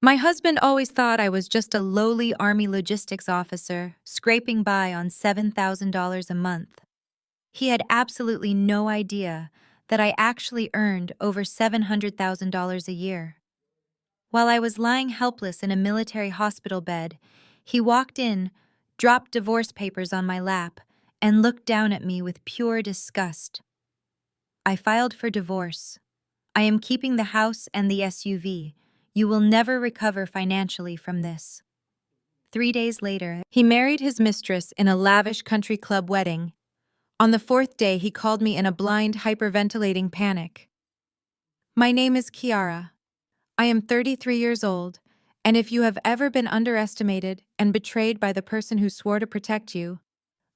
My husband always thought I was just a lowly Army logistics officer, scraping by on $7,000 a month. He had absolutely no idea that I actually earned over $700,000 a year. While I was lying helpless in a military hospital bed, he walked in, dropped divorce papers on my lap, and looked down at me with pure disgust. I filed for divorce. I am keeping the house and the SUV. You will never recover financially from this. 3 days later, he married his mistress in a lavish country club wedding. On the fourth day, he called me in a blind, hyperventilating panic. My name is Kiara. I am 33 years old, and if you have ever been underestimated and betrayed by the person who swore to protect you,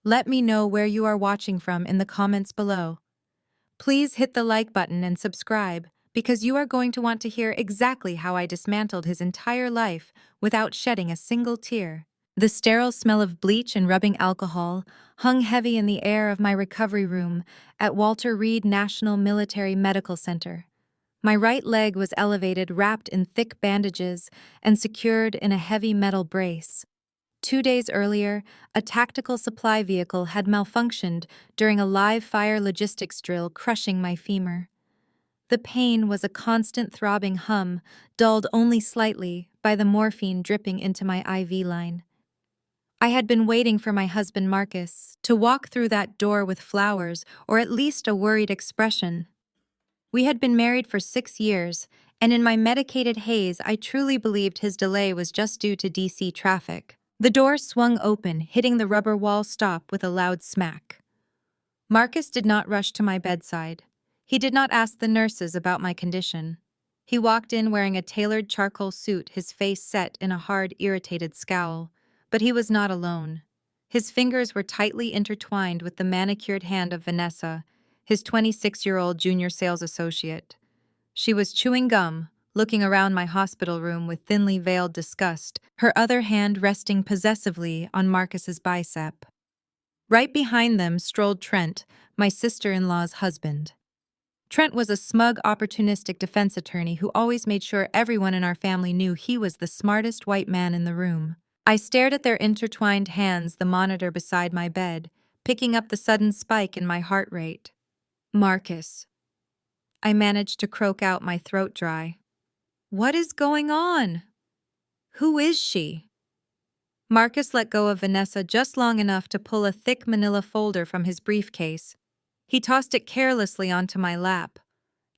let me know where you are watching from in the comments below. Please hit the like button and subscribe, because you are going to want to hear exactly how I dismantled his entire life without shedding a single tear. The sterile smell of bleach and rubbing alcohol hung heavy in the air of my recovery room at Walter Reed National Military Medical Center. My right leg was elevated, wrapped in thick bandages, and secured in a heavy metal brace. 2 days earlier, a tactical supply vehicle had malfunctioned during a live-fire logistics drill, crushing my femur. The pain was a constant throbbing hum, dulled only slightly by the morphine dripping into my IV line. I had been waiting for my husband Marcus to walk through that door with flowers or at least a worried expression. We had been married for 6 years, and in my medicated haze, I truly believed his delay was just due to DC traffic. The door swung open, hitting the rubber wall stop with a loud smack. Marcus did not rush to my bedside. He did not ask the nurses about my condition. He walked in wearing a tailored charcoal suit, his face set in a hard, irritated scowl. But he was not alone. His fingers were tightly intertwined with the manicured hand of Vanessa, his 26-year-old junior sales associate. She was chewing gum, looking around my hospital room with thinly veiled disgust, her other hand resting possessively on Marcus's bicep. Right behind them strolled Trent, my sister-in-law's husband. Trent was a smug, opportunistic defense attorney who always made sure everyone in our family knew he was the smartest white man in the room. I stared at their intertwined hands, the monitor beside my bed, picking up the sudden spike in my heart rate. Marcus. I managed to croak out, my throat dry. What is going on? Who is she? Marcus let go of Vanessa just long enough to pull a thick manila folder from his briefcase. He tossed it carelessly onto my lap.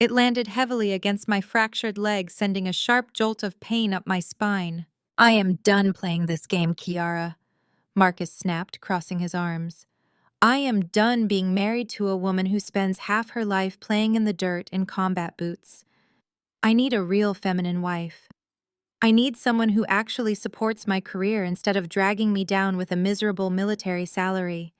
It landed heavily against my fractured leg, sending a sharp jolt of pain up my spine. I am done playing this game, Kiara, Marcus snapped, crossing his arms. I am done being married to a woman who spends half her life playing in the dirt in combat boots. I need a real feminine wife. I need someone who actually supports my career instead of dragging me down with a miserable military salary.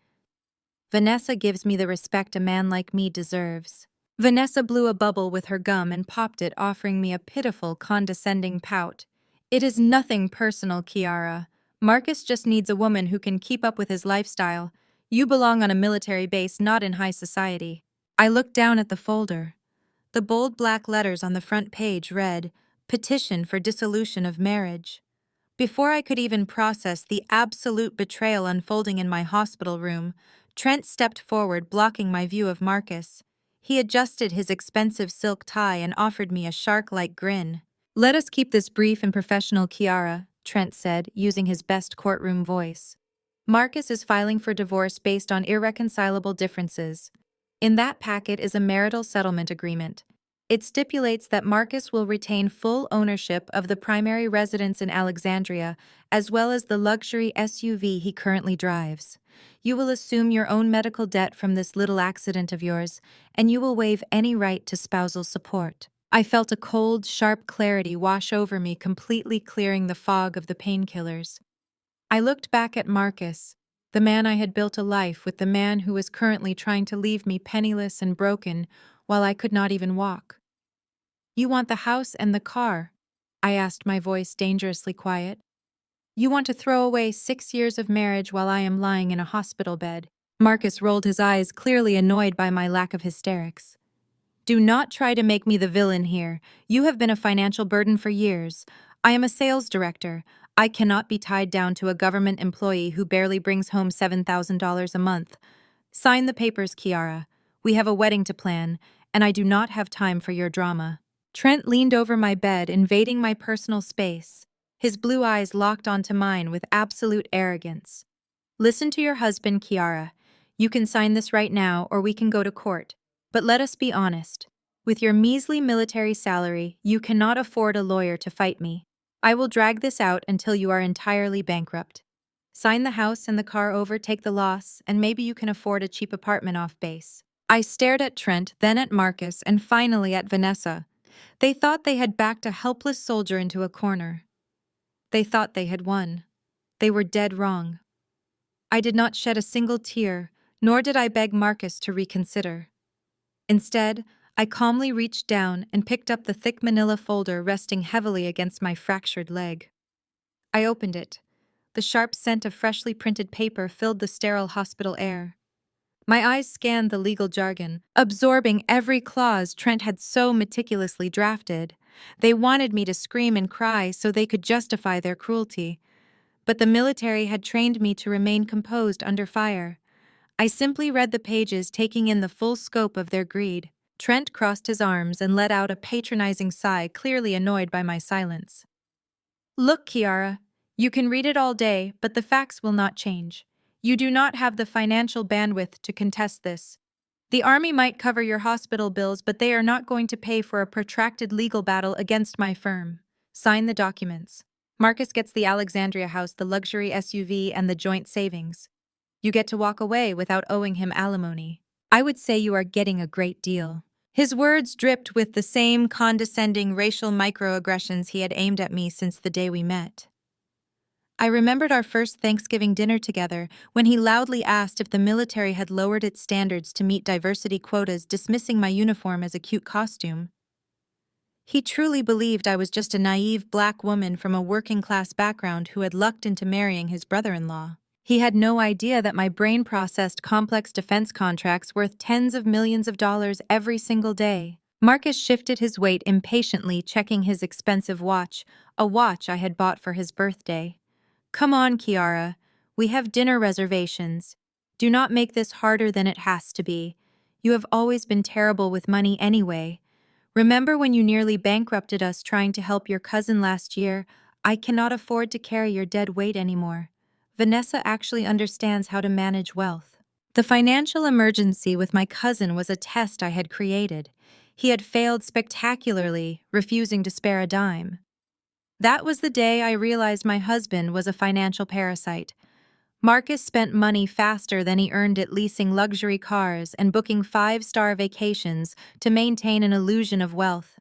Vanessa gives me the respect a man like me deserves. Vanessa blew a bubble with her gum and popped it, offering me a pitiful, condescending pout. It is nothing personal, Kiara. Marcus just needs a woman who can keep up with his lifestyle. You belong on a military base, not in high society. I looked down at the folder. The bold black letters on the front page read, "Petition for dissolution of marriage." Before I could even process the absolute betrayal unfolding in my hospital room, Trent stepped forward, blocking my view of Marcus. He adjusted his expensive silk tie and offered me a shark-like grin. "Let us keep this brief and professional, Kiara," Trent said, using his best courtroom voice. "Marcus is filing for divorce based on irreconcilable differences. In that packet is a marital settlement agreement. It stipulates that Marcus will retain full ownership of the primary residence in Alexandria, as well as the luxury SUV he currently drives. You will assume your own medical debt from this little accident of yours, and you will waive any right to spousal support." I felt a cold, sharp clarity wash over me, completely clearing the fog of the painkillers. I looked back at Marcus, the man I had built a life with, the man who was currently trying to leave me penniless and broken while I could not even walk. "You want the house and the car?" I asked, my voice dangerously quiet. "You want to throw away 6 years of marriage while I am lying in a hospital bed?" Marcus rolled his eyes, clearly annoyed by my lack of hysterics. "Do not try to make me the villain here. You have been a financial burden for years. I am a sales director. I cannot be tied down to a government employee who barely brings home $7,000 a month. Sign the papers, Kiara. We have a wedding to plan, and I do not have time for your drama. Trent leaned over my bed, invading my personal space. His blue eyes locked onto mine with absolute arrogance. Listen to your husband, Kiara. You can sign this right now, or we can go to court. But let us be honest. With your measly military salary, you cannot afford a lawyer to fight me. I will drag this out until you are entirely bankrupt. Sign the house and the car over, take the loss, and maybe you can afford a cheap apartment off base. I stared at Trent, then at Marcus, and finally at Vanessa. They thought they had backed a helpless soldier into a corner. They thought they had won. They were dead wrong. I did not shed a single tear, nor did I beg Marcus to reconsider. Instead, I calmly reached down and picked up the thick manila folder resting heavily against my fractured leg. I opened it. The sharp scent of freshly printed paper filled the sterile hospital air. My eyes scanned the legal jargon, absorbing every clause Trent had so meticulously drafted. They wanted me to scream and cry so they could justify their cruelty. But the military had trained me to remain composed under fire. I simply read the pages, taking in the full scope of their greed. Trent crossed his arms and let out a patronizing sigh, clearly annoyed by my silence. Look, Kiara, you can read it all day, but the facts will not change. You do not have the financial bandwidth to contest this. The Army might cover your hospital bills, but they are not going to pay for a protracted legal battle against my firm. Sign the documents. Marcus gets the Alexandria house, the luxury SUV, and the joint savings. You get to walk away without owing him alimony. I would say you are getting a great deal. His words dripped with the same condescending racial microaggressions he had aimed at me since the day we met. I remembered our first Thanksgiving dinner together when he loudly asked if the military had lowered its standards to meet diversity quotas, dismissing my uniform as a cute costume. He truly believed I was just a naive black woman from a working-class background who had lucked into marrying his brother-in-law. He had no idea that my brain processed complex defense contracts worth tens of millions of dollars every single day. Marcus shifted his weight impatiently, checking his expensive watch, a watch I had bought for his birthday. Come on, Kiara. We have dinner reservations. Do not make this harder than it has to be. You have always been terrible with money anyway. Remember when you nearly bankrupted us trying to help your cousin last year? I cannot afford to carry your dead weight anymore. Vanessa actually understands how to manage wealth. The financial emergency with my cousin was a test I had created. He had failed spectacularly, refusing to spare a dime. That was the day I realized my husband was a financial parasite. Marcus spent money faster than he earned it, leasing luxury cars and booking five-star vacations to maintain an illusion of wealth.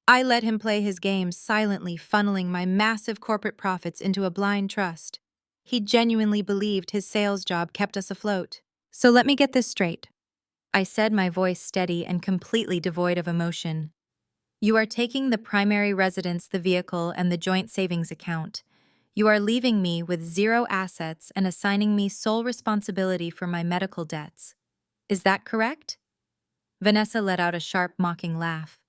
I let him play his game, silently funneling my massive corporate profits into a blind trust. He genuinely believed his sales job kept us afloat. So let me get this straight, I said, my voice steady and completely devoid of emotion. You are taking the primary residence, the vehicle, and the joint savings account. You are leaving me with zero assets and assigning me sole responsibility for my medical debts. Is that correct? Vanessa let out a sharp, mocking laugh.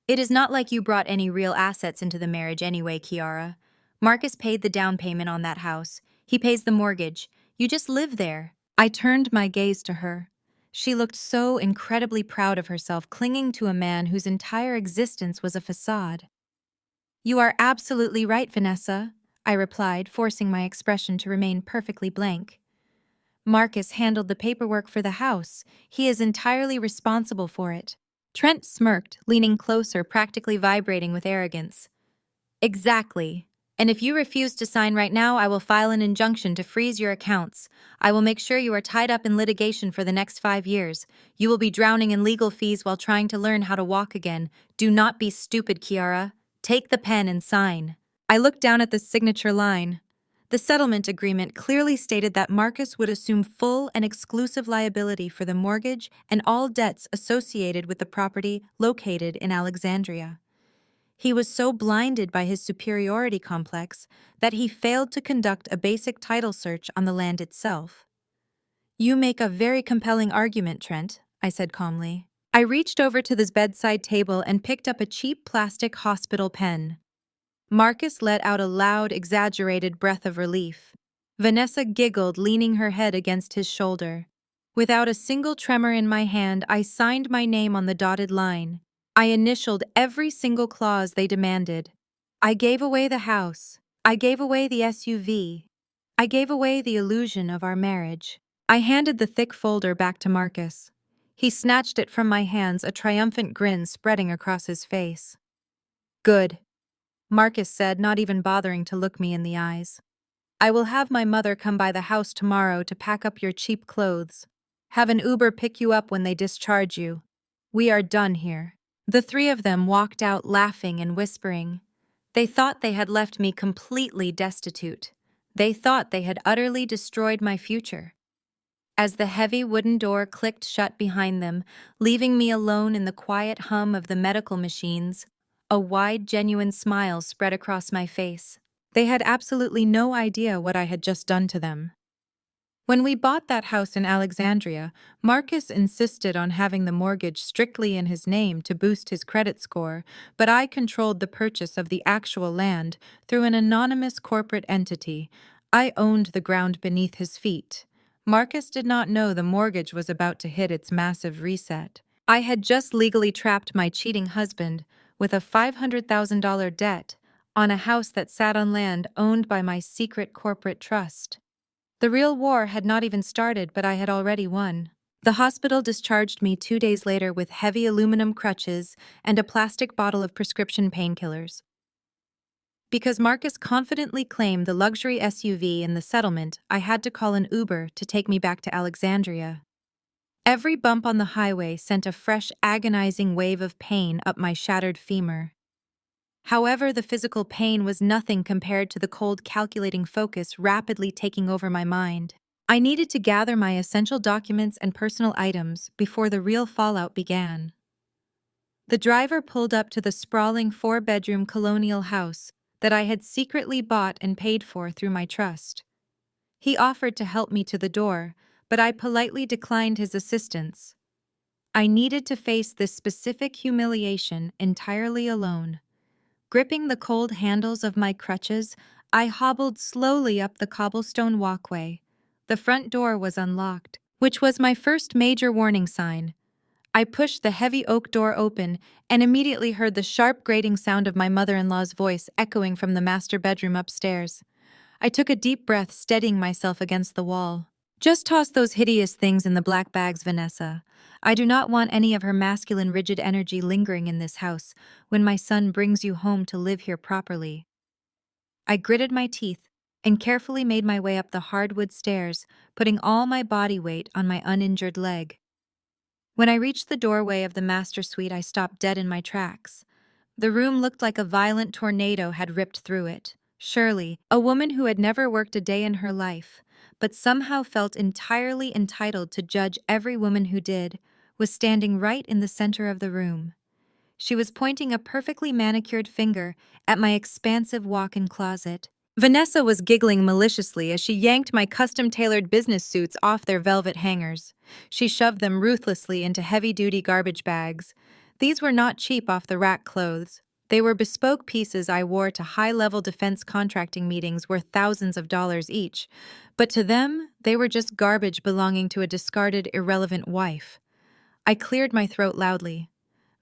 It is not like you brought any real assets into the marriage anyway, Kiara. Marcus paid the down payment on that house. He pays the mortgage. You just live there. I turned my gaze to her. She looked so incredibly proud of herself, clinging to a man whose entire existence was a facade. You are absolutely right, Vanessa, I replied, forcing my expression to remain perfectly blank. Marcus handled the paperwork for the house. He is entirely responsible for it. Trent smirked, leaning closer, practically vibrating with arrogance. Exactly. And if you refuse to sign right now, I will file an injunction to freeze your accounts. I will make sure you are tied up in litigation for the next 5 years. You will be drowning in legal fees while trying to learn how to walk again. Do not be stupid, Kiara. Take the pen and sign. I looked down at the signature line. The settlement agreement clearly stated that Marcus would assume full and exclusive liability for the mortgage and all debts associated with the property located in Alexandria. He was so blinded by his superiority complex that he failed to conduct a basic title search on the land itself. You make a very compelling argument, Trent, I said calmly. I reached over to the bedside table and picked up a cheap plastic hospital pen. Marcus let out a loud, exaggerated breath of relief. Vanessa giggled, leaning her head against his shoulder. Without a single tremor in my hand, I signed my name on the dotted line. I initialed every single clause they demanded. I gave away the house. I gave away the SUV. I gave away the illusion of our marriage. I handed the thick folder back to Marcus. He snatched it from my hands, a triumphant grin spreading across his face. Good, Marcus said, not even bothering to look me in the eyes. I will have my mother come by the house tomorrow to pack up your cheap clothes. Have an Uber pick you up when they discharge you. We are done here. The three of them walked out laughing and whispering. They thought they had left me completely destitute. They thought they had utterly destroyed my future. As the heavy wooden door clicked shut behind them, leaving me alone in the quiet hum of the medical machines, a wide, genuine smile spread across my face. They had absolutely no idea what I had just done to them. When we bought that house in Alexandria, Marcus insisted on having the mortgage strictly in his name to boost his credit score, but I controlled the purchase of the actual land through an anonymous corporate entity. I owned the ground beneath his feet. Marcus did not know the mortgage was about to hit its massive reset. I had just legally trapped my cheating husband with a $500,000 debt on a house that sat on land owned by my secret corporate trust. The real war had not even started, but I had already won. The hospital discharged me 2 days later with heavy aluminum crutches and a plastic bottle of prescription painkillers. Because Marcus confidently claimed the luxury SUV in the settlement, I had to call an Uber to take me back to Alexandria. Every bump on the highway sent a fresh, agonizing wave of pain up my shattered femur. However, the physical pain was nothing compared to the cold, calculating focus rapidly taking over my mind. I needed to gather my essential documents and personal items before the real fallout began. The driver pulled up to the sprawling 4-bedroom colonial house that I had secretly bought and paid for through my trust. He offered to help me to the door, but I politely declined his assistance. I needed to face this specific humiliation entirely alone. Gripping the cold handles of my crutches, I hobbled slowly up the cobblestone walkway. The front door was unlocked, which was my first major warning sign. I pushed the heavy oak door open and immediately heard the sharp grating sound of my mother-in-law's voice echoing from the master bedroom upstairs. I took a deep breath, steadying myself against the wall. Just toss those hideous things in the black bags, Vanessa. I do not want any of her masculine, rigid energy lingering in this house when my son brings you home to live here properly. I gritted my teeth and carefully made my way up the hardwood stairs, putting all my body weight on my uninjured leg. When I reached the doorway of the master suite, I stopped dead in my tracks. The room looked like a violent tornado had ripped through it. Shirley, a woman who had never worked a day in her life, but somehow felt entirely entitled to judge every woman who did, was standing right in the center of the room. She was pointing a perfectly manicured finger at my expansive walk-in closet. Vanessa was giggling maliciously as she yanked my custom-tailored business suits off their velvet hangers. She shoved them ruthlessly into heavy-duty garbage bags. These were not cheap off-the-rack clothes. They were bespoke pieces I wore to high-level defense contracting meetings worth thousands of dollars each. But to them, they were just garbage belonging to a discarded, irrelevant wife. I cleared my throat loudly.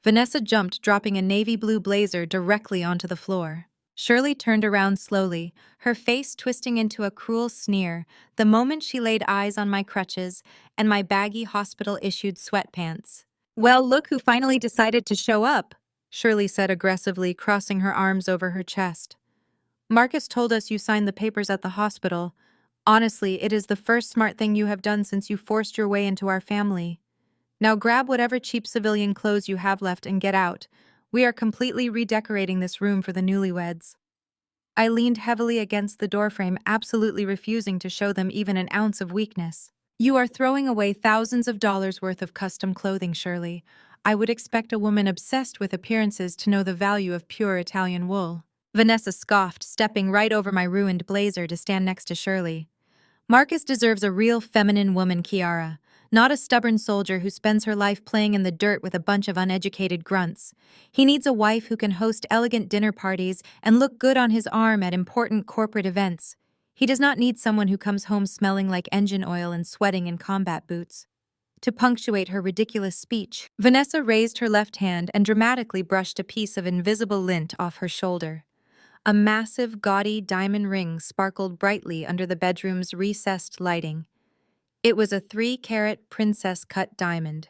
Vanessa jumped, dropping a navy blue blazer directly onto the floor. Shirley turned around slowly, her face twisting into a cruel sneer the moment she laid eyes on my crutches and my baggy hospital-issued sweatpants. "Well, look who finally decided to show up," Shirley said aggressively, crossing her arms over her chest. "Marcus told us you signed the papers at the hospital. Honestly, it is the first smart thing you have done since you forced your way into our family. Now grab whatever cheap civilian clothes you have left and get out. We are completely redecorating this room for the newlyweds." I leaned heavily against the doorframe, absolutely refusing to show them even an ounce of weakness. "You are throwing away thousands of dollars worth of custom clothing, Shirley. I would expect a woman obsessed with appearances to know the value of pure Italian wool." Vanessa scoffed, stepping right over my ruined blazer to stand next to Shirley. "Marcus deserves a real feminine woman, Kiara, not a stubborn soldier who spends her life playing in the dirt with a bunch of uneducated grunts. He needs a wife who can host elegant dinner parties and look good on his arm at important corporate events. He does not need someone who comes home smelling like engine oil and sweating in combat boots. To punctuate her ridiculous speech, Vanessa raised her left hand and dramatically brushed a piece of invisible lint off her shoulder. A massive, gaudy diamond ring sparkled brightly under the bedroom's recessed lighting. It was a 3-carat princess-cut diamond.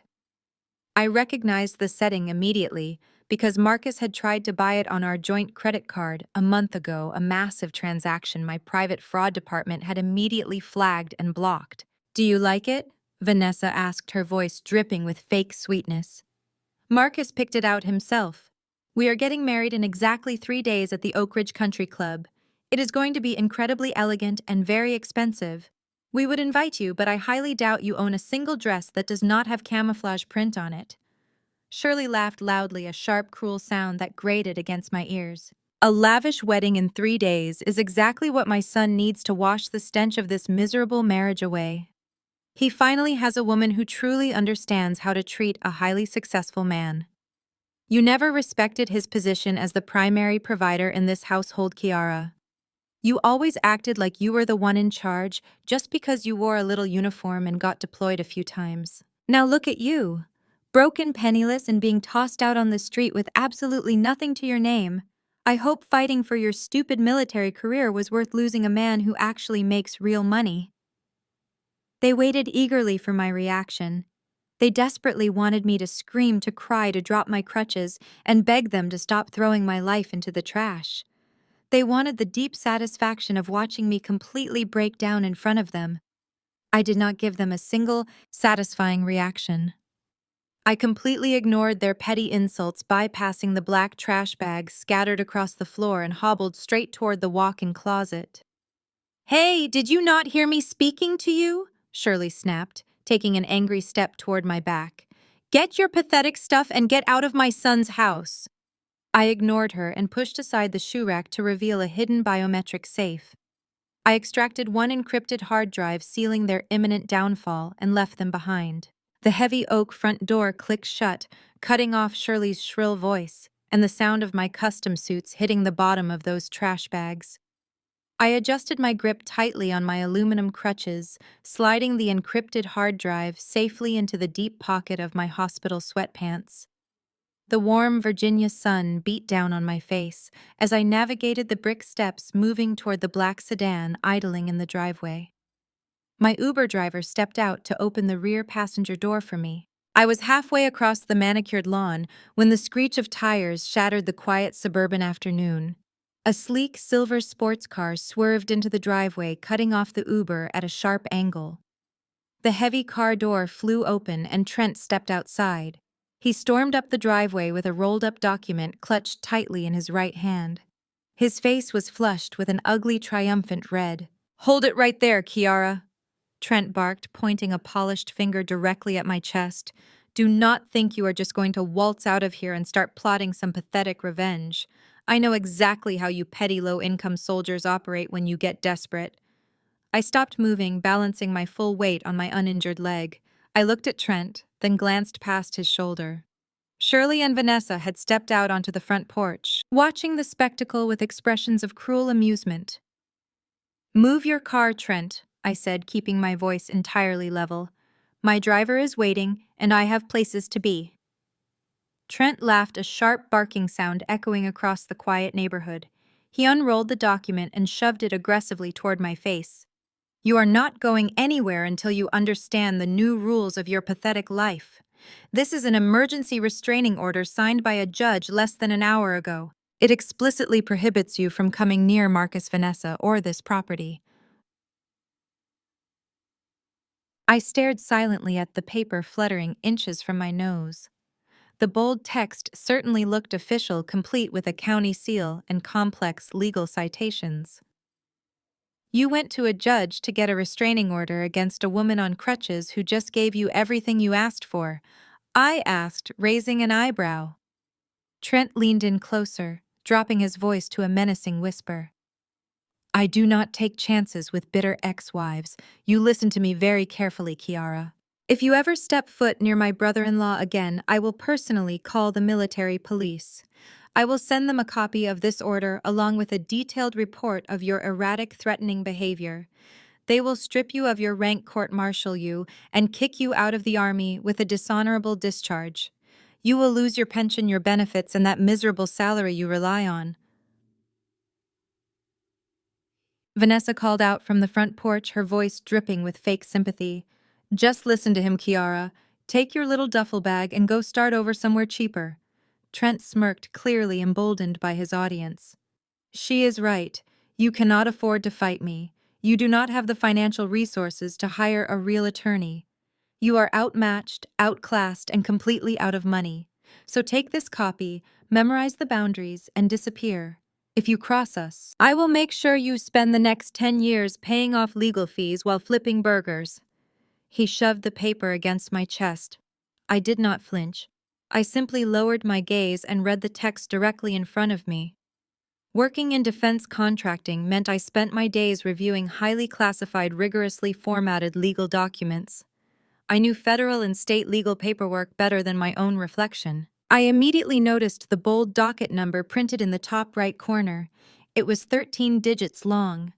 I recognized the setting immediately because Marcus had tried to buy it on our joint credit card a month ago, a massive transaction my private fraud department had immediately flagged and blocked. "Do you like it?" Vanessa asked, her voice dripping with fake sweetness. Marcus picked it out himself. "We are getting married in exactly 3 days at the Oak Ridge Country Club. It is going to be incredibly elegant and very expensive. We would invite you, but I highly doubt you own a single dress that does not have camouflage print on it." Shirley laughed loudly, a sharp, cruel sound that grated against my ears. "A lavish wedding in 3 days is exactly what my son needs to wash the stench of this miserable marriage away. He finally has a woman who truly understands how to treat a highly successful man. You never respected his position as the primary provider in this household, Kiara. You always acted like you were the one in charge just because you wore a little uniform and got deployed a few times. Now look at you, broken, penniless, and being tossed out on the street with absolutely nothing to your name. I hope fighting for your stupid military career was worth losing a man who actually makes real money." They waited eagerly for my reaction. They desperately wanted me to scream, to cry, to drop my crutches, and beg them to stop throwing my life into the trash. They wanted the deep satisfaction of watching me completely break down in front of them. I did not give them a single, satisfying reaction. I completely ignored their petty insults, bypassing the black trash bags scattered across the floor, and hobbled straight toward the walk-in closet. "Hey, did you not hear me speaking to you?" Shirley snapped, taking an angry step toward my back. "Get your pathetic stuff and get out of my son's house." I ignored her and pushed aside the shoe rack to reveal a hidden biometric safe. I extracted one encrypted hard drive, sealing their imminent downfall, and left them behind. The heavy oak front door clicked shut, cutting off Shirley's shrill voice, and the sound of my custom suits hitting the bottom of those trash bags. I adjusted my grip tightly on my aluminum crutches, sliding the encrypted hard drive safely into the deep pocket of my hospital sweatpants. The warm Virginia sun beat down on my face as I navigated the brick steps, moving toward the black sedan idling in the driveway. My Uber driver stepped out to open the rear passenger door for me. I was halfway across the manicured lawn when the screech of tires shattered the quiet suburban afternoon. A sleek silver sports car swerved into the driveway, cutting off the Uber at a sharp angle. The heavy car door flew open and Trent stepped outside. He stormed up the driveway with a rolled-up document clutched tightly in his right hand. His face was flushed with an ugly, triumphant red. "Hold it right there, Kiara," Trent barked, pointing a polished finger directly at my chest. "Do not think you are just going to waltz out of here and start plotting some pathetic revenge. I know exactly how you petty low-income soldiers operate when you get desperate." I stopped moving, balancing my full weight on my uninjured leg. I looked at Trent, then glanced past his shoulder. Shirley and Vanessa had stepped out onto the front porch, watching the spectacle with expressions of cruel amusement. "Move your car, Trent," I said, keeping my voice entirely level. "My driver is waiting, and I have places to be." Trent laughed, a sharp barking sound echoing across the quiet neighborhood. He unrolled the document and shoved it aggressively toward my face. "You are not going anywhere until you understand the new rules of your pathetic life. This is an emergency restraining order signed by a judge less than an hour ago. It explicitly prohibits you from coming near Marcus, Vanessa, or this property." I stared silently at the paper fluttering inches from my nose. The bold text certainly looked official, complete with a county seal and complex legal citations. "You went to a judge to get a restraining order against a woman on crutches who just gave you everything you asked for," I asked, raising an eyebrow. Trent leaned in closer, dropping his voice to a menacing whisper. "I do not take chances with bitter ex-wives. You listen to me very carefully, Kiara. If you ever step foot near my brother-in-law again, I will personally call the military police. I will send them a copy of this order along with a detailed report of your erratic, threatening behavior. They will strip you of your rank, court-martial you, and kick you out of the army with a dishonorable discharge. You will lose your pension, your benefits, and that miserable salary you rely on. Vanessa called out from the front porch, her voice dripping with fake sympathy. Just listen to him, Kiara. Take your little duffel bag and go start over somewhere cheaper. Trent smirked, clearly emboldened by his audience. She is right. You cannot afford to fight me. You do not have the financial resources to hire a real attorney. You are outmatched, outclassed, and completely out of money. So take this copy, memorize the boundaries, and disappear. If you cross us, I will make sure you spend the next 10 years paying off legal fees while flipping burgers. He shoved the paper against my chest. I did not flinch. I simply lowered my gaze and read the text directly in front of me. Working in defense contracting meant I spent my days reviewing highly classified, rigorously formatted legal documents. I knew federal and state legal paperwork better than my own reflection. I immediately noticed the bold docket number printed in the top right corner. It was 13 digits long.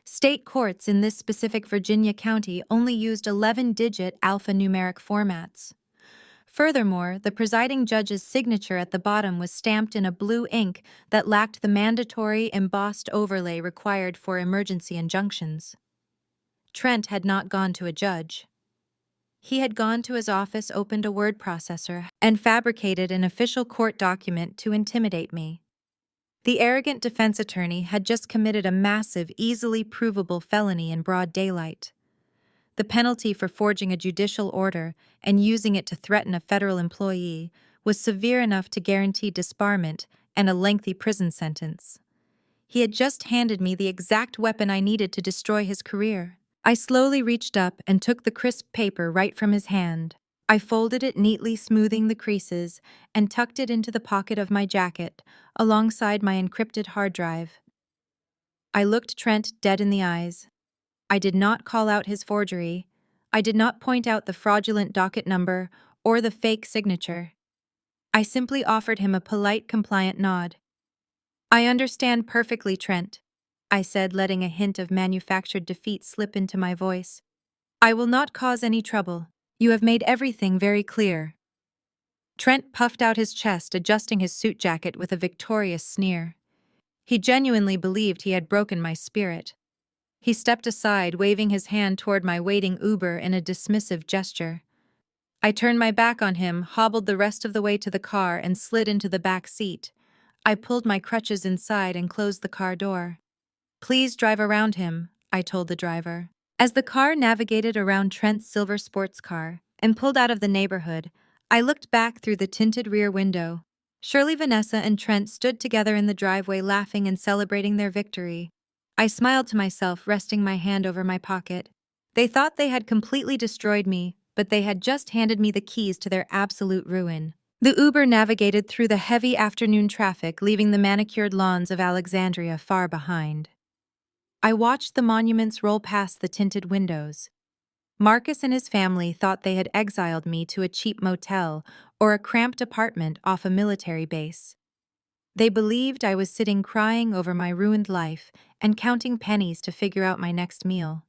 State courts in this specific Virginia county only used 11-digit alphanumeric formats. Furthermore, the presiding judge's signature at the bottom was stamped in a blue ink that lacked the mandatory embossed overlay required for emergency injunctions. Trent had not gone to a judge. He had gone to his office, opened a word processor, and fabricated an official court document to intimidate me. The arrogant defense attorney had just committed a massive, easily provable felony in broad daylight. The penalty for forging a judicial order and using it to threaten a federal employee was severe enough to guarantee disbarment and a lengthy prison sentence. He had just handed me the exact weapon I needed to destroy his career. I slowly reached up and took the crisp paper right from his hand. I folded it neatly, smoothing the creases, and tucked it into the pocket of my jacket, alongside my encrypted hard drive. I looked Trent dead in the eyes. I did not call out his forgery. I did not point out the fraudulent docket number or the fake signature. I simply offered him a polite, compliant nod. I understand perfectly, Trent, I said, letting a hint of manufactured defeat slip into my voice. I will not cause any trouble. You have made everything very clear. Trent puffed out his chest, adjusting his suit jacket with a victorious sneer. He genuinely believed he had broken my spirit. He stepped aside, waving his hand toward my waiting Uber in a dismissive gesture. I turned my back on him, hobbled the rest of the way to the car, and slid into the back seat. I pulled my crutches inside and closed the car door. Please drive around him, I told the driver. As the car navigated around Trent's silver sports car and pulled out of the neighborhood, I looked back through the tinted rear window. Surely Vanessa and Trent stood together in the driveway, laughing and celebrating their victory. I smiled to myself, resting my hand over my pocket. They thought they had completely destroyed me, but they had just handed me the keys to their absolute ruin. The Uber navigated through the heavy afternoon traffic, leaving the manicured lawns of Alexandria far behind. I watched the monuments roll past the tinted windows. Marcus and his family thought they had exiled me to a cheap motel or a cramped apartment off a military base. They believed I was sitting crying over my ruined life and counting pennies to figure out my next meal.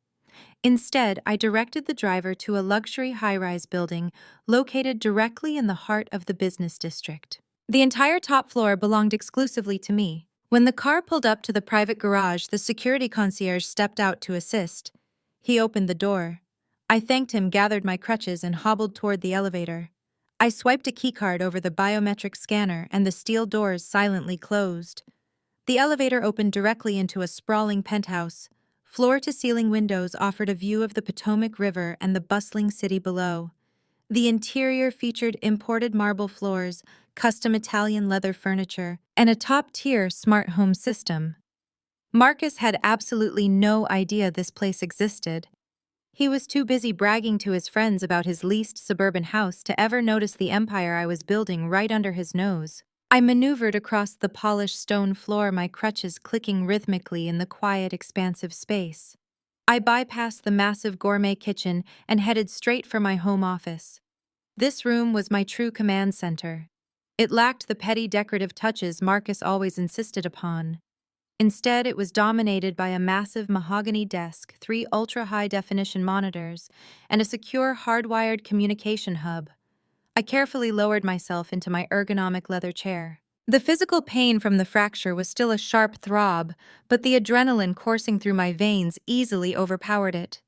Instead, I directed the driver to a luxury high-rise building located directly in the heart of the business district. The entire top floor belonged exclusively to me. When the car pulled up to the private garage, the security concierge stepped out to assist. He opened the door. I thanked him, gathered my crutches, and hobbled toward the elevator. I swiped a keycard over the biometric scanner, and the steel doors silently closed. The elevator opened directly into a sprawling penthouse. Floor-to-ceiling windows offered a view of the Potomac River and the bustling city below. The interior featured imported marble floors, custom Italian leather furniture, and a top-tier smart home system. Marcus had absolutely no idea this place existed. He was too busy bragging to his friends about his leased suburban house to ever notice the empire I was building right under his nose. I maneuvered across the polished stone floor, my crutches clicking rhythmically in the quiet, expansive space. I bypassed the massive gourmet kitchen and headed straight for my home office. This room was my true command center. It lacked the petty decorative touches Marcus always insisted upon. Instead, it was dominated by a massive mahogany desk, 3 ultra-high-definition monitors, and a secure hardwired communication hub. I carefully lowered myself into my ergonomic leather chair. The physical pain from the fracture was still a sharp throb, but the adrenaline coursing through my veins easily overpowered it.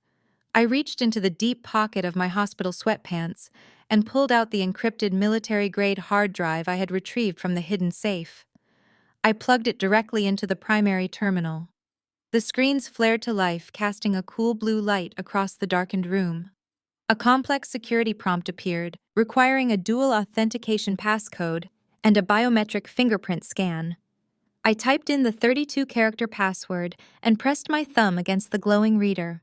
I reached into the deep pocket of my hospital sweatpants and pulled out the encrypted military-grade hard drive I had retrieved from the hidden safe. I plugged it directly into the primary terminal. The screens flared to life, casting a cool blue light across the darkened room. A complex security prompt appeared, requiring a dual authentication passcode and a biometric fingerprint scan. I typed in the 32-character password and pressed my thumb against the glowing reader.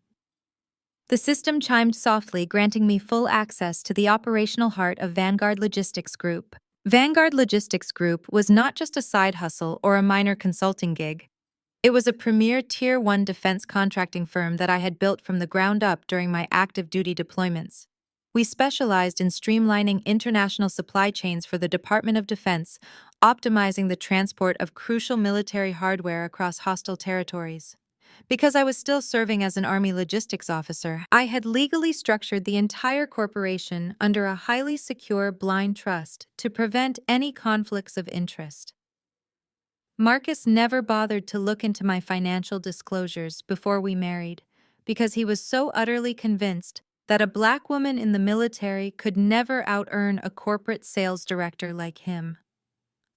The system chimed softly, granting me full access to the operational heart of Vanguard Logistics Group. Vanguard Logistics Group was not just a side hustle or a minor consulting gig. It was a premier Tier 1 defense contracting firm that I had built from the ground up during my active duty deployments. We specialized in streamlining international supply chains for the Department of Defense, optimizing the transport of crucial military hardware across hostile territories. Because I was still serving as an Army logistics officer, I had legally structured the entire corporation under a highly secure blind trust to prevent any conflicts of interest. Marcus never bothered to look into my financial disclosures before we married, because he was so utterly convinced that a black woman in the military could never out-earn a corporate sales director like him.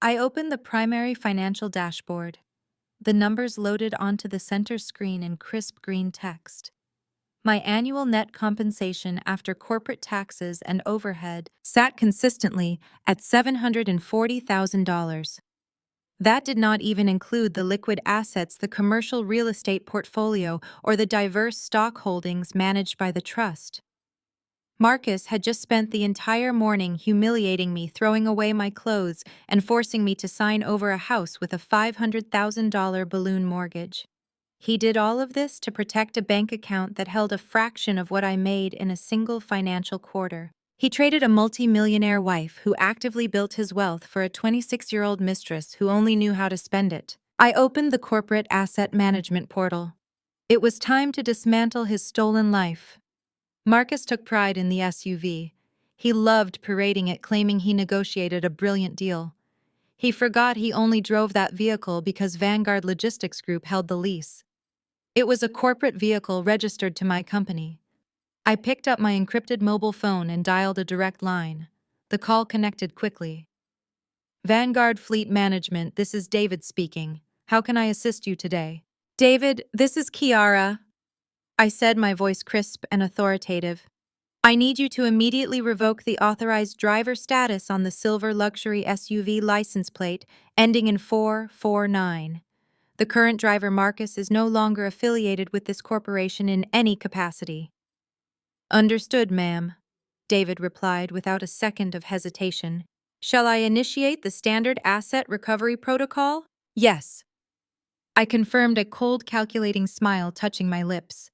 I opened the primary financial dashboard. The numbers loaded onto the center screen in crisp green text. My annual net compensation after corporate taxes and overhead sat consistently at $740,000. That did not even include the liquid assets, the commercial real estate portfolio, or the diverse stock holdings managed by the trust. Marcus had just spent the entire morning humiliating me, throwing away my clothes, and forcing me to sign over a house with a $500,000 balloon mortgage. He did all of this to protect a bank account that held a fraction of what I made in a single financial quarter. He traded a multi-millionaire wife who actively built his wealth for a 26-year-old mistress who only knew how to spend it. I opened the corporate asset management portal. It was time to dismantle his stolen life. Marcus took pride in the SUV. He loved parading it, claiming he negotiated a brilliant deal. He forgot he only drove that vehicle because Vanguard Logistics Group held the lease. It was a corporate vehicle registered to my company. I picked up my encrypted mobile phone and dialed a direct line. The call connected quickly. Vanguard Fleet Management, this is David speaking. How can I assist you today? David, this is Kiara, I said, my voice crisp and authoritative. I need you to immediately revoke the authorized driver status on the silver luxury SUV license plate ending in 449. The current driver, Marcus, is no longer affiliated with this corporation in any capacity. Understood, ma'am, David replied without a second of hesitation. Shall I initiate the standard asset recovery protocol? Yes. I confirmed, a cold, calculating smile touching my lips.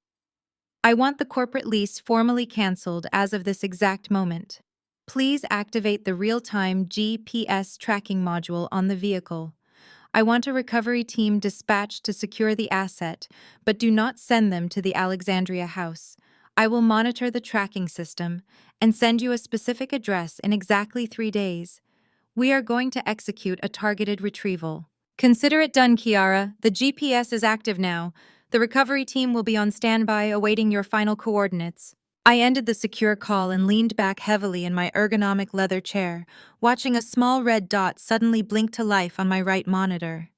I want the corporate lease formally canceled as of this exact moment. Please activate the real-time GPS tracking module on the vehicle. I want a recovery team dispatched to secure the asset, but do not send them to the Alexandria house. I will monitor the tracking system and send you a specific address in exactly 3 days. We are going to execute a targeted retrieval. Consider it done, Kiara. The GPS is active now. The recovery team will be on standby awaiting your final coordinates. I ended the secure call and leaned back heavily in my ergonomic leather chair, watching a small red dot suddenly blink to life on my right monitor.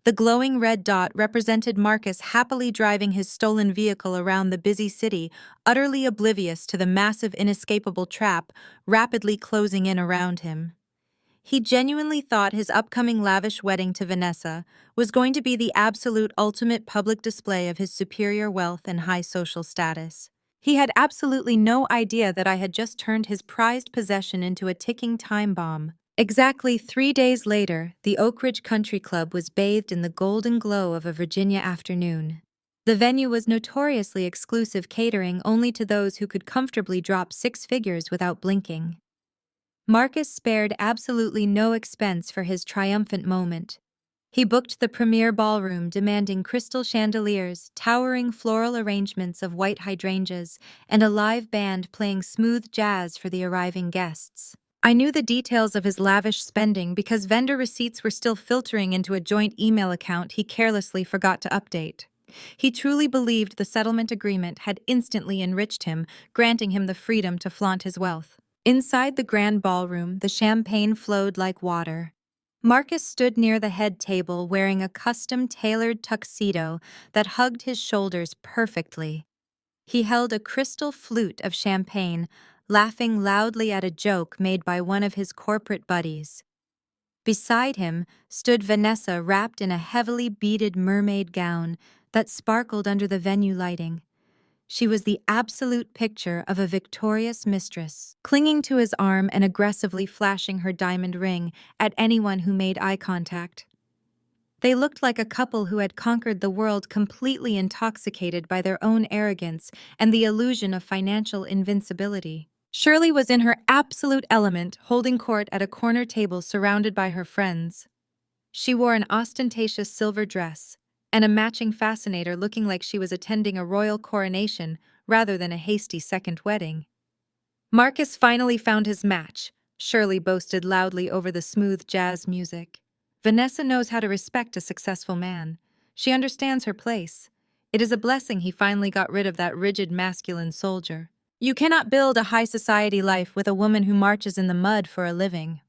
The glowing red dot represented Marcus happily driving his stolen vehicle around the busy city, utterly oblivious to the massive, inescapable trap rapidly closing in around him. He genuinely thought his upcoming lavish wedding to Vanessa was going to be the absolute ultimate public display of his superior wealth and high social status. He had absolutely no idea that I had just turned his prized possession into a ticking time bomb. Exactly 3 days later, the Oak Ridge Country Club was bathed in the golden glow of a Virginia afternoon. The venue was notoriously exclusive, catering only to those who could comfortably drop six figures without blinking. Marcus spared absolutely no expense for his triumphant moment. He booked the premier ballroom, demanding crystal chandeliers, towering floral arrangements of white hydrangeas, and a live band playing smooth jazz for the arriving guests. I knew the details of his lavish spending because vendor receipts were still filtering into a joint email account he carelessly forgot to update. He truly believed the settlement agreement had instantly enriched him, granting him the freedom to flaunt his wealth. Inside the grand ballroom, the champagne flowed like water. Marcus stood near the head table wearing a custom-tailored tuxedo that hugged his shoulders perfectly. He held a crystal flute of champagne, laughing loudly at a joke made by one of his corporate buddies. Beside him stood Vanessa, wrapped in a heavily beaded mermaid gown that sparkled under the venue lighting. She was the absolute picture of a victorious mistress, clinging to his arm and aggressively flashing her diamond ring at anyone who made eye contact. They looked like a couple who had conquered the world, completely intoxicated by their own arrogance and the illusion of financial invincibility. Shirley was in her absolute element, holding court at a corner table surrounded by her friends. She wore an ostentatious silver dress and a matching fascinator, looking like she was attending a royal coronation rather than a hasty second wedding. Marcus finally found his match, Shirley boasted loudly over the smooth jazz music. Vanessa knows how to respect a successful man. She understands her place. It is a blessing he finally got rid of that rigid masculine soldier. You cannot build a high society life with a woman who marches in the mud for a living.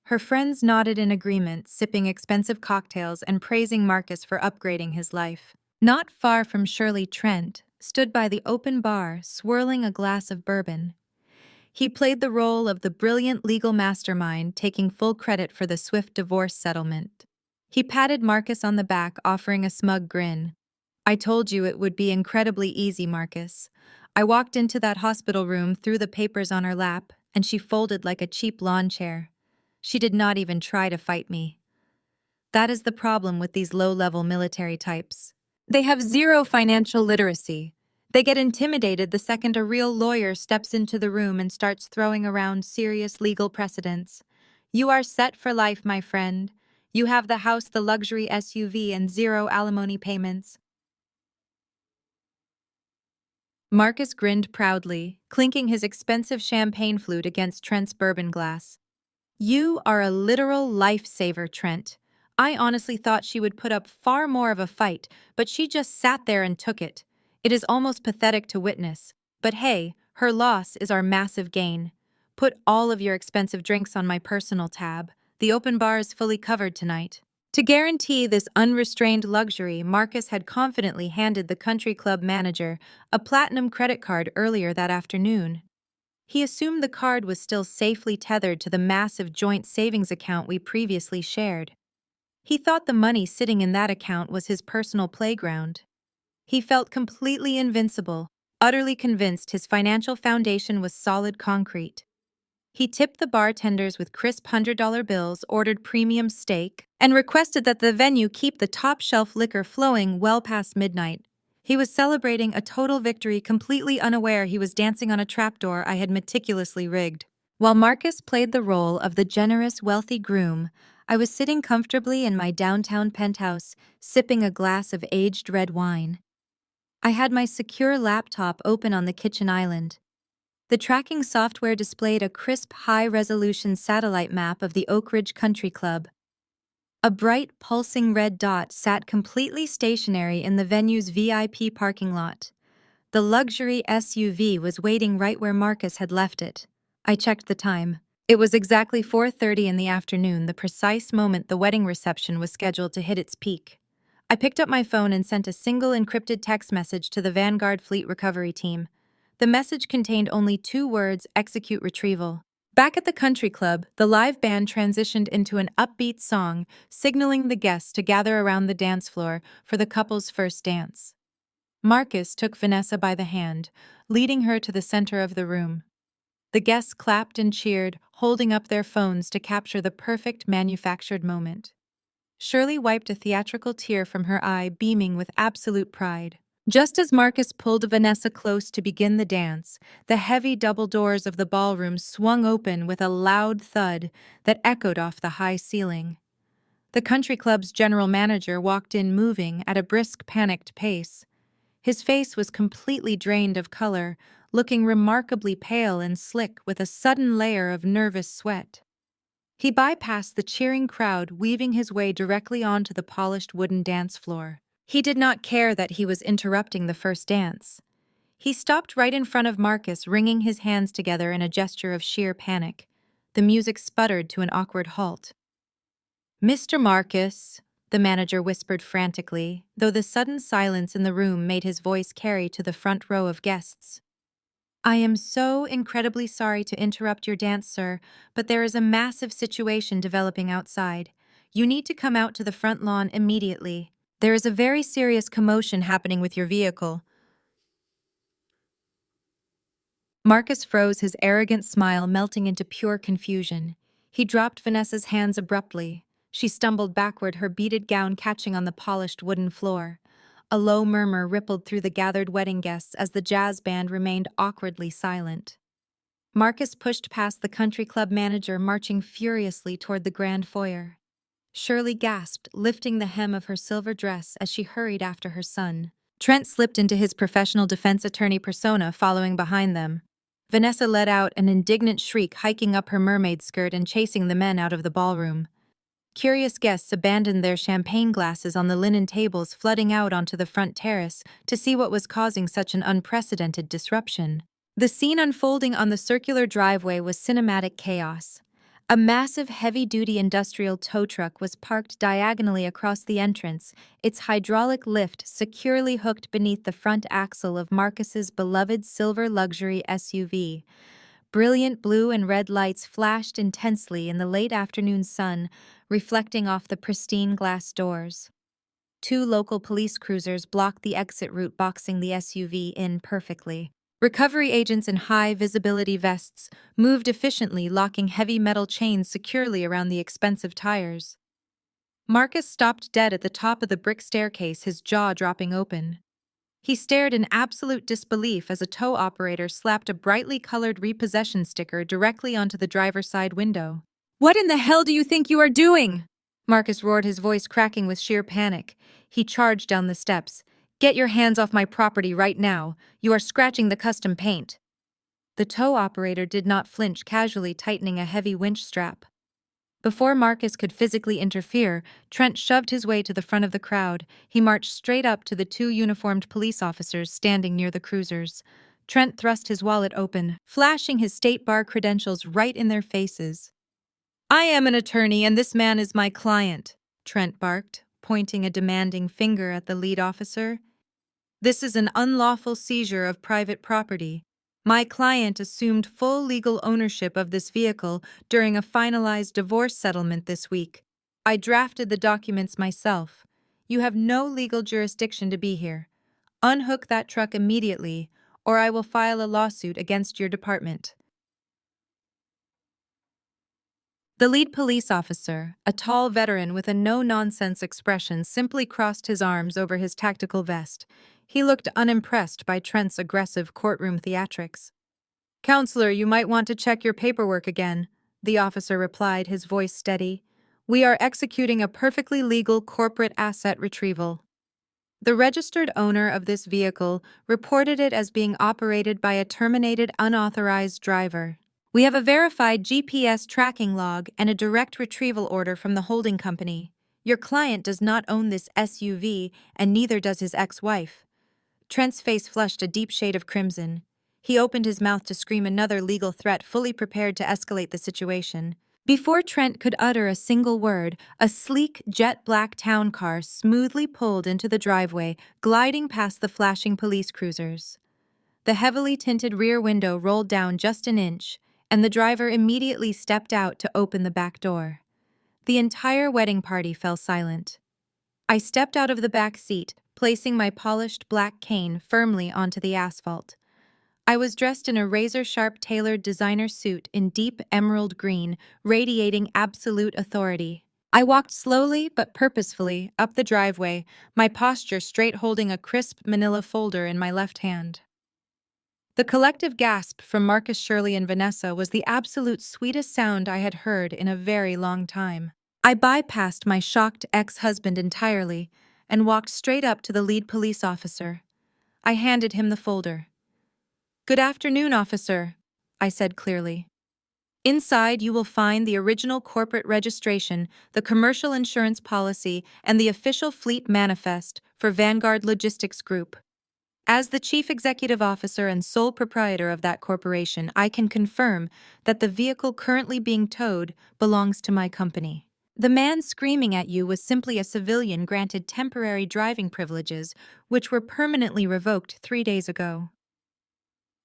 Her friends nodded in agreement, sipping expensive cocktails and praising Marcus for upgrading his life. Not far from Shirley, Trent stood by the open bar, swirling a glass of bourbon. He played the role of the brilliant legal mastermind, taking full credit for the swift divorce settlement. He patted Marcus on the back, offering a smug grin. "I told you it would be incredibly easy, Marcus. I walked into that hospital room, threw the papers on her lap, and she folded like a cheap lawn chair. She did not even try to fight me." That is the problem with these low-level military types. They have zero financial literacy. They get intimidated the second a real lawyer steps into the room and starts throwing around serious legal precedents. You are set for life, my friend. You have the house, the luxury SUV, and zero alimony payments. Marcus grinned proudly, clinking his expensive champagne flute against Trent's bourbon glass. "You are a literal lifesaver, Trent. I honestly thought she would put up far more of a fight, but she just sat there and took it. It is almost pathetic to witness. But hey, her loss is our massive gain. Put all of your expensive drinks on my personal tab. The open bar is fully covered tonight." To guarantee this unrestrained luxury, Marcus had confidently handed the country club manager a platinum credit card earlier that afternoon. He assumed the card was still safely tethered to the massive joint savings account we previously shared. He thought the money sitting in that account was his personal playground. He felt completely invincible, utterly convinced his financial foundation was solid concrete. He tipped the bartenders with crisp $100 bills, ordered premium steak, and requested that the venue keep the top-shelf liquor flowing well past midnight. He was celebrating a total victory, completely unaware he was dancing on a trapdoor I had meticulously rigged. While Marcus played the role of the generous, wealthy groom, I was sitting comfortably in my downtown penthouse, sipping a glass of aged red wine. I had my secure laptop open on the kitchen island. The tracking software displayed a crisp, high-resolution satellite map of the Oak Ridge Country Club. A bright, pulsing red dot sat completely stationary in the venue's VIP parking lot. The luxury SUV was waiting right where Marcus had left it. I checked the time. It was exactly 4:30 in the afternoon, the precise moment the wedding reception was scheduled to hit its peak. I picked up my phone and sent a single encrypted text message to the Vanguard Fleet Recovery Team. The message contained only 2 words: execute retrieval. Back at the country club, the live band transitioned into an upbeat song, signaling the guests to gather around the dance floor for the couple's first dance. Marcus took Vanessa by the hand, leading her to the center of the room. The guests clapped and cheered, holding up their phones to capture the perfect manufactured moment. Shirley wiped a theatrical tear from her eye, beaming with absolute pride. Just as Marcus pulled Vanessa close to begin the dance, the heavy double doors of the ballroom swung open with a loud thud that echoed off the high ceiling. The country club's general manager walked in moving at a brisk, panicked pace. His face was completely drained of color, looking remarkably pale and slick with a sudden layer of nervous sweat. He bypassed the cheering crowd, weaving his way directly onto the polished wooden dance floor. He did not care that he was interrupting the first dance. He stopped right in front of Marcus, wringing his hands together in a gesture of sheer panic. The music sputtered to an awkward halt. "Mr. Marcus," the manager whispered frantically, though the sudden silence in the room made his voice carry to the front row of guests. "I am so incredibly sorry to interrupt your dance, sir, but there is a massive situation developing outside. You need to come out to the front lawn immediately. There is a very serious commotion happening with your vehicle." Marcus froze, his arrogant smile melting into pure confusion. He dropped Vanessa's hands abruptly. She stumbled backward, her beaded gown catching on the polished wooden floor. A low murmur rippled through the gathered wedding guests as the jazz band remained awkwardly silent. Marcus pushed past the country club manager, marching furiously toward the grand foyer. Shirley gasped, lifting the hem of her silver dress as she hurried after her son. Trent slipped into his professional defense attorney persona, following behind them. Vanessa let out an indignant shriek, hiking up her mermaid skirt and chasing the men out of the ballroom. Curious guests abandoned their champagne glasses on the linen tables, flooding out onto the front terrace to see what was causing such an unprecedented disruption. The scene unfolding on the circular driveway was cinematic chaos. A massive heavy-duty industrial tow truck was parked diagonally across the entrance, its hydraulic lift securely hooked beneath the front axle of Marcus's beloved silver luxury SUV. Brilliant blue and red lights flashed intensely in the late afternoon sun, reflecting off the pristine glass doors. Two local police cruisers blocked the exit route, boxing the SUV in perfectly. Recovery agents in high-visibility vests moved efficiently, locking heavy metal chains securely around the expensive tires. Marcus stopped dead at the top of the brick staircase, his jaw dropping open. He stared in absolute disbelief as a tow operator slapped a brightly colored repossession sticker directly onto the driver's side window. "What in the hell do you think you are doing?" Marcus roared, his voice cracking with sheer panic. He charged down the steps. "Get your hands off my property right now. You are scratching the custom paint." The tow operator did not flinch, casually tightening a heavy winch strap. Before Marcus could physically interfere, Trent shoved his way to the front of the crowd. He marched straight up to the two uniformed police officers standing near the cruisers. Trent thrust his wallet open, flashing his state bar credentials right in their faces. "I am an attorney, and this man is my client," Trent barked, pointing a demanding finger at the lead officer. "This is an unlawful seizure of private property. My client assumed full legal ownership of this vehicle during a finalized divorce settlement this week. I drafted the documents myself. You have no legal jurisdiction to be here. Unhook that truck immediately, or I will file a lawsuit against your department." The lead police officer, a tall veteran with a no-nonsense expression, simply crossed his arms over his tactical vest. He looked unimpressed by Trent's aggressive courtroom theatrics. "Counselor, you might want to check your paperwork again," the officer replied, his voice steady. "We are executing a perfectly legal corporate asset retrieval. The registered owner of this vehicle reported it as being operated by a terminated unauthorized driver. We have a verified GPS tracking log and a direct retrieval order from the holding company. Your client does not own this SUV, and neither does his ex-wife." Trent's face flushed a deep shade of crimson. He opened his mouth to scream another legal threat, fully prepared to escalate the situation. Before Trent could utter a single word, a sleek, jet-black town car smoothly pulled into the driveway, gliding past the flashing police cruisers. The heavily tinted rear window rolled down just an inch, and the driver immediately stepped out to open the back door. The entire wedding party fell silent. I stepped out of the back seat, placing my polished black cane firmly onto the asphalt. I was dressed in a razor-sharp tailored designer suit in deep emerald green, radiating absolute authority. I walked slowly but purposefully up the driveway, my posture straight, holding a crisp manila folder in my left hand. The collective gasp from Marcus, Shirley, and Vanessa was the absolute sweetest sound I had heard in a very long time. I bypassed my shocked ex-husband entirely and walked straight up to the lead police officer. I handed him the folder. "Good afternoon, officer," I said clearly. "Inside, you will find the original corporate registration, the commercial insurance policy, and the official fleet manifest for Vanguard Logistics Group. As the chief executive officer and sole proprietor of that corporation, I can confirm that the vehicle currently being towed belongs to my company. The man screaming at you was simply a civilian granted temporary driving privileges, which were permanently revoked 3 days ago."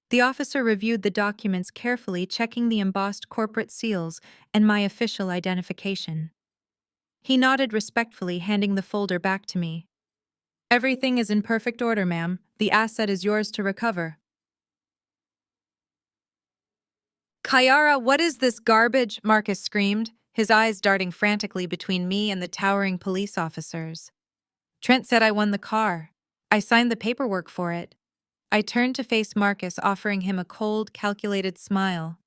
The officer reviewed the documents carefully, checking the embossed corporate seals and my official identification. He nodded respectfully, handing the folder back to me. "Everything is in perfect order, ma'am. The asset is yours to recover." "Kayara, what is this garbage?" Marcus screamed, his eyes darting frantically between me and the towering police officers. "Trent said I won the car. I signed the paperwork for it." I turned to face Marcus, offering him a cold, calculated smile.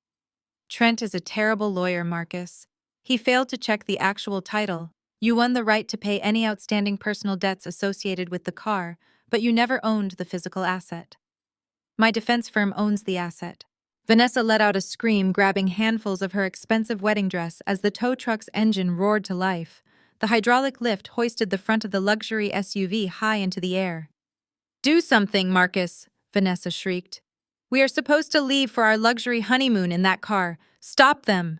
"Trent is a terrible lawyer, Marcus. He failed to check the actual title. You won the right to pay any outstanding personal debts associated with the car, but you never owned the physical asset. My defense firm owns the asset." Vanessa let out a scream, grabbing handfuls of her expensive wedding dress as the tow truck's engine roared to life. The hydraulic lift hoisted the front of the luxury SUV high into the air. "Do something, Marcus," Vanessa shrieked. "We are supposed to leave for our luxury honeymoon in that car. Stop them!"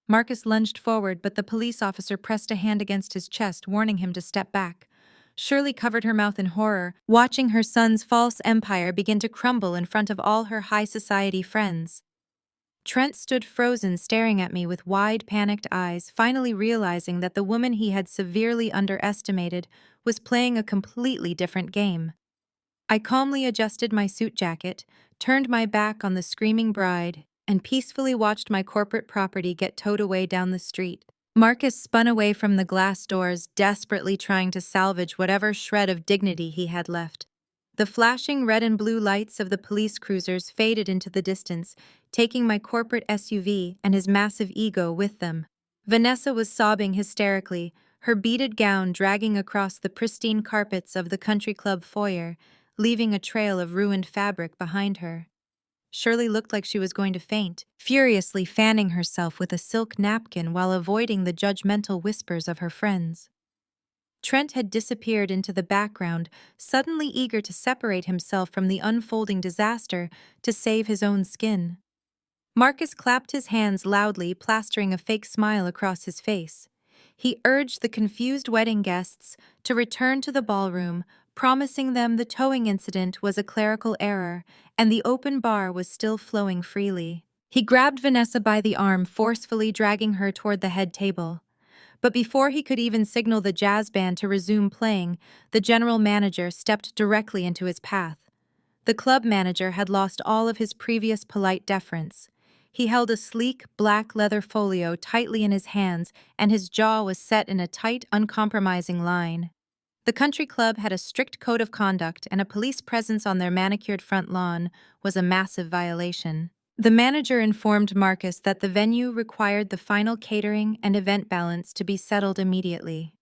Marcus lunged forward, but the police officer pressed a hand against his chest, warning him to step back. Shirley covered her mouth in horror, watching her son's false empire begin to crumble in front of all her high society friends. Trent stood frozen, staring at me with wide, panicked eyes, finally realizing that the woman he had severely underestimated was playing a completely different game. I calmly adjusted my suit jacket, turned my back on the screaming bride, and peacefully watched my corporate property get towed away down the street. Marcus spun away from the glass doors, desperately trying to salvage whatever shred of dignity he had left. The flashing red and blue lights of the police cruisers faded into the distance, taking my corporate SUV and his massive ego with them. Vanessa was sobbing hysterically, her beaded gown dragging across the pristine carpets of the country club foyer, leaving a trail of ruined fabric behind her. Shirley looked like she was going to faint, furiously fanning herself with a silk napkin while avoiding the judgmental whispers of her friends. Trent had disappeared into the background, suddenly eager to separate himself from the unfolding disaster to save his own skin. Marcus clapped his hands loudly, plastering a fake smile across his face. He urged the confused wedding guests to return to the ballroom, promising them the towing incident was a clerical error and the open bar was still flowing freely. He grabbed Vanessa by the arm, forcefully dragging her toward the head table. But before he could even signal the jazz band to resume playing, the general manager stepped directly into his path. The club manager had lost all of his previous polite deference. He held a sleek, black leather folio tightly in his hands, and his jaw was set in a tight, uncompromising line. The country club had a strict code of conduct, and a police presence on their manicured front lawn was a massive violation. The manager informed Marcus that the venue required the final catering and event balance to be settled immediately.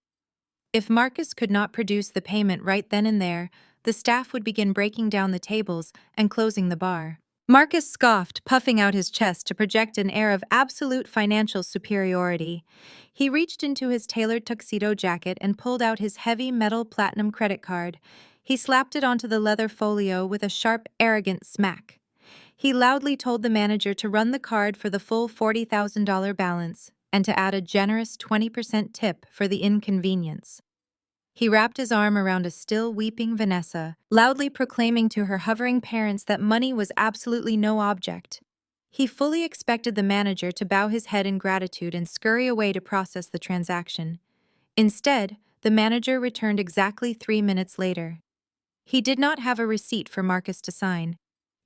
If Marcus could not produce the payment right then and there, the staff would begin breaking down the tables and closing the bar. Marcus scoffed, puffing out his chest to project an air of absolute financial superiority. He reached into his tailored tuxedo jacket and pulled out his heavy metal platinum credit card. He slapped it onto the leather folio with a sharp, arrogant smack. He loudly told the manager to run the card for the full $40,000 balance and to add a generous 20% tip for the inconvenience. He wrapped his arm around a still weeping Vanessa, loudly proclaiming to her hovering parents that money was absolutely no object. He fully expected the manager to bow his head in gratitude and scurry away to process the transaction. Instead, the manager returned exactly 3 minutes later. He did not have a receipt for Marcus to sign.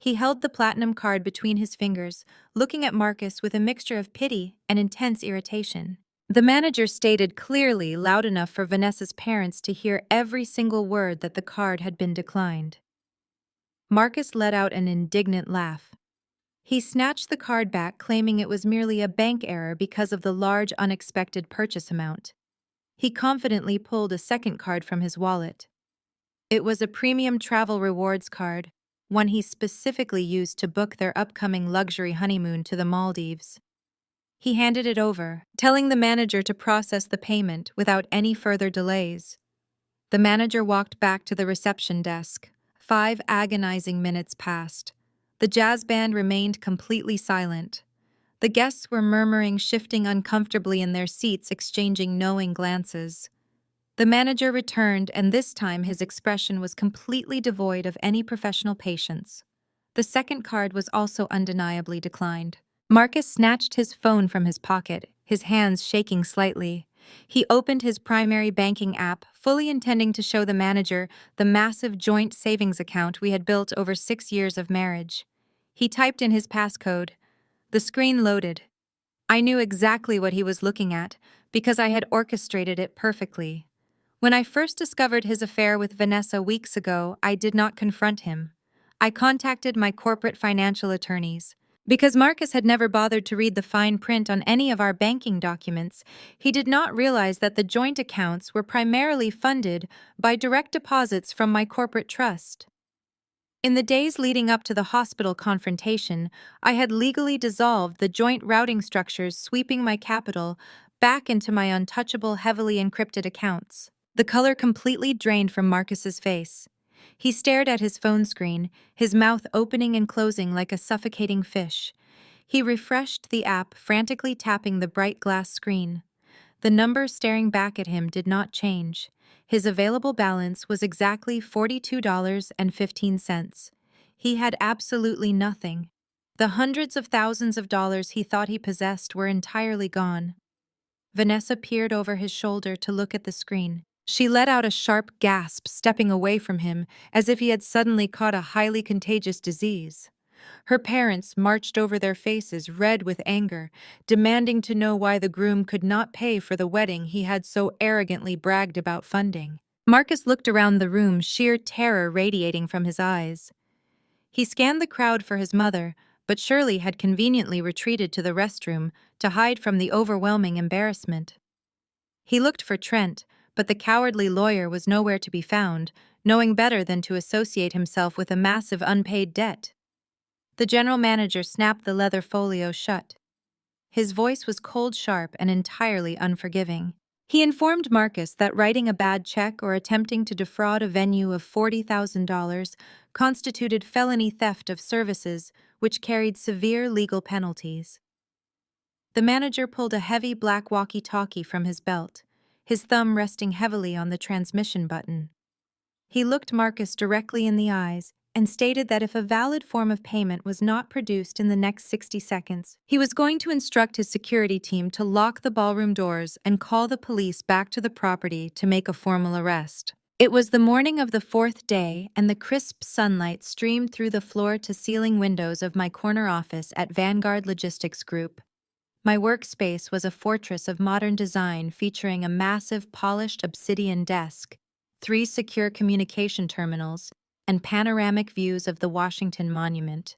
He held the platinum card between his fingers, looking at Marcus with a mixture of pity and intense irritation. The manager stated clearly, loud enough for Vanessa's parents to hear every single word, that the card had been declined. Marcus let out an indignant laugh. He snatched the card back, claiming it was merely a bank error because of the large unexpected purchase amount. He confidently pulled a second card from his wallet. It was a premium travel rewards card, one he specifically used to book their upcoming luxury honeymoon to the Maldives. He handed it over, telling the manager to process the payment without any further delays. The manager walked back to the reception desk. 5 agonizing minutes passed. The jazz band remained completely silent. The guests were murmuring, shifting uncomfortably in their seats, exchanging knowing glances. The manager returned, and this time his expression was completely devoid of any professional patience. The second card was also undeniably declined. Marcus snatched his phone from his pocket, his hands shaking slightly. He opened his primary banking app, fully intending to show the manager the massive joint savings account we had built over 6 years of marriage. He typed in his passcode. The screen loaded. I knew exactly what he was looking at because I had orchestrated it perfectly. When I first discovered his affair with Vanessa weeks ago, I did not confront him. I contacted my corporate financial attorneys. Because Marcus had never bothered to read the fine print on any of our banking documents, he did not realize that the joint accounts were primarily funded by direct deposits from my corporate trust. In the days leading up to the hospital confrontation, I had legally dissolved the joint routing structures, sweeping my capital back into my untouchable, heavily encrypted accounts. The color completely drained from Marcus's face. He stared at his phone screen, his mouth opening and closing like a suffocating fish. He refreshed the app, frantically tapping the bright glass screen. The number staring back at him did not change. His available balance was exactly $42.15. He had absolutely nothing. The hundreds of thousands of dollars he thought he possessed were entirely gone. Vanessa peered over his shoulder to look at the screen. She let out a sharp gasp, stepping away from him, as if he had suddenly caught a highly contagious disease. Her parents marched over, their faces red with anger, demanding to know why the groom could not pay for the wedding he had so arrogantly bragged about funding. Marcus looked around the room, sheer terror radiating from his eyes. He scanned the crowd for his mother, but Shirley had conveniently retreated to the restroom to hide from the overwhelming embarrassment. He looked for Trent, but the cowardly lawyer was nowhere to be found, knowing better than to associate himself with a massive unpaid debt. The general manager snapped the leather folio shut. His voice was cold, sharp, and entirely unforgiving. He informed Marcus that writing a bad check or attempting to defraud a venue of $40,000 constituted felony theft of services, which carried severe legal penalties. The manager pulled a heavy black walkie-talkie from his belt, his thumb resting heavily on the transmission button. He looked Marcus directly in the eyes and stated that if a valid form of payment was not produced in the next 60 seconds, he was going to instruct his security team to lock the ballroom doors and call the police back to the property to make a formal arrest. It was the morning of the 4th day, and the crisp sunlight streamed through the floor-to-ceiling windows of my corner office at Vanguard Logistics Group. My workspace was a fortress of modern design featuring a massive polished obsidian desk, 3 secure communication terminals, and panoramic views of the Washington Monument.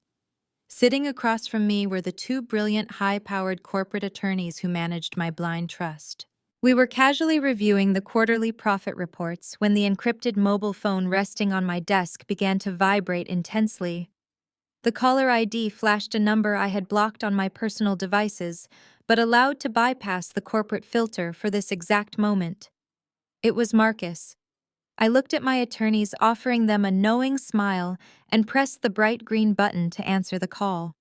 Sitting across from me were the 2 brilliant, high-powered corporate attorneys who managed my blind trust. We were casually reviewing the quarterly profit reports when the encrypted mobile phone resting on my desk began to vibrate intensely. The caller ID flashed a number I had blocked on my personal devices, but allowed to bypass the corporate filter for this exact moment. It was Marcus. I looked at my attorneys, offering them a knowing smile, and pressed the bright green button to answer the call.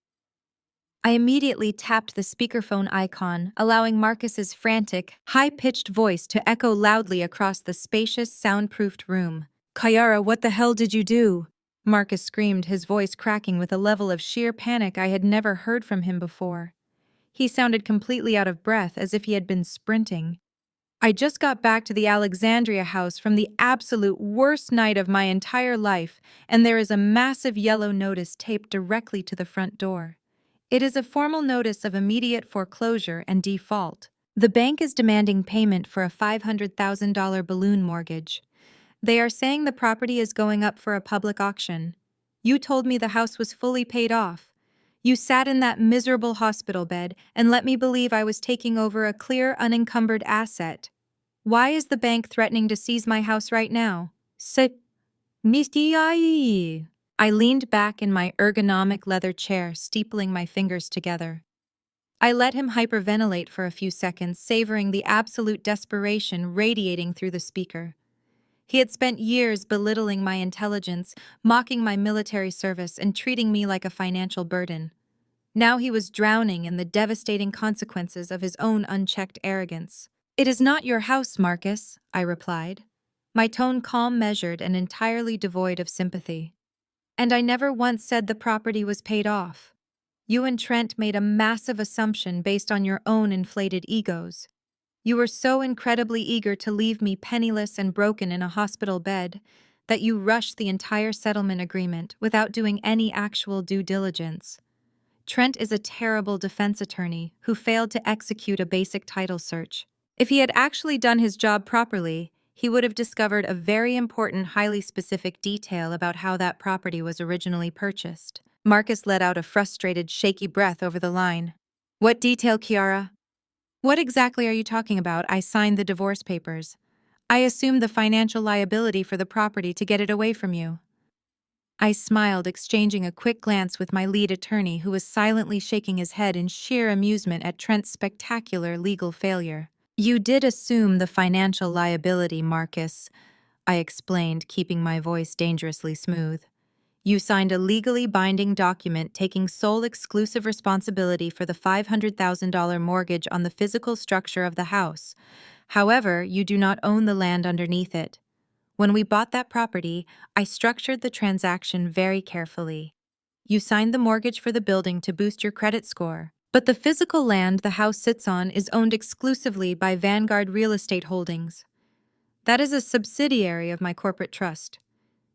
I immediately tapped the speakerphone icon, allowing Marcus's frantic, high-pitched voice to echo loudly across the spacious, soundproofed room. "Kayara, what the hell did you do?" Marcus screamed, his voice cracking with a level of sheer panic I had never heard from him before. He sounded completely out of breath, as if he had been sprinting. "I just got back to the Alexandria house from the absolute worst night of my entire life, and there is a massive yellow notice taped directly to the front door. It is a formal notice of immediate foreclosure and default." The bank is demanding payment for a $500,000 balloon mortgage. They are saying the property is going up for a public auction. You told me the house was fully paid off. You sat in that miserable hospital bed and let me believe I was taking over a clear, unencumbered asset. Why is the bank threatening to seize my house right now? Misty. I leaned back in my ergonomic leather chair, steepling my fingers together. I let him hyperventilate for a few seconds, savoring the absolute desperation radiating through the speaker. He had spent years belittling my intelligence, mocking my military service, and treating me like a financial burden. Now he was drowning in the devastating consequences of his own unchecked arrogance. "It is not your house, Marcus," I replied, my tone calm, measured, and entirely devoid of sympathy. "And I never once said the property was paid off. You and Trent made a massive assumption based on your own inflated egos. You were so incredibly eager to leave me penniless and broken in a hospital bed that you rushed the entire settlement agreement without doing any actual due diligence. Trent is a terrible defense attorney who failed to execute a basic title search. If he had actually done his job properly, he would have discovered a very important, highly specific detail about how that property was originally purchased." Marcus let out a frustrated, shaky breath over the line. "What detail, Kiara? What exactly are you talking about?" I signed the divorce papers. "I assumed the financial liability for the property to get it away from you." I smiled, exchanging a quick glance with my lead attorney, who was silently shaking his head in sheer amusement at Trent's spectacular legal failure. "You did assume the financial liability, Marcus," I explained, keeping my voice dangerously smooth. "You signed a legally binding document taking sole exclusive responsibility for the $500,000 mortgage on the physical structure of the house. However, you do not own the land underneath it. When we bought that property, I structured the transaction very carefully. You signed the mortgage for the building to boost your credit score. But the physical land the house sits on is owned exclusively by Vanguard Real Estate Holdings. That is a subsidiary of my corporate trust.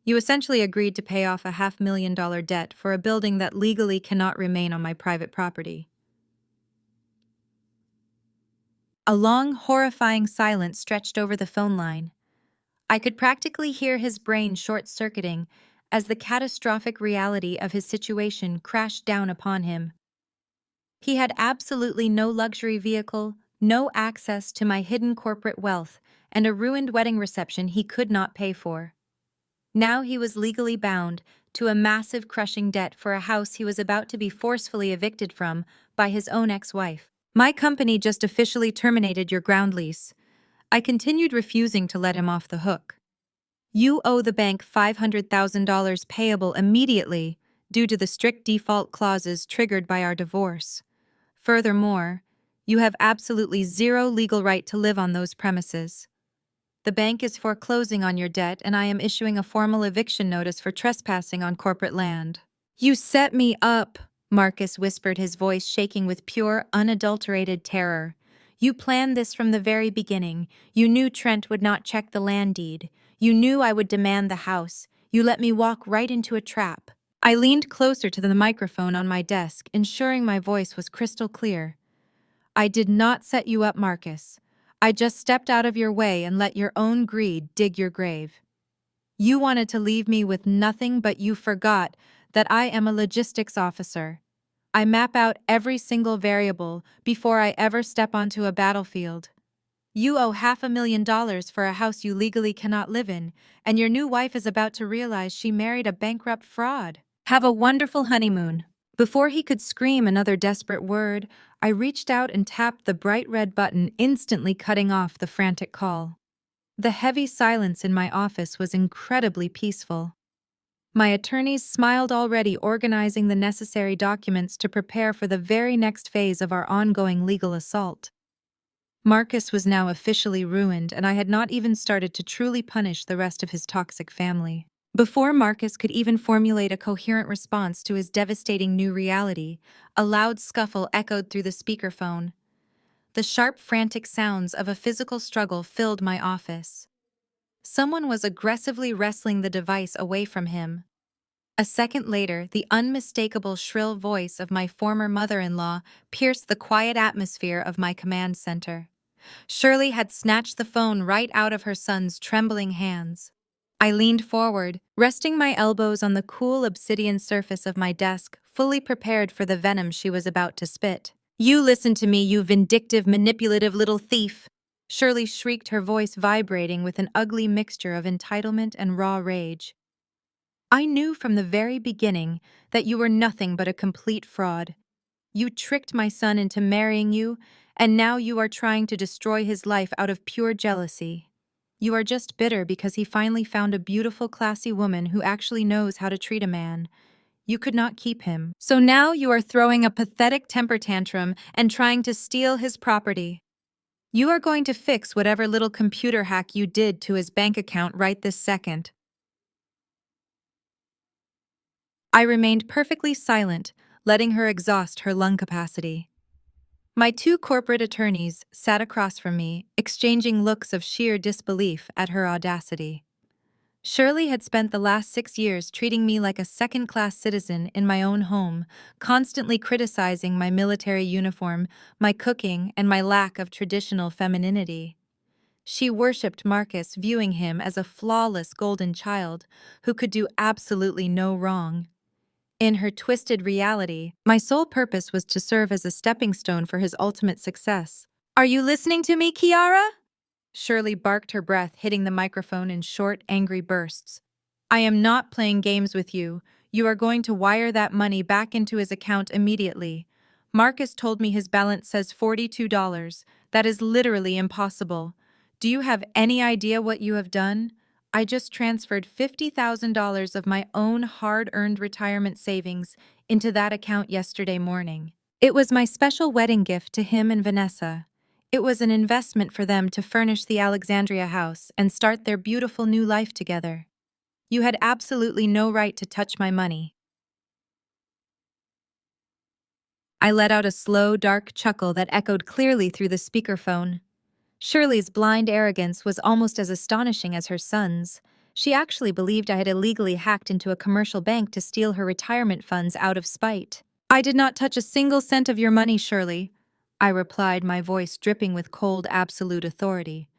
You essentially agreed to pay off a $500,000 debt for a building that legally cannot remain on my private property." A long, horrifying silence stretched over the phone line. I could practically hear his brain short-circuiting as the catastrophic reality of his situation crashed down upon him. He had absolutely no luxury vehicle, no access to my hidden corporate wealth, and a ruined wedding reception he could not pay for. Now he was legally bound to a massive, crushing debt for a house he was about to be forcefully evicted from by his own ex-wife. "My company just officially terminated your ground lease." I continued, refusing to let him off the hook. "You owe the bank $500,000 payable immediately due to the strict default clauses triggered by our divorce. Furthermore, you have absolutely zero legal right to live on those premises. The bank is foreclosing on your debt, and I am issuing a formal eviction notice for trespassing on corporate land." "You set me up," Marcus whispered, his voice shaking with pure, unadulterated terror. "You planned this from the very beginning. You knew Trent would not check the land deed. You knew I would demand the house. You let me walk right into a trap." I leaned closer to the microphone on my desk, ensuring my voice was crystal clear. "I did not set you up, Marcus. I just stepped out of your way and let your own greed dig your grave. You wanted to leave me with nothing, but you forgot that I am a logistics officer. I map out every single variable before I ever step onto a battlefield. You owe $500,000 for a house you legally cannot live in, and your new wife is about to realize she married a bankrupt fraud. Have a wonderful honeymoon." Before he could scream another desperate word, I reached out and tapped the bright red button, instantly cutting off the frantic call. The heavy silence in my office was incredibly peaceful. My attorneys smiled, already organizing the necessary documents to prepare for the very next phase of our ongoing legal assault. Marcus was now officially ruined, and I had not even started to truly punish the rest of his toxic family. Before Marcus could even formulate a coherent response to his devastating new reality, a loud scuffle echoed through the speakerphone. The sharp, frantic sounds of a physical struggle filled my office. Someone was aggressively wresting the device away from him. A second later, the unmistakable shrill voice of my former mother-in-law pierced the quiet atmosphere of my command center. Shirley had snatched the phone right out of her son's trembling hands. I leaned forward, resting my elbows on the cool obsidian surface of my desk, fully prepared for the venom she was about to spit. "You listen to me, you vindictive, manipulative little thief!" Shirley shrieked, her voice vibrating with an ugly mixture of entitlement and raw rage. "I knew from the very beginning that you were nothing but a complete fraud. You tricked my son into marrying you, and now you are trying to destroy his life out of pure jealousy. You are just bitter because he finally found a beautiful, classy woman who actually knows how to treat a man. You could not keep him. So now you are throwing a pathetic temper tantrum and trying to steal his property. You are going to fix whatever little computer hack you did to his bank account right this second." I remained perfectly silent, letting her exhaust her lung capacity. My two corporate attorneys sat across from me, exchanging looks of sheer disbelief at her audacity. Shirley had spent the last 6 years treating me like a second-class citizen in my own home, constantly criticizing my military uniform, my cooking, and my lack of traditional femininity. She worshipped Marcus, viewing him as a flawless golden child who could do absolutely no wrong. In her twisted reality, my sole purpose was to serve as a stepping stone for his ultimate success. "Are you listening to me, Kiara?" Shirley barked, her breath hitting the microphone in short, angry bursts. "I am not playing games with you. You are going to wire that money back into his account immediately. Marcus told me his balance says $42. That is literally impossible. Do you have any idea what you have done? I just transferred $50,000 of my own hard-earned retirement savings into that account yesterday morning. It was my special wedding gift to him and Vanessa. It was an investment for them to furnish the Alexandria house and start their beautiful new life together. You had absolutely no right to touch my money." I let out a slow, dark chuckle that echoed clearly through the speakerphone. Shirley's blind arrogance was almost as astonishing as her son's. She actually believed I had illegally hacked into a commercial bank to steal her retirement funds out of spite. "I did not touch a single cent of your money, Shirley," I replied, my voice dripping with cold, absolute authority.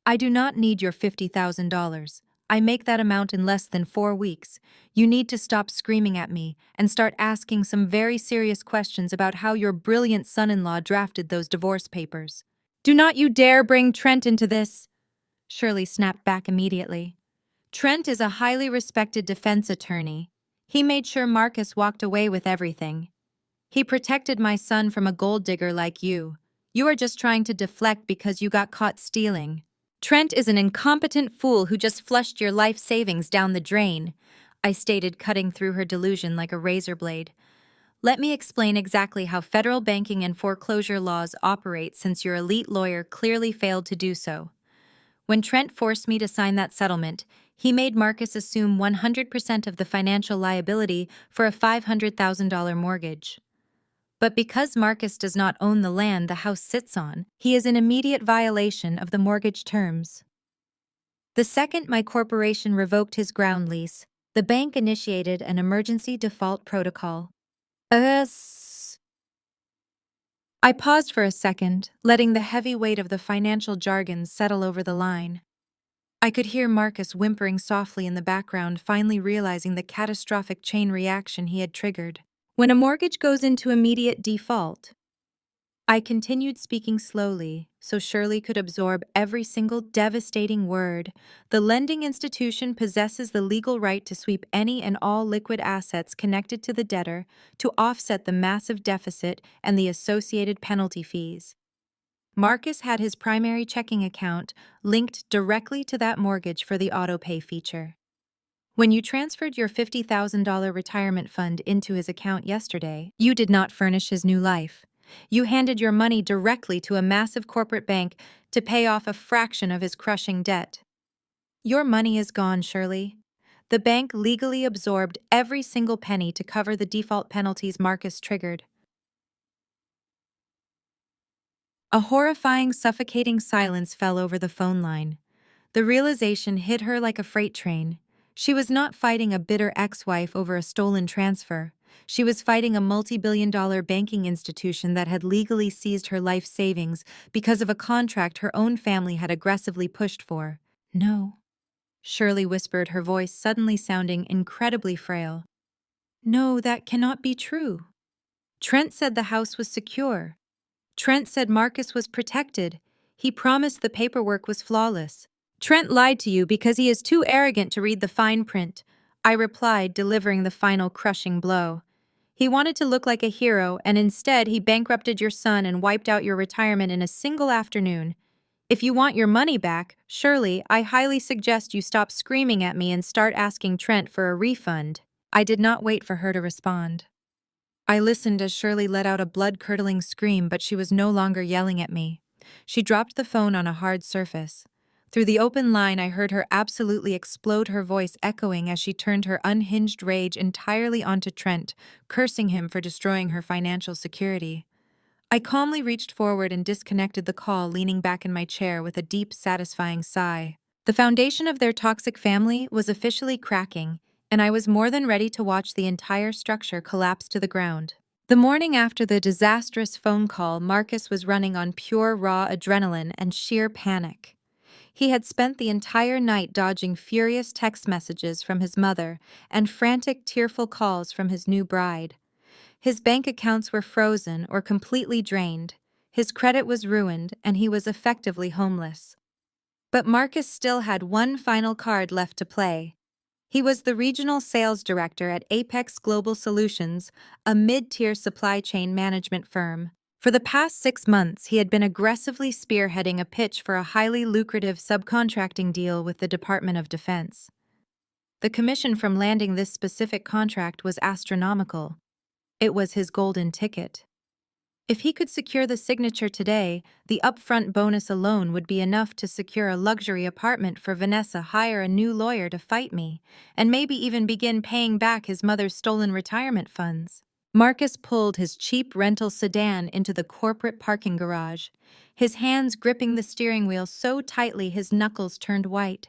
"I do not need your $50,000. I make that amount in less than 4 weeks. You need to stop screaming at me and start asking some very serious questions about how your brilliant son-in-law drafted those divorce papers." "Do not you dare bring Trent into this!" Shirley snapped back immediately. "Trent is a highly respected defense attorney. He made sure Marcus walked away with everything. He protected my son from a gold digger like you. You are just trying to deflect because you got caught stealing. Trent is an incompetent fool who just flushed your life savings down the drain," I stated, cutting through her delusion like a razor blade. "Let me explain exactly how federal banking and foreclosure laws operate, since your elite lawyer clearly failed to do so. When Trent forced me to sign that settlement, he made Marcus assume 100% of the financial liability for a $500,000 mortgage. But because Marcus does not own the land the house sits on, he is in immediate violation of the mortgage terms. The second my corporation revoked his ground lease, the bank initiated an emergency default protocol. I paused for a second, letting the heavy weight of the financial jargon settle over the line. I could hear Marcus whimpering softly in the background, finally realizing the catastrophic chain reaction he had triggered. "When a mortgage goes into immediate default," I continued, speaking slowly so Shirley could absorb every single devastating word, "the lending institution possesses the legal right to sweep any and all liquid assets connected to the debtor to offset the massive deficit and the associated penalty fees. Marcus had his primary checking account linked directly to that mortgage for the auto-pay feature. When you transferred your $50,000 retirement fund into his account yesterday, you did not furnish his new life. You handed your money directly to a massive corporate bank to pay off a fraction of his crushing debt. Your money is gone, Shirley. The bank legally absorbed every single penny to cover the default penalties Marcus triggered." A horrifying, suffocating silence fell over the phone line. The realization hit her like a freight train. She was not fighting a bitter ex-wife over a stolen transfer. She was fighting a multi-billion-dollar banking institution that had legally seized her life savings because of a contract her own family had aggressively pushed for. "No," Shirley whispered, her voice suddenly sounding incredibly frail. "No, that cannot be true. Trent said the house was secure. Trent said Marcus was protected. He promised the paperwork was flawless. Trent lied to you because he is too arrogant to read the fine print," I replied, delivering the final crushing blow. "He wanted to look like a hero, and instead he bankrupted your son and wiped out your retirement in a single afternoon. If you want your money back, Shirley, I highly suggest you stop screaming at me and start asking Trent for a refund." I did not wait for her to respond. I listened as Shirley let out a blood-curdling scream, but she was no longer yelling at me. She dropped the phone on a hard surface. Through the open line, I heard her absolutely explode, her voice echoing as she turned her unhinged rage entirely onto Trent, cursing him for destroying her financial security. I calmly reached forward and disconnected the call, leaning back in my chair with a deep, satisfying sigh. The foundation of their toxic family was officially cracking, and I was more than ready to watch the entire structure collapse to the ground. The morning after the disastrous phone call, Marcus was running on pure raw adrenaline and sheer panic. He had spent the entire night dodging furious text messages from his mother and frantic, tearful calls from his new bride. His bank accounts were frozen or completely drained, his credit was ruined, and he was effectively homeless. But Marcus still had one final card left to play. He was the regional sales director at Apex Global Solutions, a mid-tier supply chain management firm. For the past 6 months, he had been aggressively spearheading a pitch for a highly lucrative subcontracting deal with the Department of Defense. The commission from landing this specific contract was astronomical. It was his golden ticket. If he could secure the signature today, the upfront bonus alone would be enough to secure a luxury apartment for Vanessa, hire a new lawyer to fight me, and maybe even begin paying back his mother's stolen retirement funds. Marcus pulled his cheap rental sedan into the corporate parking garage, his hands gripping the steering wheel so tightly his knuckles turned white.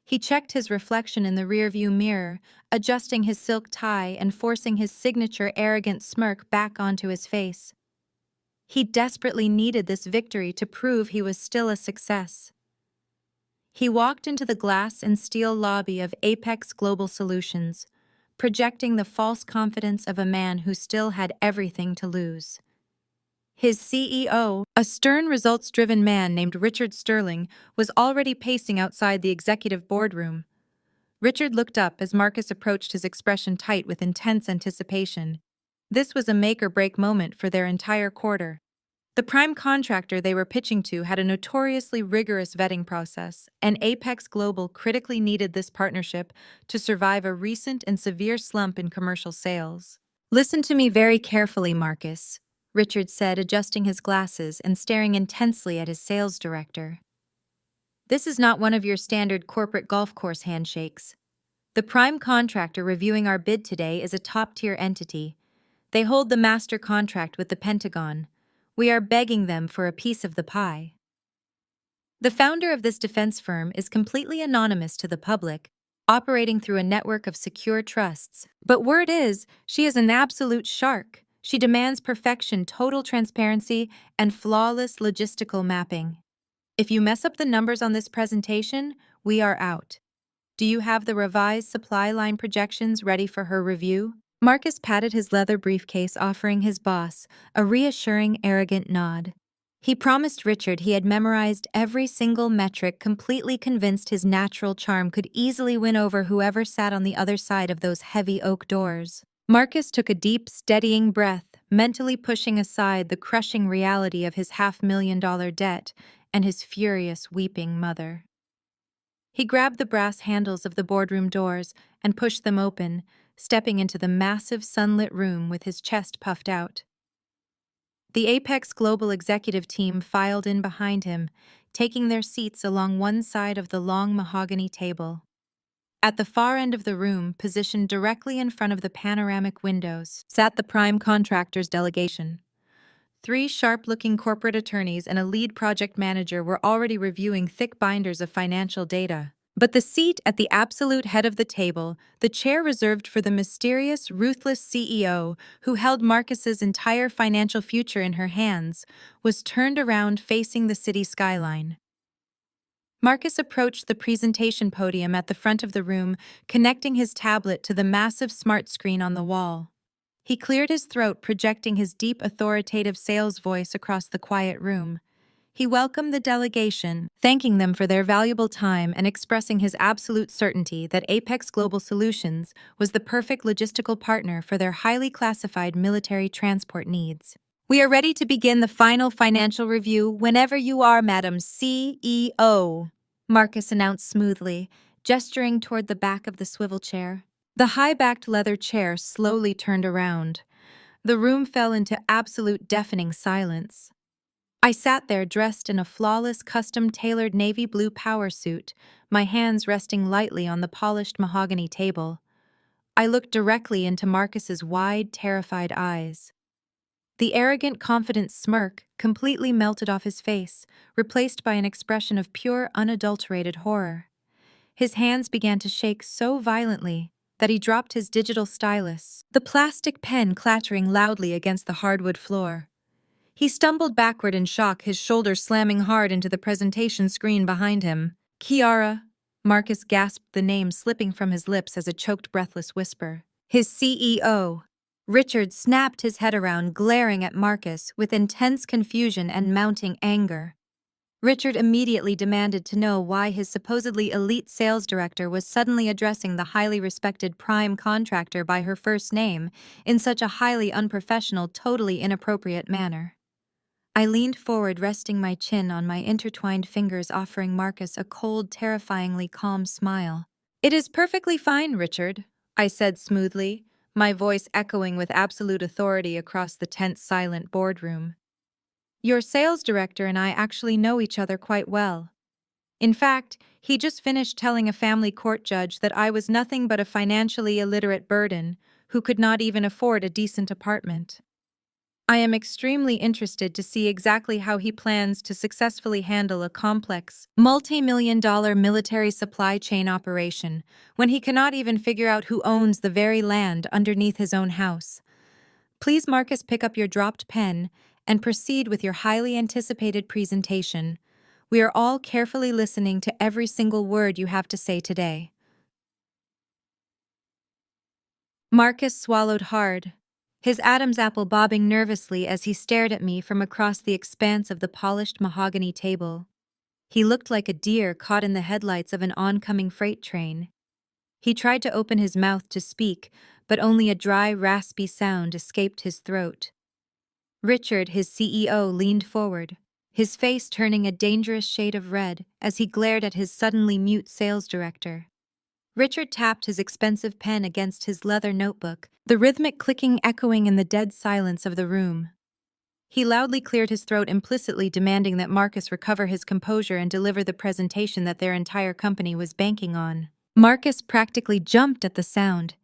He checked his reflection in the rearview mirror, adjusting his silk tie and forcing his signature arrogant smirk back onto his face. He desperately needed this victory to prove he was still a success. He walked into the glass and steel lobby of Apex Global Solutions, projecting the false confidence of a man who still had everything to lose. His CEO, a stern, results-driven man named Richard Sterling, was already pacing outside the executive boardroom. Richard looked up as Marcus approached, his expression tight with intense anticipation. This was a make-or-break moment for their entire quarter. The prime contractor they were pitching to had a notoriously rigorous vetting process, and Apex Global critically needed this partnership to survive a recent and severe slump in commercial sales. "Listen to me very carefully, Marcus," Richard said, adjusting his glasses and staring intensely at his sales director. "This is not one of your standard corporate golf course handshakes. The prime contractor reviewing our bid today is a top-tier entity. They hold the master contract with the Pentagon. We are begging them for a piece of the pie. The founder of this defense firm is completely anonymous to the public, operating through a network of secure trusts. But word is, she is an absolute shark. She demands perfection, total transparency, and flawless logistical mapping. If you mess up the numbers on this presentation, we are out. Do you have the revised supply line projections ready for her review?" Marcus patted his leather briefcase, offering his boss a reassuring, arrogant nod. He promised Richard he had memorized every single metric, completely convinced his natural charm could easily win over whoever sat on the other side of those heavy oak doors. Marcus took a deep, steadying breath, mentally pushing aside the crushing reality of his $500,000 debt and his furious, weeping mother. He grabbed the brass handles of the boardroom doors and pushed them open, stepping into the massive sunlit room with his chest puffed out. The Apex Global executive team filed in behind him, taking their seats along one side of the long mahogany table. At the far end of the room, positioned directly in front of the panoramic windows, sat the prime contractor's delegation. 3 sharp-looking corporate attorneys and a lead project manager were already reviewing thick binders of financial data. But the seat at the absolute head of the table, the chair reserved for the mysterious, ruthless CEO who held Marcus's entire financial future in her hands, was turned around facing the city skyline. Marcus approached the presentation podium at the front of the room, connecting his tablet to the massive smart screen on the wall. He cleared his throat, projecting his deep, authoritative sales voice across the quiet room. He welcomed the delegation, thanking them for their valuable time and expressing his absolute certainty that Apex Global Solutions was the perfect logistical partner for their highly classified military transport needs. "We are ready to begin the final financial review whenever you are, Madam CEO," Marcus announced smoothly, gesturing toward the back of the swivel chair. The high-backed leather chair slowly turned around. The room fell into absolute deafening silence. I sat there dressed in a flawless, custom-tailored navy blue power suit, my hands resting lightly on the polished mahogany table. I looked directly into Marcus's wide, terrified eyes. The arrogant, confident smirk completely melted off his face, replaced by an expression of pure, unadulterated horror. His hands began to shake so violently that he dropped his digital stylus, the plastic pen clattering loudly against the hardwood floor. He stumbled backward in shock, his shoulders slamming hard into the presentation screen behind him. "Kiara," Marcus gasped the name slipping from his lips as a choked, breathless whisper. His CEO. Richard snapped his head around, glaring at Marcus with intense confusion and mounting anger. Richard immediately demanded to know why his supposedly elite sales director was suddenly addressing the highly respected prime contractor by her first name in such a highly unprofessional, totally inappropriate manner. I leaned forward, resting my chin on my intertwined fingers, offering Marcus a cold, terrifyingly calm smile. "It is perfectly fine, Richard," I said smoothly, my voice echoing with absolute authority across the tense, silent boardroom. "Your sales director and I actually know each other quite well. In fact, he just finished telling a family court judge that I was nothing but a financially illiterate burden who could not even afford a decent apartment. I am extremely interested to see exactly how he plans to successfully handle a complex, multi-million-dollar military supply chain operation when he cannot even figure out who owns the very land underneath his own house. Please, Marcus, pick up your dropped pen and proceed with your highly anticipated presentation. We are all carefully listening to every single word you have to say today." Marcus swallowed hard, his Adam's apple bobbing nervously as he stared at me from across the expanse of the polished mahogany table. He looked like a deer caught in the headlights of an oncoming freight train. He tried to open his mouth to speak, but only a dry, raspy sound escaped his throat. Richard, his CEO, leaned forward, his face turning a dangerous shade of red as he glared at his suddenly mute sales director. Richard tapped his expensive pen against his leather notebook, the rhythmic clicking echoing in the dead silence of the room. He loudly cleared his throat, implicitly demanding that Marcus recover his composure and deliver the presentation that their entire company was banking on. Marcus practically jumped at the sound.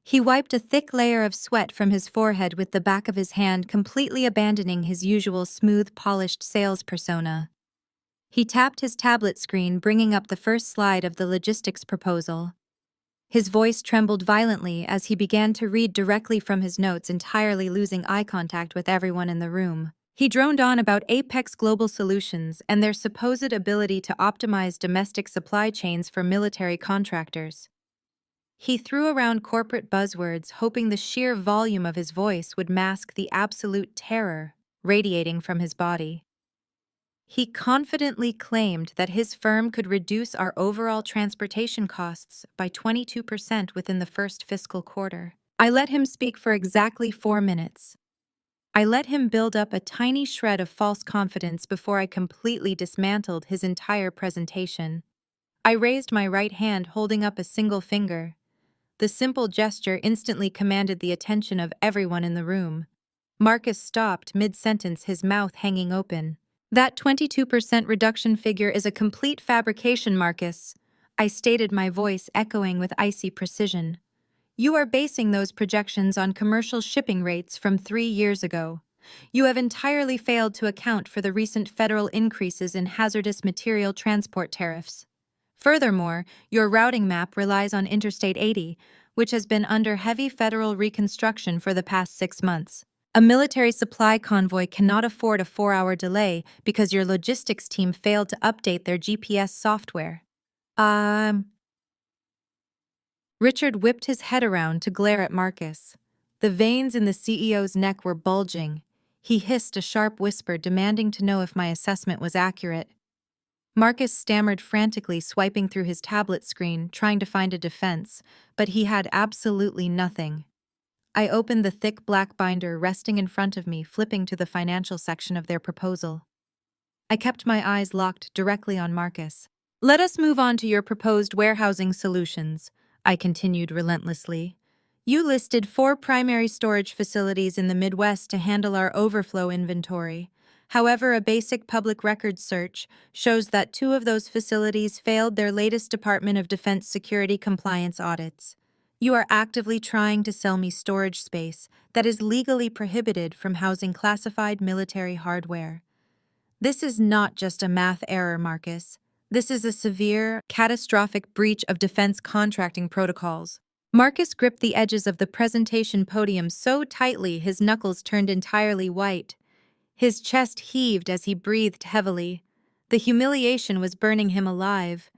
He wiped a thick layer of sweat from his forehead with the back of his hand, completely abandoning his usual smooth, polished sales persona. He tapped his tablet screen, bringing up the first slide of the logistics proposal. His voice trembled violently as he began to read directly from his notes, entirely losing eye contact with everyone in the room. He droned on about Apex Global Solutions and their supposed ability to optimize domestic supply chains for military contractors. He threw around corporate buzzwords, hoping the sheer volume of his voice would mask the absolute terror radiating from his body. He confidently claimed that his firm could reduce our overall transportation costs by 22% within the first fiscal quarter. I let him speak for exactly 4 minutes. I let him build up a tiny shred of false confidence before I completely dismantled his entire presentation. I raised my right hand, holding up a single finger. The simple gesture instantly commanded the attention of everyone in the room. Marcus stopped mid-sentence, his mouth hanging open. "That 22% reduction figure is a complete fabrication, Marcus," I stated, my voice echoing with icy precision. "You are basing those projections on commercial shipping rates from 3 years ago. You have entirely failed to account for the recent federal increases in hazardous material transport tariffs. Furthermore, your routing map relies on Interstate 80, which has been under heavy federal reconstruction for the past 6 months. A military supply convoy cannot afford a 4-hour delay because your logistics team failed to update their GPS software. Um, Richard whipped his head around to glare at Marcus. The veins in the CEO's neck were bulging. He hissed a sharp whisper, demanding to know if my assessment was accurate. Marcus stammered frantically, swiping through his tablet screen, trying to find a defense, but he had absolutely nothing. I opened the thick black binder resting in front of me, flipping to the financial section of their proposal. I kept my eyes locked directly on Marcus. Let us move on to your proposed warehousing solutions, I continued relentlessly. You listed 4 primary storage facilities in the Midwest to handle our overflow inventory. However, a basic public records search shows that 2 of those facilities failed their latest Department of Defense security compliance audits. You are actively trying to sell me storage space that is legally prohibited from housing classified military hardware. This is not just a math error, Marcus. This is a severe, catastrophic breach of defense contracting protocols. Marcus gripped the edges of the presentation podium so tightly his knuckles turned entirely white. His chest heaved as he breathed heavily. The humiliation was burning him alive.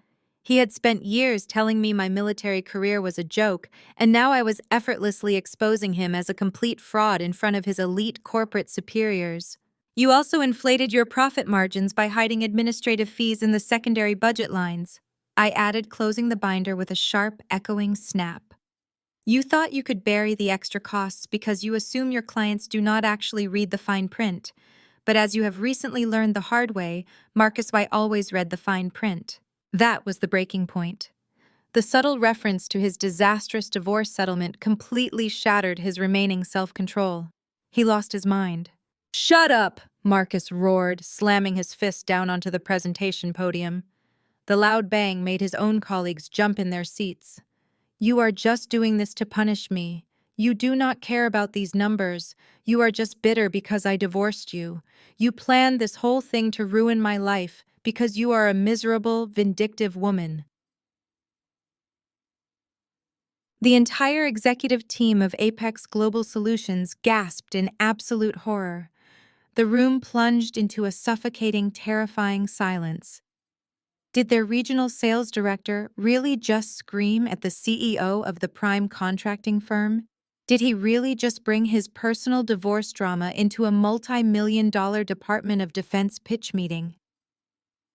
He had spent years telling me my military career was a joke, and now I was effortlessly exposing him as a complete fraud in front of his elite corporate superiors. You also inflated your profit margins by hiding administrative fees in the secondary budget lines, I added, closing the binder with a sharp, echoing snap. You thought you could bury the extra costs because you assume your clients do not actually read the fine print. But as you have recently learned the hard way, Marcus White always read the fine print. That was the breaking point. The subtle reference to his disastrous divorce settlement completely shattered his remaining self-control. He lost his mind. Shut up, Marcus roared, slamming his fist down onto the presentation podium. The loud bang made his own colleagues jump in their seats. You are just doing this to punish me. You do not care about these numbers. You are just bitter because I divorced you. You planned this whole thing to ruin my life because you are a miserable, vindictive woman. The entire executive team of Apex Global Solutions gasped in absolute horror. The room plunged into a suffocating, terrifying silence. Did their regional sales director really just scream at the CEO of the prime contracting firm? Did he really just bring his personal divorce drama into a multi-million-dollar Department of Defense pitch meeting?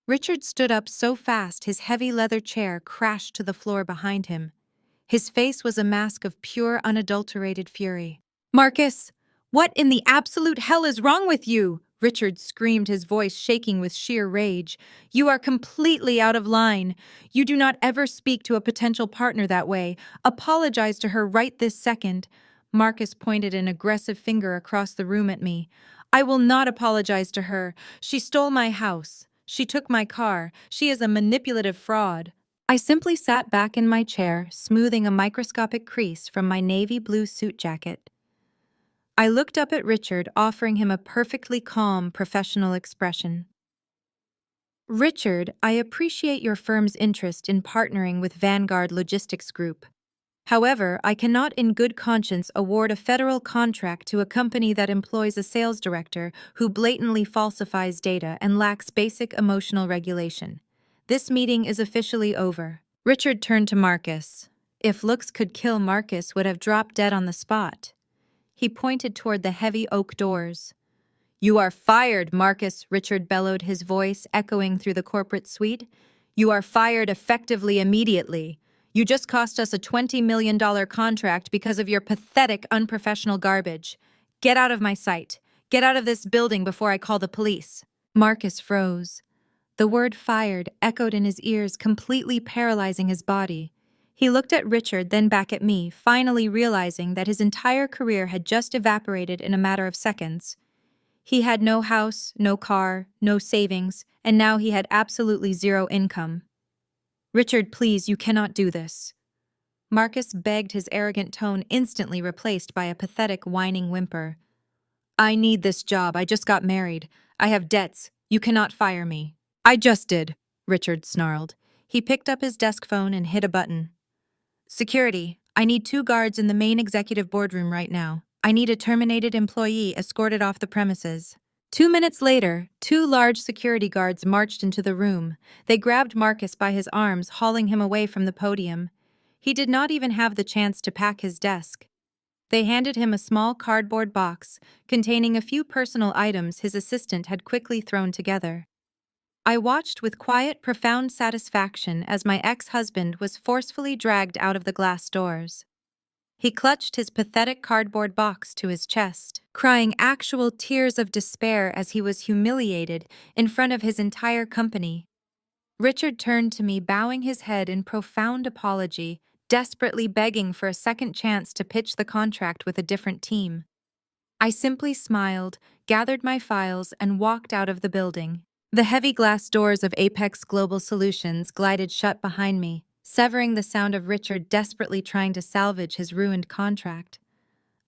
Richard stood up so fast his heavy leather chair crashed to the floor behind him. His face was a mask of pure, unadulterated fury. Marcus, what in the absolute hell is wrong with you? Richard screamed, his voice shaking with sheer rage. You are completely out of line. You do not ever speak to a potential partner that way. Apologize to her right this second. Marcus pointed an aggressive finger across the room at me. I will not apologize to her. She stole my house. She took my car. She is a manipulative fraud. I simply sat back in my chair, smoothing a microscopic crease from my navy blue suit jacket. I looked up at Richard, offering him a perfectly calm, professional expression. Richard, I appreciate your firm's interest in partnering with Vanguard Logistics Group. However, I cannot in good conscience award a federal contract to a company that employs a sales director who blatantly falsifies data and lacks basic emotional regulation. This meeting is officially over. Richard turned to Marcus. If looks could kill, Marcus would have dropped dead on the spot. He pointed toward the heavy oak doors. You are fired, Marcus, Richard bellowed, his voice echoing through the corporate suite. You are fired effectively immediately. You just cost us a $20 million contract because of your pathetic, unprofessional garbage. Get out of my sight. Get out of this building before I call the police. Marcus froze. The word fired echoed in his ears, completely paralyzing his body. He looked at Richard, then back at me, finally realizing that his entire career had just evaporated in a matter of seconds. He had no house, no car, no savings, and now he had absolutely zero income. Richard, please, you cannot do this. Marcus begged, his arrogant tone instantly replaced by a pathetic, whining whimper. I need this job. I just got married. I have debts. You cannot fire me. I just did, Richard snarled. He picked up his desk phone and hit a button. Security, I need 2 guards in the main executive boardroom right now. I need a terminated employee escorted off the premises. 2 minutes later, 2 large security guards marched into the room. They grabbed Marcus by his arms, hauling him away from the podium. He did not even have the chance to pack his desk. They handed him a small cardboard box containing a few personal items his assistant had quickly thrown together. I watched with quiet, profound satisfaction as my ex-husband was forcefully dragged out of the glass doors. He clutched his pathetic cardboard box to his chest, crying actual tears of despair as he was humiliated in front of his entire company. Richard turned to me, bowing his head in profound apology, desperately begging for a second chance to pitch the contract with a different team. I simply smiled, gathered my files, and walked out of the building. The heavy glass doors of Apex Global Solutions glided shut behind me, severing the sound of Richard desperately trying to salvage his ruined contract.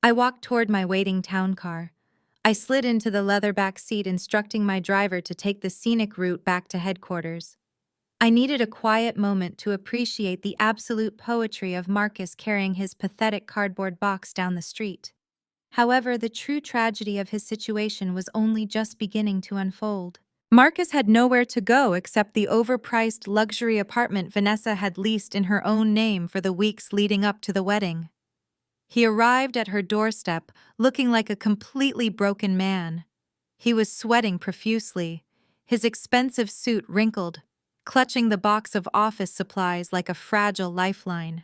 I walked toward my waiting town car. I slid into the leather back seat, instructing my driver to take the scenic route back to headquarters. I needed a quiet moment to appreciate the absolute poetry of Marcus carrying his pathetic cardboard box down the street. However, the true tragedy of his situation was only just beginning to unfold. Marcus had nowhere to go except the overpriced luxury apartment Vanessa had leased in her own name for the weeks leading up to the wedding. He arrived at her doorstep looking like a completely broken man. He was sweating profusely, his expensive suit wrinkled, clutching the box of office supplies like a fragile lifeline.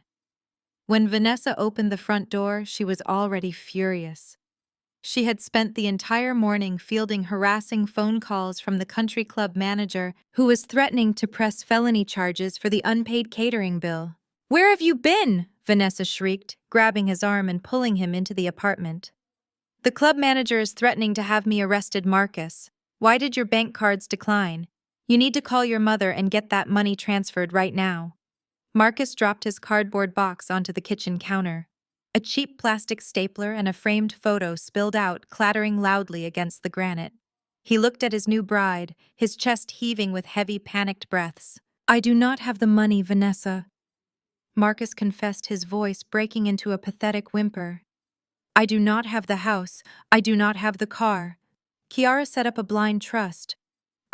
When Vanessa opened the front door, she was already furious. She had spent the entire morning fielding harassing phone calls from the country club manager who was threatening to press felony charges for the unpaid catering bill. "Where have you been?" Vanessa shrieked, grabbing his arm and pulling him into the apartment. "The club manager is threatening to have me arrested, Marcus. Why did your bank cards decline? You need to call your mother and get that money transferred right now." Marcus dropped his cardboard box onto the kitchen counter. A cheap plastic stapler and a framed photo spilled out, clattering loudly against the granite. He looked at his new bride, his chest heaving with heavy, panicked breaths. "I do not have the money, Vanessa," Marcus confessed, his voice breaking into a pathetic whimper. "I do not have the house. I do not have the car. Kiara set up a blind trust.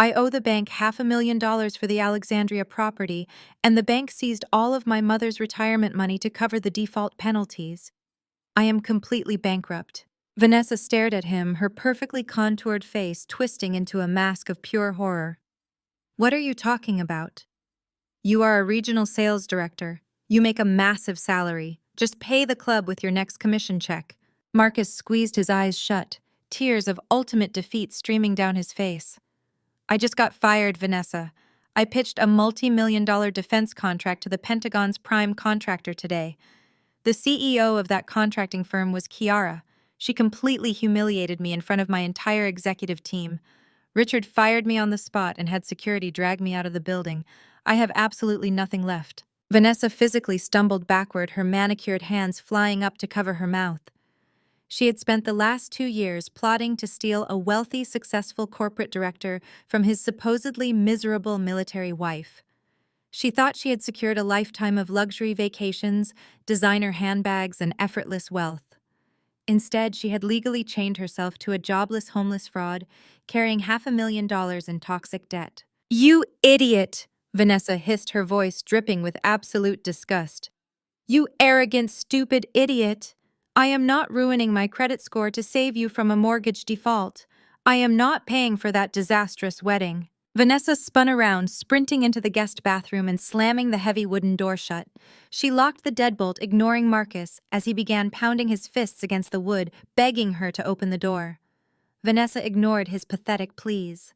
I owe the bank $500,000 for the Alexandria property, and the bank seized all of my mother's retirement money to cover the default penalties. I am completely bankrupt." Vanessa stared at him, her perfectly contoured face twisting into a mask of pure horror. "What are you talking about? You are a regional sales director. You make a massive salary. Just pay the club with your next commission check." Marcus squeezed his eyes shut, tears of ultimate defeat streaming down his face. "I just got fired, Vanessa. I pitched a multi-million-dollar defense contract to the Pentagon's prime contractor today. The CEO of that contracting firm was Kiara. She completely humiliated me in front of my entire executive team. Richard fired me on the spot and had security drag me out of the building. I have absolutely nothing left." Vanessa physically stumbled backward, her manicured hands flying up to cover her mouth. She had spent the last 2 years plotting to steal a wealthy, successful corporate director from his supposedly miserable military wife. She thought she had secured a lifetime of luxury vacations, designer handbags, and effortless wealth. Instead, she had legally chained herself to a jobless homeless fraud, carrying $500,000 in toxic debt. "You idiot!" Vanessa hissed, her voice dripping with absolute disgust. "You arrogant, stupid idiot! I am not ruining my credit score to save you from a mortgage default. I am not paying for that disastrous wedding." Vanessa spun around, sprinting into the guest bathroom and slamming the heavy wooden door shut. She locked the deadbolt, ignoring Marcus as he began pounding his fists against the wood, begging her to open the door. Vanessa ignored his pathetic pleas.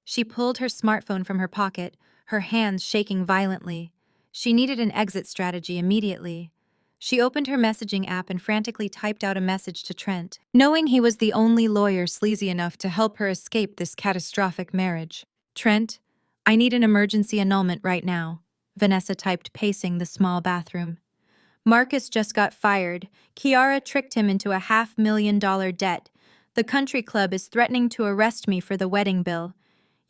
She pulled her smartphone from her pocket, her hands shaking violently. She needed an exit strategy immediately. She opened her messaging app and frantically typed out a message to Trent, knowing he was the only lawyer sleazy enough to help her escape this catastrophic marriage. "Trent, I need an emergency annulment right now," Vanessa typed, pacing the small bathroom. "Marcus just got fired. Kiara tricked him into a $500,000 debt. The country club is threatening to arrest me for the wedding bill.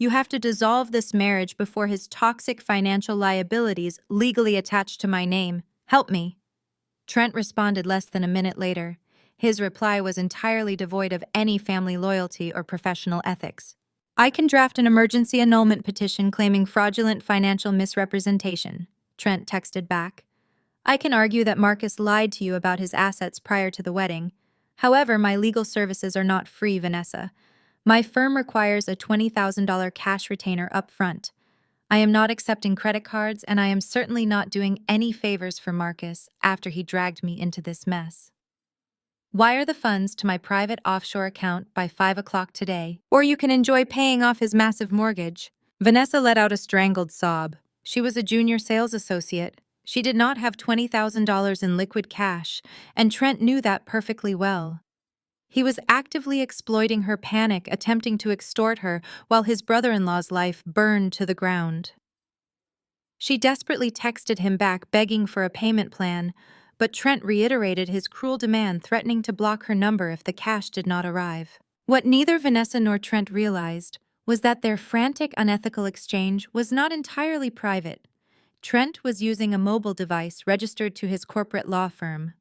You have to dissolve this marriage before his toxic financial liabilities legally attach to my name. Help me." Trent responded less than a minute later. His reply was entirely devoid of any family loyalty or professional ethics. "I can draft an emergency annulment petition claiming fraudulent financial misrepresentation," Trent texted back. "I can argue that Marcus lied to you about his assets prior to the wedding. However, my legal services are not free, Vanessa. My firm requires a $20,000 cash retainer up front. I am not accepting credit cards, and I am certainly not doing any favors for Marcus after he dragged me into this mess. Wire the funds to my private offshore account by 5 o'clock today, or you can enjoy paying off his massive mortgage." Vanessa let out a strangled sob. She was a junior sales associate. She did not have $20,000 in liquid cash, and Trent knew that perfectly well. He was actively exploiting her panic, attempting to extort her, while his brother-in-law's life burned to the ground. She desperately texted him back, begging for a payment plan, but Trent reiterated his cruel demand, threatening to block her number if the cash did not arrive. What neither Vanessa nor Trent realized was that their frantic, unethical exchange was not entirely private. Trent was using a mobile device registered to his corporate law firm.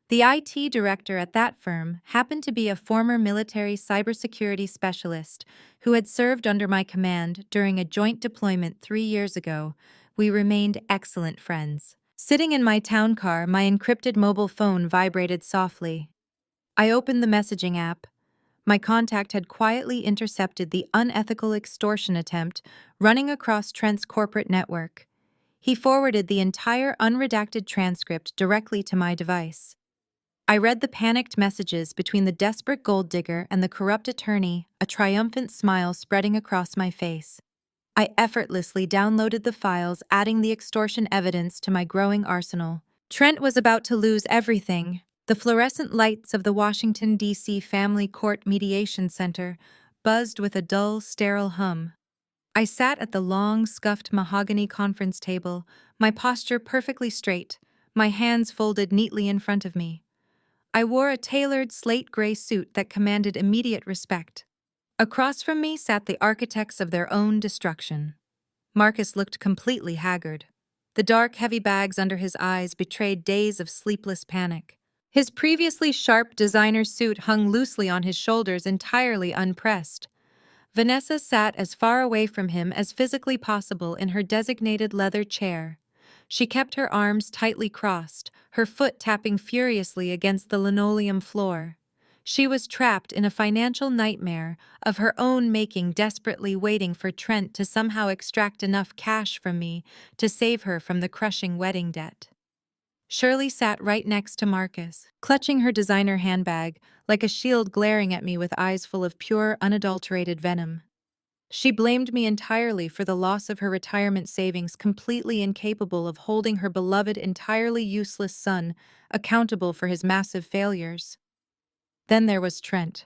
The IT director at that firm happened to be a former military cybersecurity specialist who had served under my command during a joint deployment 3 years ago. We remained excellent friends. Sitting in my town car, my encrypted mobile phone vibrated softly. I opened the messaging app. My contact had quietly intercepted the unethical extortion attempt running across Trent's corporate network. He forwarded the entire unredacted transcript directly to my device. I read the panicked messages between the desperate gold digger and the corrupt attorney, a triumphant smile spreading across my face. I effortlessly downloaded the files, adding the extortion evidence to my growing arsenal. Trent was about to lose everything. The fluorescent lights of the Washington, D.C. Family Court Mediation Center buzzed with a dull, sterile hum. I sat at the long, scuffed mahogany conference table, my posture perfectly straight, my hands folded neatly in front of me. I wore a tailored slate gray suit that commanded immediate respect. Across from me sat the architects of their own destruction. Marcus looked completely haggard. The dark, heavy bags under his eyes betrayed days of sleepless panic. His previously sharp designer suit hung loosely on his shoulders, entirely unpressed. Vanessa sat as far away from him as physically possible in her designated leather chair. She kept her arms tightly crossed, her foot tapping furiously against the linoleum floor. She was trapped in a financial nightmare of her own making, desperately waiting for Trent to somehow extract enough cash from me to save her from the crushing wedding debt. Shirley sat right next to Marcus, clutching her designer handbag, like a shield glaring at me with eyes full of pure, unadulterated venom. She blamed me entirely for the loss of her retirement savings, completely incapable of holding her beloved, entirely useless son accountable for his massive failures. Then there was Trent.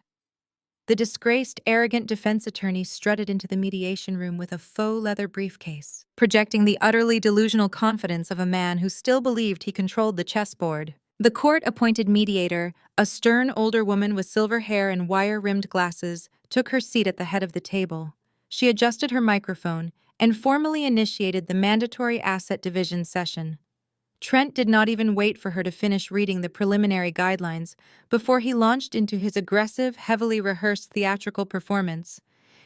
The disgraced, arrogant defense attorney strutted into the mediation room with a faux leather briefcase, projecting the utterly delusional confidence of a man who still believed he controlled the chessboard. The court-appointed mediator, a stern older woman with silver hair and wire-rimmed glasses, took her seat at the head of the table. She adjusted her microphone and formally initiated the mandatory asset division session. Trent did not even wait for her to finish reading the preliminary guidelines before he launched into his aggressive, heavily rehearsed theatrical performance.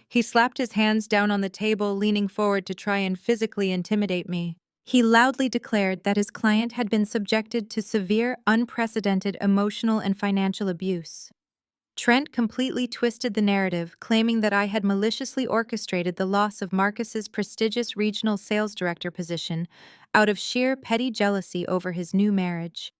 He slapped his hands down on the table, leaning forward to try and physically intimidate me. He loudly declared that his client had been subjected to severe, unprecedented emotional and financial abuse. Trent completely twisted the narrative, claiming that I had maliciously orchestrated the loss of Marcus's prestigious regional sales director position out of sheer petty jealousy over his new marriage.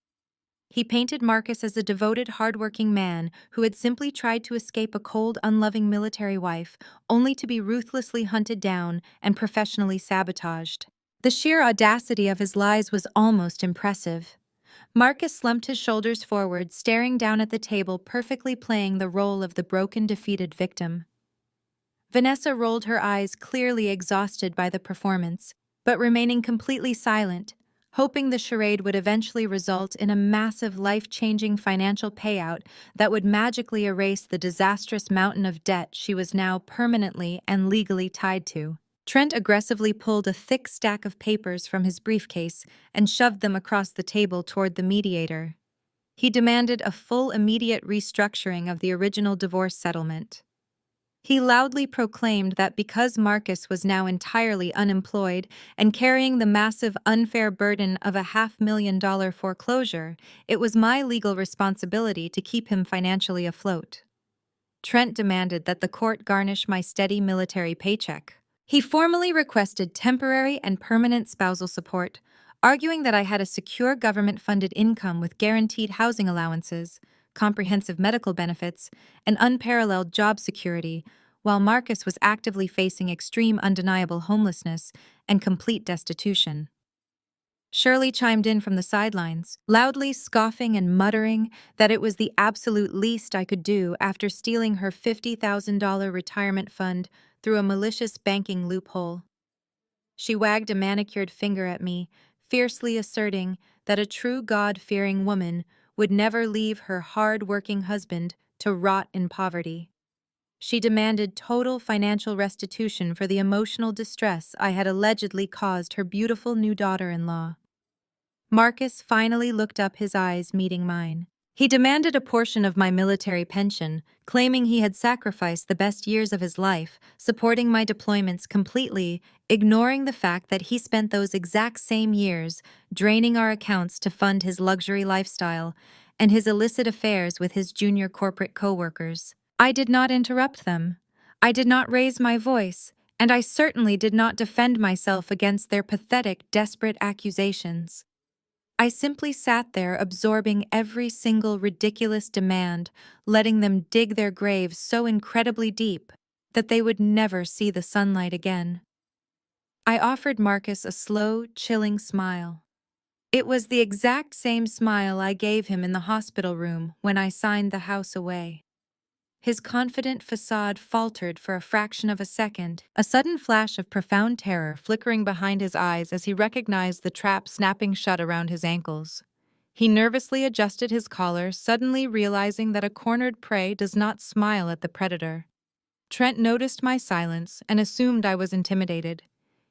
He painted Marcus as a devoted, hardworking man who had simply tried to escape a cold, unloving military wife, only to be ruthlessly hunted down and professionally sabotaged. The sheer audacity of his lies was almost impressive. Marcus slumped his shoulders forward, staring down at the table, perfectly playing the role of the broken, defeated victim. Vanessa rolled her eyes, clearly exhausted by the performance, but remaining completely silent, hoping the charade would eventually result in a massive life-changing financial payout that would magically erase the disastrous mountain of debt she was now permanently and legally tied to. Trent aggressively pulled a thick stack of papers from his briefcase and shoved them across the table toward the mediator. He demanded a full immediate restructuring of the original divorce settlement. He loudly proclaimed that because Marcus was now entirely unemployed and carrying the massive unfair burden of a $500,000 foreclosure, it was my legal responsibility to keep him financially afloat. Trent demanded that the court garnish my steady military paycheck. He formally requested temporary and permanent spousal support, arguing that I had a secure government-funded income with guaranteed housing allowances, comprehensive medical benefits, and unparalleled job security, while Marcus was actively facing extreme undeniable homelessness and complete destitution. Shirley chimed in from the sidelines, loudly scoffing and muttering that it was the absolute least I could do after stealing her $50,000 retirement fund through a malicious banking loophole. She wagged a manicured finger at me, fiercely asserting that a true God-fearing woman would never leave her hard-working husband to rot in poverty. She demanded total financial restitution for the emotional distress I had allegedly caused her beautiful new daughter-in-law. Marcus finally looked up, his eyes meeting mine. He demanded a portion of my military pension, claiming he had sacrificed the best years of his life, supporting my deployments completely, ignoring the fact that he spent those exact same years draining our accounts to fund his luxury lifestyle and his illicit affairs with his junior corporate coworkers. I did not interrupt them. I did not raise my voice, and I certainly did not defend myself against their pathetic, desperate accusations. I simply sat there absorbing every single ridiculous demand, letting them dig their graves so incredibly deep that they would never see the sunlight again. I offered Marcus a slow, chilling smile. It was the exact same smile I gave him in the hospital room when I signed the house away. His confident facade faltered for a fraction of a second, a sudden flash of profound terror flickering behind his eyes as he recognized the trap snapping shut around his ankles. He nervously adjusted his collar, suddenly realizing that a cornered prey does not smile at the predator. Trent noticed my silence and assumed I was intimidated.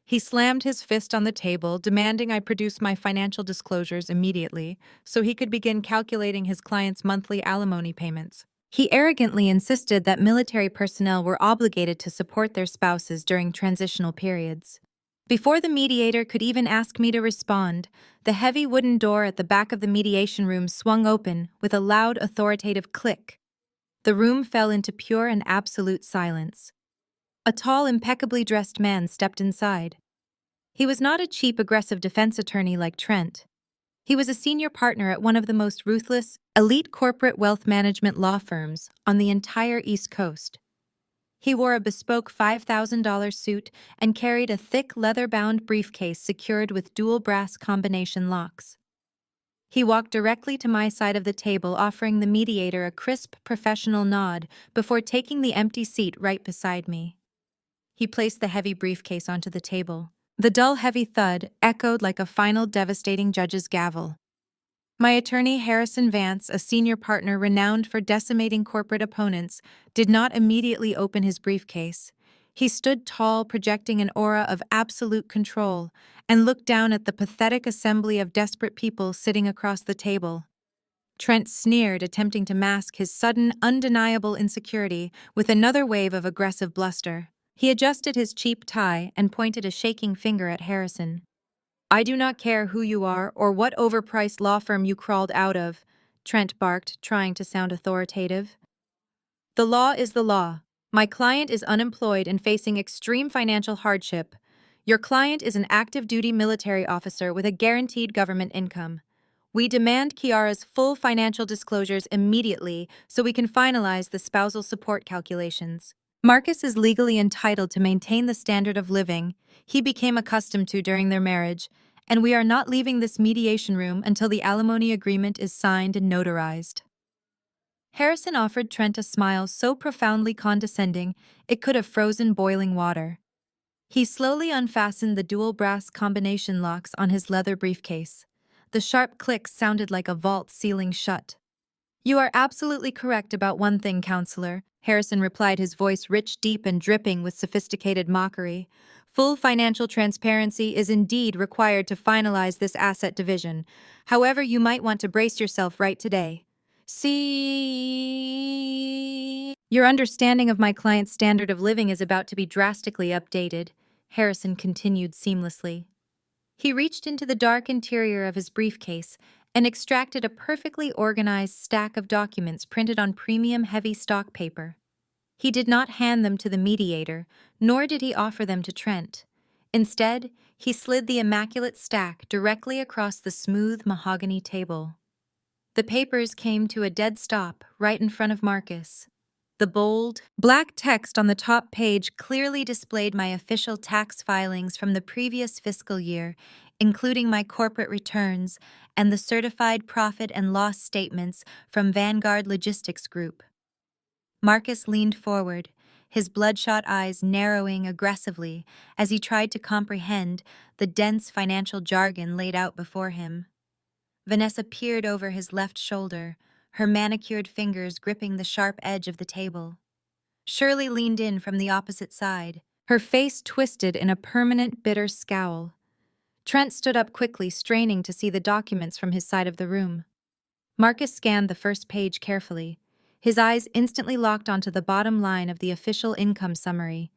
He slammed his fist on the table, demanding I produce my financial disclosures immediately so he could begin calculating his client's monthly alimony payments. He arrogantly insisted that military personnel were obligated to support their spouses during transitional periods. Before the mediator could even ask me to respond, the heavy wooden door at the back of the mediation room swung open with a loud, authoritative click. The room fell into pure and absolute silence. A tall, impeccably dressed man stepped inside. He was not a cheap, aggressive defense attorney like Trent. He was a senior partner at one of the most ruthless, elite corporate wealth management law firms on the entire East Coast. He wore a bespoke $5,000 suit and carried a thick leather-bound briefcase secured with dual brass combination locks. He walked directly to my side of the table, offering the mediator a crisp, professional nod before taking the empty seat right beside me. He placed the heavy briefcase onto the table. The dull, heavy thud echoed like a final, devastating judge's gavel. My attorney, Harrison Vance, a senior partner renowned for decimating corporate opponents, did not immediately open his briefcase. He stood tall, projecting an aura of absolute control, and looked down at the pathetic assembly of desperate people sitting across the table. Trent sneered, attempting to mask his sudden, undeniable insecurity with another wave of aggressive bluster. He adjusted his cheap tie and pointed a shaking finger at Harrison. "I do not care who you are or what overpriced law firm you crawled out of," Trent barked, trying to sound authoritative. "The law is the law. My client is unemployed and facing extreme financial hardship. Your client is an active-duty military officer with a guaranteed government income. We demand Kiara's full financial disclosures immediately so we can finalize the spousal support calculations. Marcus is legally entitled to maintain the standard of living he became accustomed to during their marriage, and we are not leaving this mediation room until the alimony agreement is signed and notarized." Harrison offered Trent a smile so profoundly condescending it could have frozen boiling water. He slowly unfastened the dual brass combination locks on his leather briefcase. The sharp click sounded like a vault sealing shut. "You are absolutely correct about one thing, counselor," Harrison replied, his voice rich, deep, and dripping with sophisticated mockery. "Full financial transparency is indeed required to finalize this asset division. However, you might want to brace yourself right today. See, your understanding of my client's standard of living is about to be drastically updated," Harrison continued seamlessly. He reached into the dark interior of his briefcase and extracted a perfectly organized stack of documents printed on premium heavy stock paper. He did not hand them to the mediator, nor did he offer them to Trent. Instead, he slid the immaculate stack directly across the smooth mahogany table. The papers came to a dead stop right in front of Marcus. The bold, black text on the top page clearly displayed my official tax filings from the previous fiscal year, including my corporate returns and the certified profit and loss statements from Vanguard Logistics Group. Marcus leaned forward, his bloodshot eyes narrowing aggressively as he tried to comprehend the dense financial jargon laid out before him. Vanessa peered over his left shoulder, her manicured fingers gripping the sharp edge of the table. Shirley leaned in from the opposite side, her face twisted in a permanent bitter scowl. Trent stood up quickly, straining to see the documents from his side of the room. Marcus scanned the first page carefully. His eyes instantly locked onto the bottom line of the official income summary.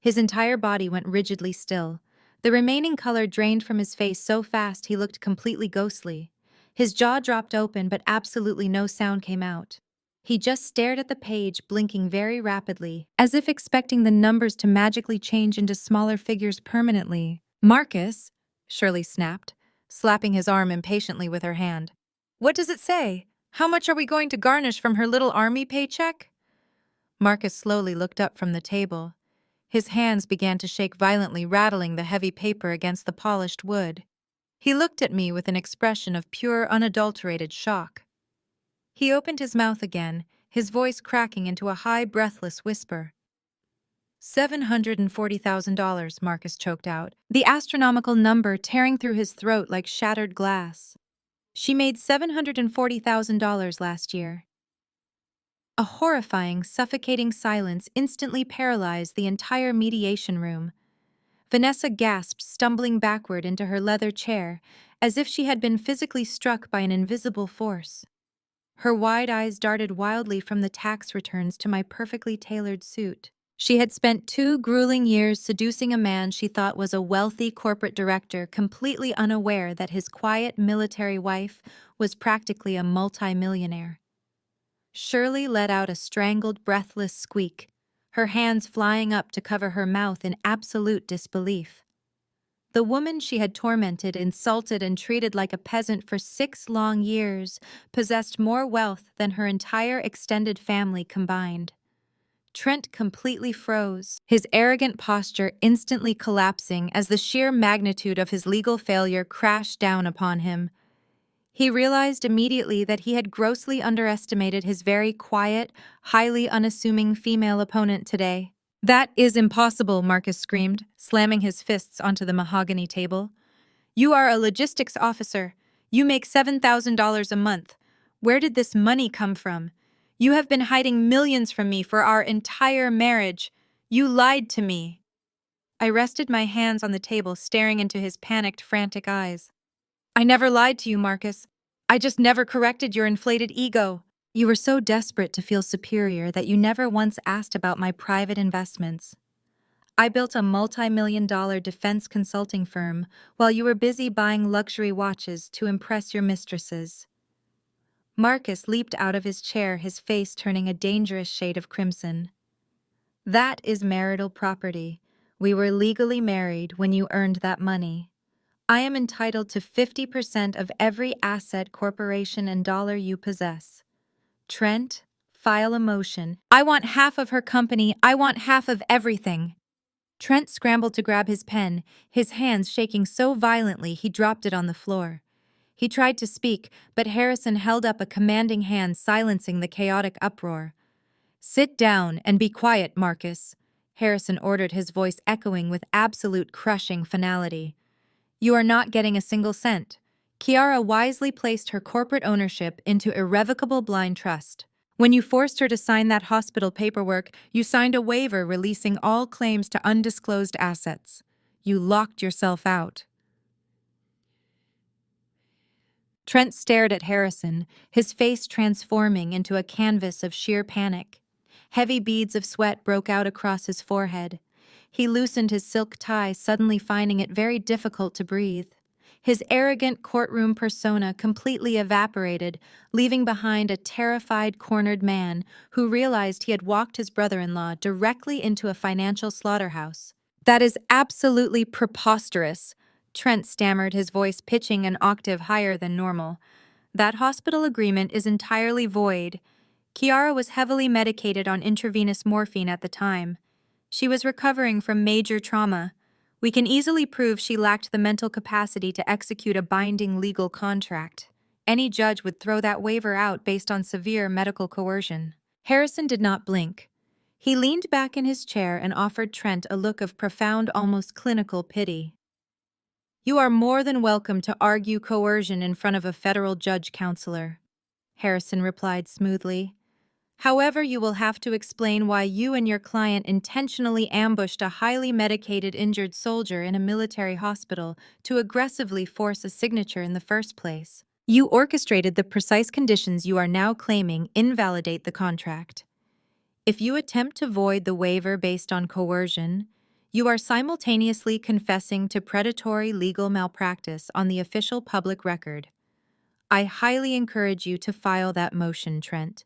His entire body went rigidly still. The remaining color drained from his face so fast he looked completely ghostly. His jaw dropped open, but absolutely no sound came out. He just stared at the page, blinking very rapidly, as if expecting the numbers to magically change into smaller figures permanently. "Marcus," Shirley snapped, slapping his arm impatiently with her hand. "What does it say? How much are we going to garnish from her little army paycheck?" Marcus slowly looked up from the table. His hands began to shake violently, rattling the heavy paper against the polished wood. He looked at me with an expression of pure, unadulterated shock. He opened his mouth again, his voice cracking into a high, breathless whisper. $740,000, Marcus choked out, the astronomical number tearing through his throat like shattered glass. "She made $740,000 last year." A horrifying, suffocating silence instantly paralyzed the entire mediation room. Vanessa gasped, stumbling backward into her leather chair, as if she had been physically struck by an invisible force. Her wide eyes darted wildly from the tax returns to my perfectly tailored suit. She had spent 2 grueling years seducing a man she thought was a wealthy corporate director, completely unaware that his quiet military wife was practically a multimillionaire. Shirley let out a strangled, breathless squeak, her hands flying up to cover her mouth in absolute disbelief. The woman she had tormented, insulted, and treated like a peasant for 6 long years possessed more wealth than her entire extended family combined. Trent completely froze, his arrogant posture instantly collapsing as the sheer magnitude of his legal failure crashed down upon him. He realized immediately that he had grossly underestimated his very quiet, highly unassuming female opponent today. "That is impossible," Marcus screamed, slamming his fists onto the mahogany table. "You are a logistics officer. You make $7,000 a month. Where did this money come from? You have been hiding millions from me for our entire marriage. You lied to me." I rested my hands on the table, staring into his panicked, frantic eyes. "I never lied to you, Marcus. I just never corrected your inflated ego. You were so desperate to feel superior that you never once asked about my private investments. I built a multi-million-dollar defense consulting firm while you were busy buying luxury watches to impress your mistresses." Marcus leaped out of his chair, his face turning a dangerous shade of crimson. "That is marital property. We were legally married when you earned that money. I am entitled to 50% of every asset, corporation, and dollar you possess. Trent, file a motion. I want half of her company. I want half of everything." Trent scrambled to grab his pen, his hands shaking so violently he dropped it on the floor. He tried to speak, but Harrison held up a commanding hand, silencing the chaotic uproar. "Sit down and be quiet, Marcus. Harrison ordered, his voice echoing with absolute crushing finality. "You are not getting a single cent." Kiara wisely placed her corporate ownership into irrevocable blind trust. When you forced her to sign that hospital paperwork, you signed a waiver releasing all claims to undisclosed assets. You locked yourself out. Trent stared at Harrison, his face transforming into a canvas of sheer panic. Heavy beads of sweat broke out across his forehead. He loosened his silk tie, suddenly finding it very difficult to breathe. His arrogant courtroom persona completely evaporated, leaving behind a terrified, cornered man who realized he had walked his brother-in-law directly into a financial slaughterhouse. "That is absolutely preposterous," Trent stammered, his voice pitching an octave higher than normal. "That hospital agreement is entirely void." Kiara was heavily medicated on intravenous morphine at the time. She was recovering from major trauma. We can easily prove she lacked the mental capacity to execute a binding legal contract. Any judge would throw that waiver out based on severe medical coercion. Harrison did not blink. He leaned back in his chair and offered Trent a look of profound, almost clinical pity. "You are more than welcome to argue coercion in front of a federal judge, counselor," Harrison replied smoothly. "However, you will have to explain why you and your client intentionally ambushed a highly medicated injured soldier in a military hospital to aggressively force a signature in the first place. You orchestrated the precise conditions you are now claiming invalidate the contract. If you attempt to void the waiver based on coercion, you are simultaneously confessing to predatory legal malpractice on the official public record. I highly encourage you to file that motion, Trent.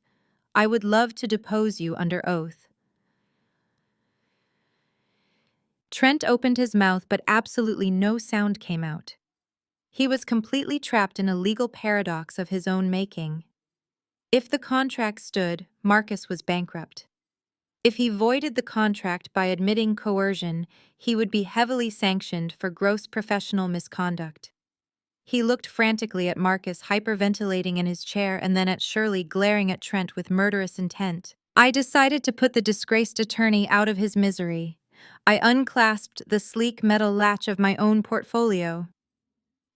I would love to depose you under oath." Trent opened his mouth, but absolutely no sound came out. He was completely trapped in a legal paradox of his own making. If the contract stood, Marcus was bankrupt. If he voided the contract by admitting coercion, he would be heavily sanctioned for gross professional misconduct. He looked frantically at Marcus hyperventilating in his chair and then at Shirley glaring at Trent with murderous intent. I decided to put the disgraced attorney out of his misery. I unclasped the sleek metal latch of my own portfolio.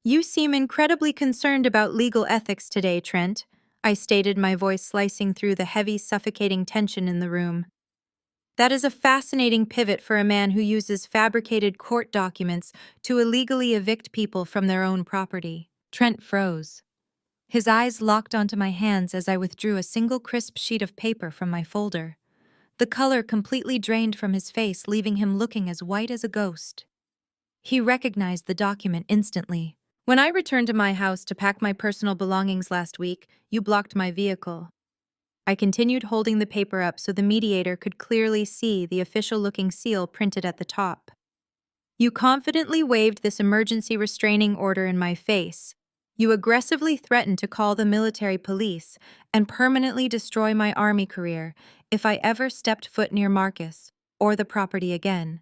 "You seem incredibly concerned about legal ethics today, Trent," I stated, my voice slicing through the heavy, suffocating tension in the room. "That is a fascinating pivot for a man who uses fabricated court documents to illegally evict people from their own property." Trent froze. His eyes locked onto my hands as I withdrew a single crisp sheet of paper from my folder. The color completely drained from his face, leaving him looking as white as a ghost. He recognized the document instantly. "When I returned to my house to pack my personal belongings last week, you blocked my vehicle." I continued holding the paper up so the mediator could clearly see the official-looking seal printed at the top. "You confidently waived this emergency restraining order in my face. You aggressively threatened to call the military police and permanently destroy my army career if I ever stepped foot near Marcus or the property again.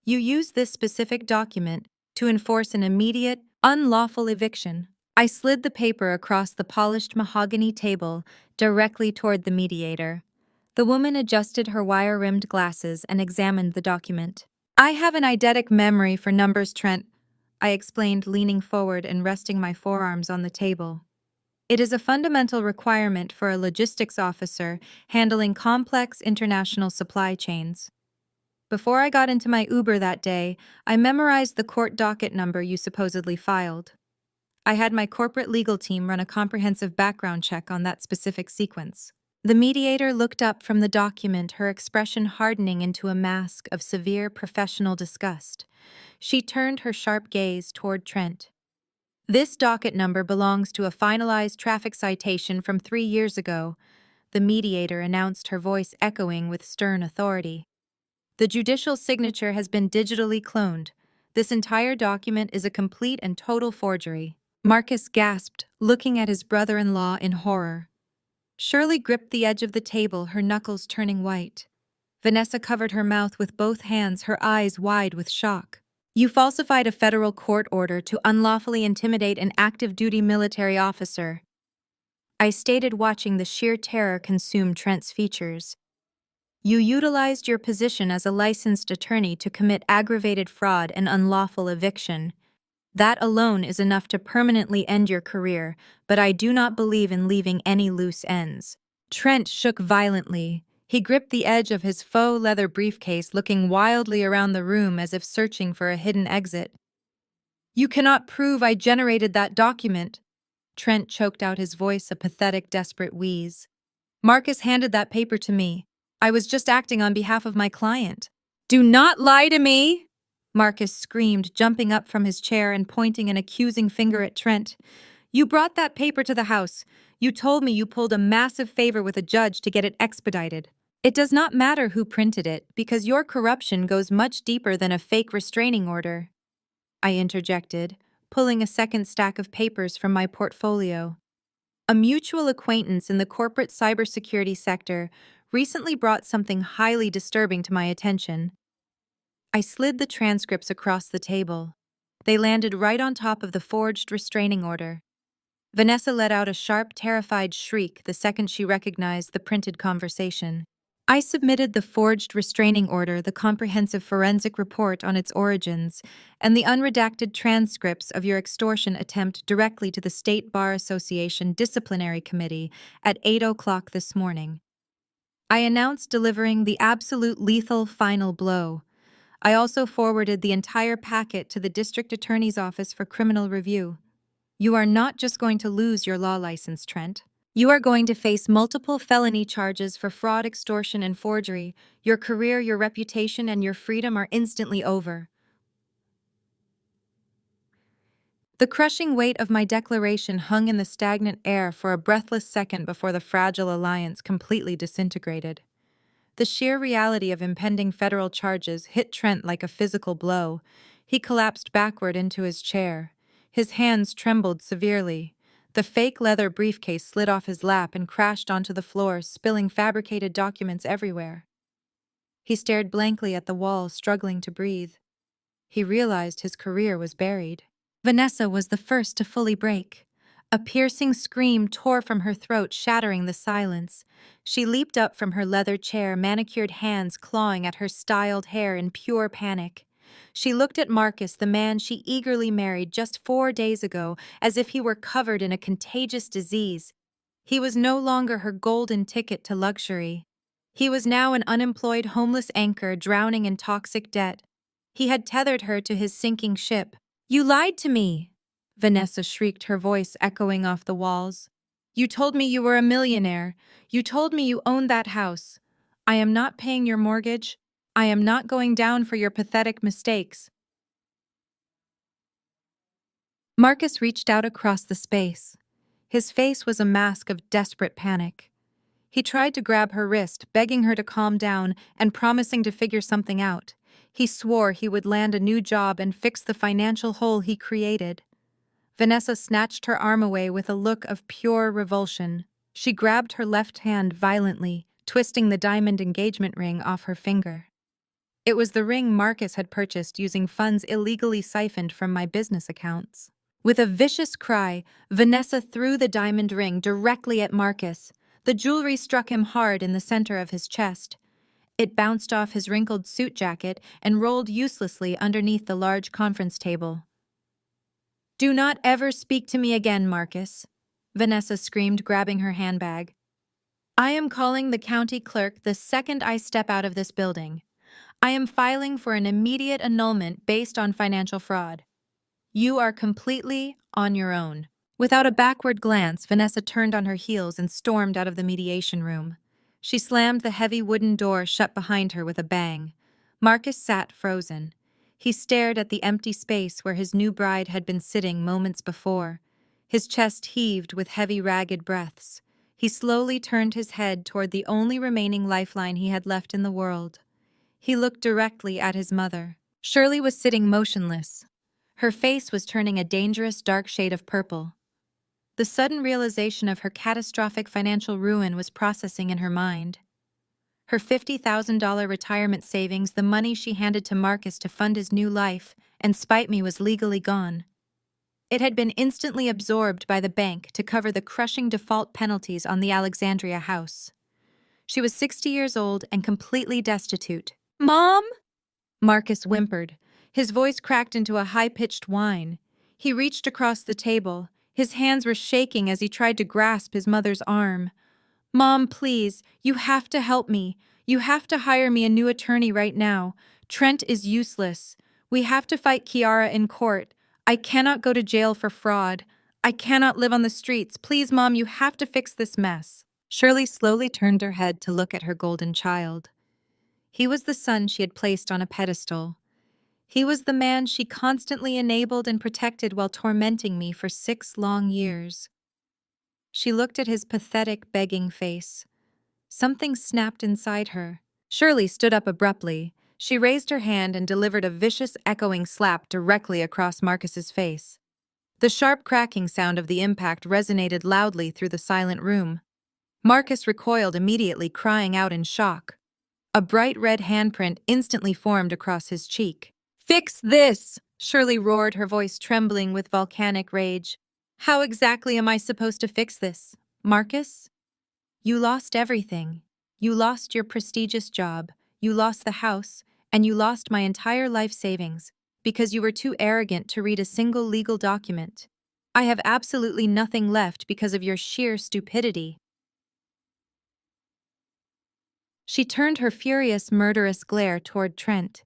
You used this specific document to enforce an immediate, unlawful eviction." I slid the paper across the polished mahogany table directly toward the mediator. The woman adjusted her wire-rimmed glasses and examined the document. "I have an eidetic memory for numbers, Trent," I explained, leaning forward and resting my forearms on the table. "It is a fundamental requirement for a logistics officer handling complex international supply chains. Before I got into my Uber that day, I memorized the court docket number you supposedly filed. I had my corporate legal team run a comprehensive background check on that specific sequence." The mediator looked up from the document, her expression hardening into a mask of severe professional disgust. She turned her sharp gaze toward Trent. "This docket number belongs to a finalized traffic citation from 3 years ago," the mediator announced, her voice echoing with stern authority. "The judicial signature has been digitally cloned. This entire document is a complete and total forgery." Marcus gasped, looking at his brother-in-law in horror. Shirley gripped the edge of the table, her knuckles turning white. Vanessa covered her mouth with both hands, her eyes wide with shock. "You falsified a federal court order to unlawfully intimidate an active-duty military officer," I stated, watching the sheer terror consume Trent's features. You utilized your position as a licensed attorney to commit aggravated fraud and unlawful eviction. That alone is enough to permanently end your career, but I do not believe in leaving any loose ends." Trent shook violently. He gripped the edge of his faux leather briefcase, looking wildly around the room as if searching for a hidden exit. "You cannot prove I generated that document." Trent choked out, his voice a pathetic, desperate wheeze. "Marcus handed that paper to me. I was just acting on behalf of my client." "Do not lie to me!" Marcus screamed, jumping up from his chair and pointing an accusing finger at Trent. "You brought that paper to the house. You told me you pulled a massive favor with a judge to get it expedited. It does not matter who printed it, because your corruption goes much deeper than a fake restraining order," I interjected, pulling a second stack of papers from my portfolio. "A mutual acquaintance in the corporate cybersecurity sector recently brought something highly disturbing to my attention." I slid the transcripts across the table. They landed right on top of the forged restraining order. Vanessa let out a sharp, terrified shriek the second she recognized the printed conversation. I submitted the forged restraining order, the comprehensive forensic report on its origins, and the unredacted transcripts of your extortion attempt directly to the State Bar Association Disciplinary Committee at 8 o'clock this morning. I announced delivering the absolute lethal final blow. I also forwarded the entire packet to the District Attorney's Office for criminal review. You are not just going to lose your law license, Trent. You are going to face multiple felony charges for fraud, extortion, and forgery. Your career, your reputation, and your freedom are instantly over. The crushing weight of my declaration hung in the stagnant air for a breathless second before the fragile alliance completely disintegrated. The sheer reality of impending federal charges hit Trent like a physical blow. He collapsed backward into his chair. His hands trembled severely. The fake leather briefcase slid off his lap and crashed onto the floor, spilling fabricated documents everywhere. He stared blankly at the wall, struggling to breathe. He realized his career was buried. Vanessa was the first to fully break. A piercing scream tore from her throat, shattering the silence. She leaped up from her leather chair, manicured hands clawing at her styled hair in pure panic. She looked at Marcus, the man she eagerly married just 4 days ago, as if he were covered in a contagious disease. He was no longer her golden ticket to luxury. He was now an unemployed homeless anchor drowning in toxic debt. He had tethered her to his sinking ship. "You lied to me!" Vanessa shrieked, her voice echoing off the walls. "You told me you were a millionaire. You told me you owned that house. I am not paying your mortgage. I am not going down for your pathetic mistakes." Marcus reached out across the space. His face was a mask of desperate panic. He tried to grab her wrist, begging her to calm down and promising to figure something out. He swore he would land a new job and fix the financial hole he created. Vanessa snatched her arm away with a look of pure revulsion. She grabbed her left hand violently, twisting the diamond engagement ring off her finger. It was the ring Marcus had purchased using funds illegally siphoned from my business accounts. With a vicious cry, Vanessa threw the diamond ring directly at Marcus. The jewelry struck him hard in the center of his chest. It bounced off his wrinkled suit jacket and rolled uselessly underneath the large conference table. "Do not ever speak to me again, Marcus," Vanessa screamed, grabbing her handbag. "I am calling the county clerk the second I step out of this building. I am filing for an immediate annulment based on financial fraud. You are completely on your own." Without a backward glance, Vanessa turned on her heels and stormed out of the mediation room. She slammed the heavy wooden door shut behind her with a bang. Marcus sat frozen. He stared at the empty space where his new bride had been sitting moments before. His chest heaved with heavy, ragged breaths. He slowly turned his head toward the only remaining lifeline he had left in the world. He looked directly at his mother. Shirley was sitting motionless. Her face was turning a dangerous dark shade of purple. The sudden realization of her catastrophic financial ruin was processing in her mind. Her $50,000 retirement savings, the money she handed to Marcus to fund his new life and spite me, was legally gone. It had been instantly absorbed by the bank to cover the crushing default penalties on the Alexandria house. She was 60 years old and completely destitute. "Mom?" Marcus whimpered. His voice cracked into a high-pitched whine. He reached across the table. His hands were shaking as he tried to grasp his mother's arm. "Mom, please, you have to help me. You have to hire me a new attorney right now. Trent is useless. We have to fight Kiara in court. I cannot go to jail for fraud. I cannot live on the streets. Please, Mom, you have to fix this mess." Shirley slowly turned her head to look at her golden child. He was the son she had placed on a pedestal. He was the man she constantly enabled and protected while tormenting me for 6 long years. She looked at his pathetic, begging face. Something snapped inside her. Shirley stood up abruptly. She raised her hand and delivered a vicious, echoing slap directly across Marcus's face. The sharp cracking sound of the impact resonated loudly through the silent room. Marcus recoiled immediately, crying out in shock. A bright red handprint instantly formed across his cheek. "Fix this!" Shirley roared, her voice trembling with volcanic rage. "How exactly am I supposed to fix this, Marcus? You lost everything. You lost your prestigious job, you lost the house, and you lost my entire life savings because you were too arrogant to read a single legal document. I have absolutely nothing left because of your sheer stupidity." She turned her furious, murderous glare toward Trent.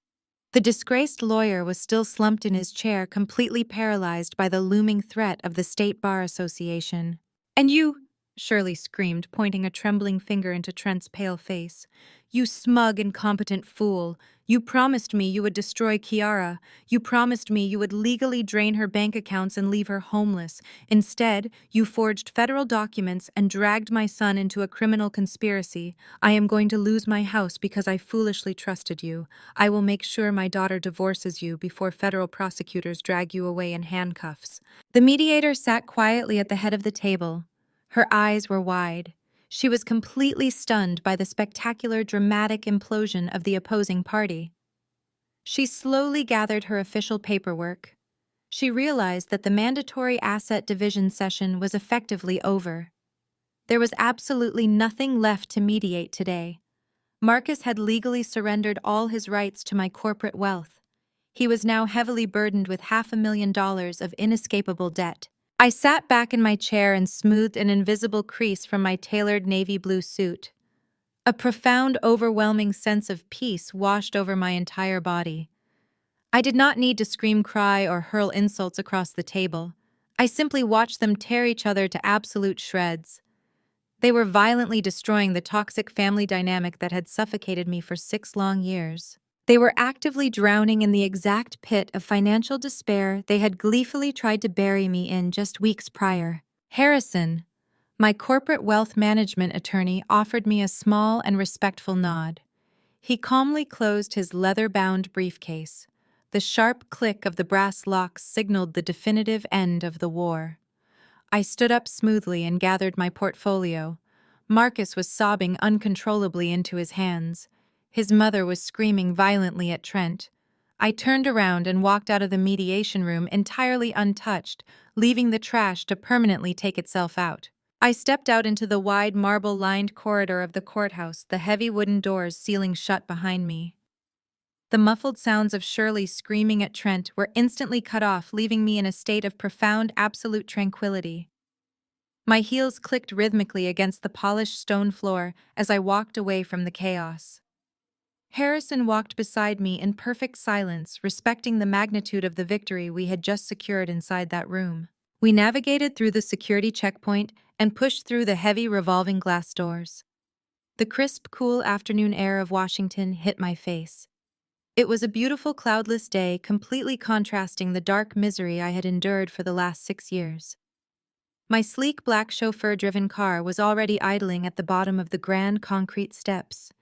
The disgraced lawyer was still slumped in his chair, completely paralyzed by the looming threat of the State Bar Association. "And you," Shirley screamed, pointing a trembling finger into Trent's pale face, "you smug, incompetent fool. You promised me you would destroy Kiara. You promised me you would legally drain her bank accounts and leave her homeless. Instead, you forged federal documents and dragged my son into a criminal conspiracy. I am going to lose my house because I foolishly trusted you. I will make sure my daughter divorces you before federal prosecutors drag you away in handcuffs." The mediator sat quietly at the head of the table. Her eyes were wide. She was completely stunned by the spectacular, dramatic implosion of the opposing party. She slowly gathered her official paperwork. She realized that the mandatory asset division session was effectively over. There was absolutely nothing left to mediate today. Marcus had legally surrendered all his rights to my corporate wealth. He was now heavily burdened with $500,000 of inescapable debt. I sat back in my chair and smoothed an invisible crease from my tailored navy blue suit. A profound, overwhelming sense of peace washed over my entire body. I did not need to scream, cry, or hurl insults across the table. I simply watched them tear each other to absolute shreds. They were violently destroying the toxic family dynamic that had suffocated me for 6 long years. They were actively drowning in the exact pit of financial despair they had gleefully tried to bury me in just weeks prior. Harrison, my corporate wealth management attorney, offered me a small and respectful nod. He calmly closed his leather-bound briefcase. The sharp click of the brass locks signaled the definitive end of the war. I stood up smoothly and gathered my portfolio. Marcus was sobbing uncontrollably into his hands. His mother was screaming violently at Trent. I turned around and walked out of the mediation room entirely untouched, leaving the trash to permanently take itself out. I stepped out into the wide marble-lined corridor of the courthouse, the heavy wooden doors sealing shut behind me. The muffled sounds of Shirley screaming at Trent were instantly cut off, leaving me in a state of profound, absolute tranquility. My heels clicked rhythmically against the polished stone floor as I walked away from the chaos. Harrison walked beside me in perfect silence, respecting the magnitude of the victory we had just secured inside that room. We navigated through the security checkpoint and pushed through the heavy revolving glass doors. The crisp, cool afternoon air of Washington hit my face. It was a beautiful, cloudless day, completely contrasting the dark misery I had endured for the last 6 years. My sleek black chauffeur-driven car was already idling at the bottom of the grand concrete steps.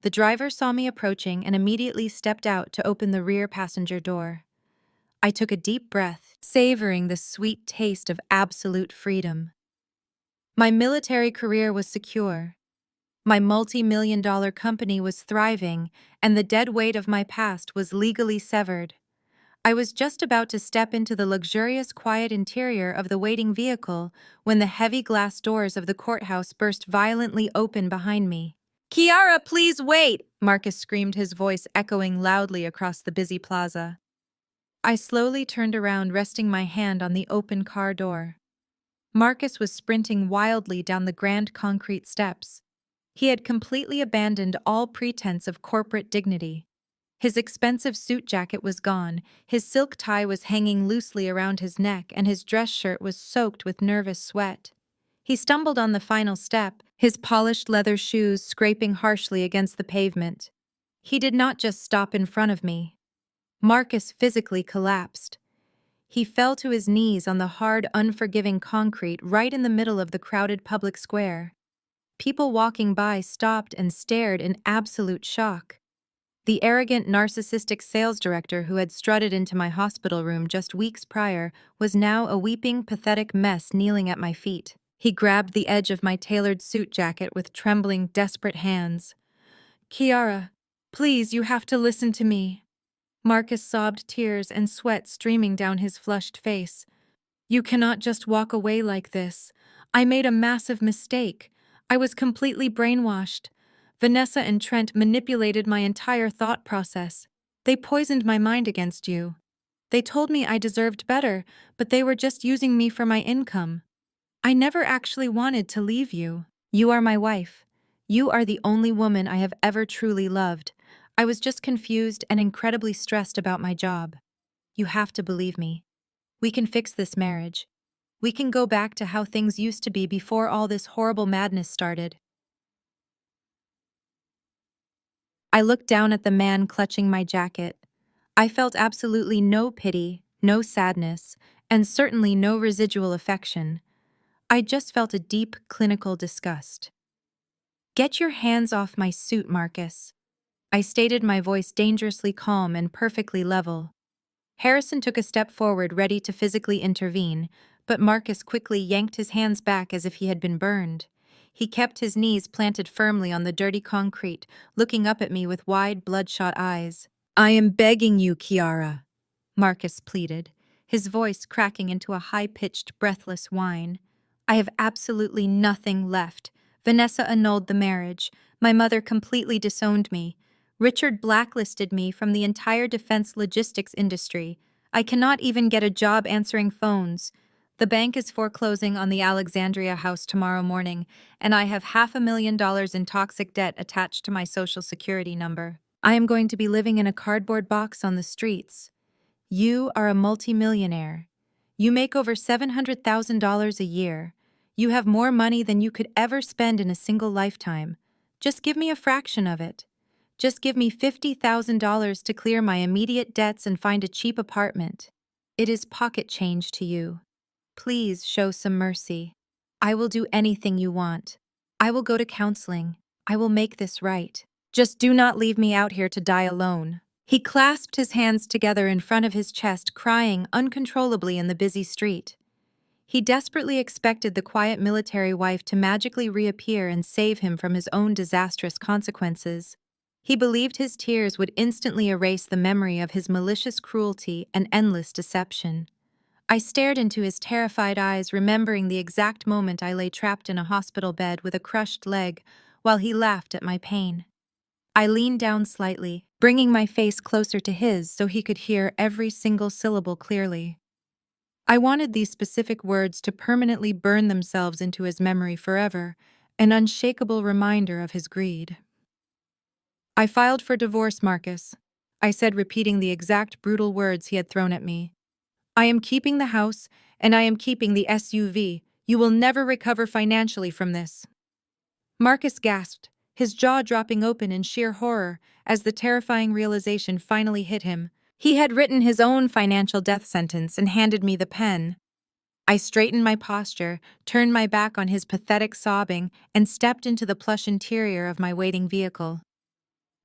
The driver saw me approaching and immediately stepped out to open the rear passenger door. I took a deep breath, savoring the sweet taste of absolute freedom. My military career was secure. My multi-million-dollar company was thriving, and the dead weight of my past was legally severed. I was just about to step into the luxurious, quiet interior of the waiting vehicle when the heavy glass doors of the courthouse burst violently open behind me. "Kiara, please wait!" Marcus screamed, his voice echoing loudly across the busy plaza. I slowly turned around, resting my hand on the open car door. Marcus was sprinting wildly down the grand concrete steps. He had completely abandoned all pretense of corporate dignity. His expensive suit jacket was gone, his silk tie was hanging loosely around his neck, and his dress shirt was soaked with nervous sweat. He stumbled on the final step, his polished leather shoes scraping harshly against the pavement. He did not just stop in front of me. Marcus physically collapsed. He fell to his knees on the hard, unforgiving concrete right in the middle of the crowded public square. People walking by stopped and stared in absolute shock. The arrogant, narcissistic sales director who had strutted into my hospital room just weeks prior was now a weeping, pathetic mess kneeling at my feet. He grabbed the edge of my tailored suit jacket with trembling, desperate hands. "Kiara, please, you have to listen to me." Marcus sobbed, tears and sweat streaming down his flushed face. "You cannot just walk away like this. I made a massive mistake. I was completely brainwashed. Vanessa and Trent manipulated my entire thought process. They poisoned my mind against you. They told me I deserved better, but they were just using me for my income. I never actually wanted to leave you. You are my wife. You are the only woman I have ever truly loved. I was just confused and incredibly stressed about my job. You have to believe me. We can fix this marriage. We can go back to how things used to be before all this horrible madness started." I looked down at the man clutching my jacket. I felt absolutely no pity, no sadness, and certainly no residual affection. I just felt a deep, clinical disgust. "Get your hands off my suit, Marcus." I stated, my voice dangerously calm and perfectly level. Harrison took a step forward, ready to physically intervene, but Marcus quickly yanked his hands back as if he had been burned. He kept his knees planted firmly on the dirty concrete, looking up at me with wide, bloodshot eyes. "I am begging you, Kiara," Marcus pleaded, his voice cracking into a high-pitched, breathless whine. "I have absolutely nothing left. Vanessa annulled the marriage. My mother completely disowned me. Richard blacklisted me from the entire defense logistics industry. I cannot even get a job answering phones. The bank is foreclosing on the Alexandria house tomorrow morning, and I have $500,000 in toxic debt attached to my social security number. I am going to be living in a cardboard box on the streets. You are a multimillionaire. You make over $700,000 a year. You have more money than you could ever spend in a single lifetime. Just give me a fraction of it. Just give me $50,000 to clear my immediate debts and find a cheap apartment. It is pocket change to you. Please show some mercy. I will do anything you want. I will go to counseling. I will make this right. Just do not leave me out here to die alone." He clasped his hands together in front of his chest, crying uncontrollably in the busy street. He desperately expected the quiet military wife to magically reappear and save him from his own disastrous consequences. He believed his tears would instantly erase the memory of his malicious cruelty and endless deception. I stared into his terrified eyes, remembering the exact moment I lay trapped in a hospital bed with a crushed leg while he laughed at my pain. I leaned down slightly, bringing my face closer to his so he could hear every single syllable clearly. I wanted these specific words to permanently burn themselves into his memory forever, an unshakable reminder of his greed. "I filed for divorce, Marcus," I said, repeating the exact brutal words he had thrown at me. "I am keeping the house, and I am keeping the SUV. You will never recover financially from this." Marcus gasped, his jaw dropping open in sheer horror as the terrifying realization finally hit him. He had written his own financial death sentence and handed me the pen. I straightened my posture, turned my back on his pathetic sobbing, and stepped into the plush interior of my waiting vehicle.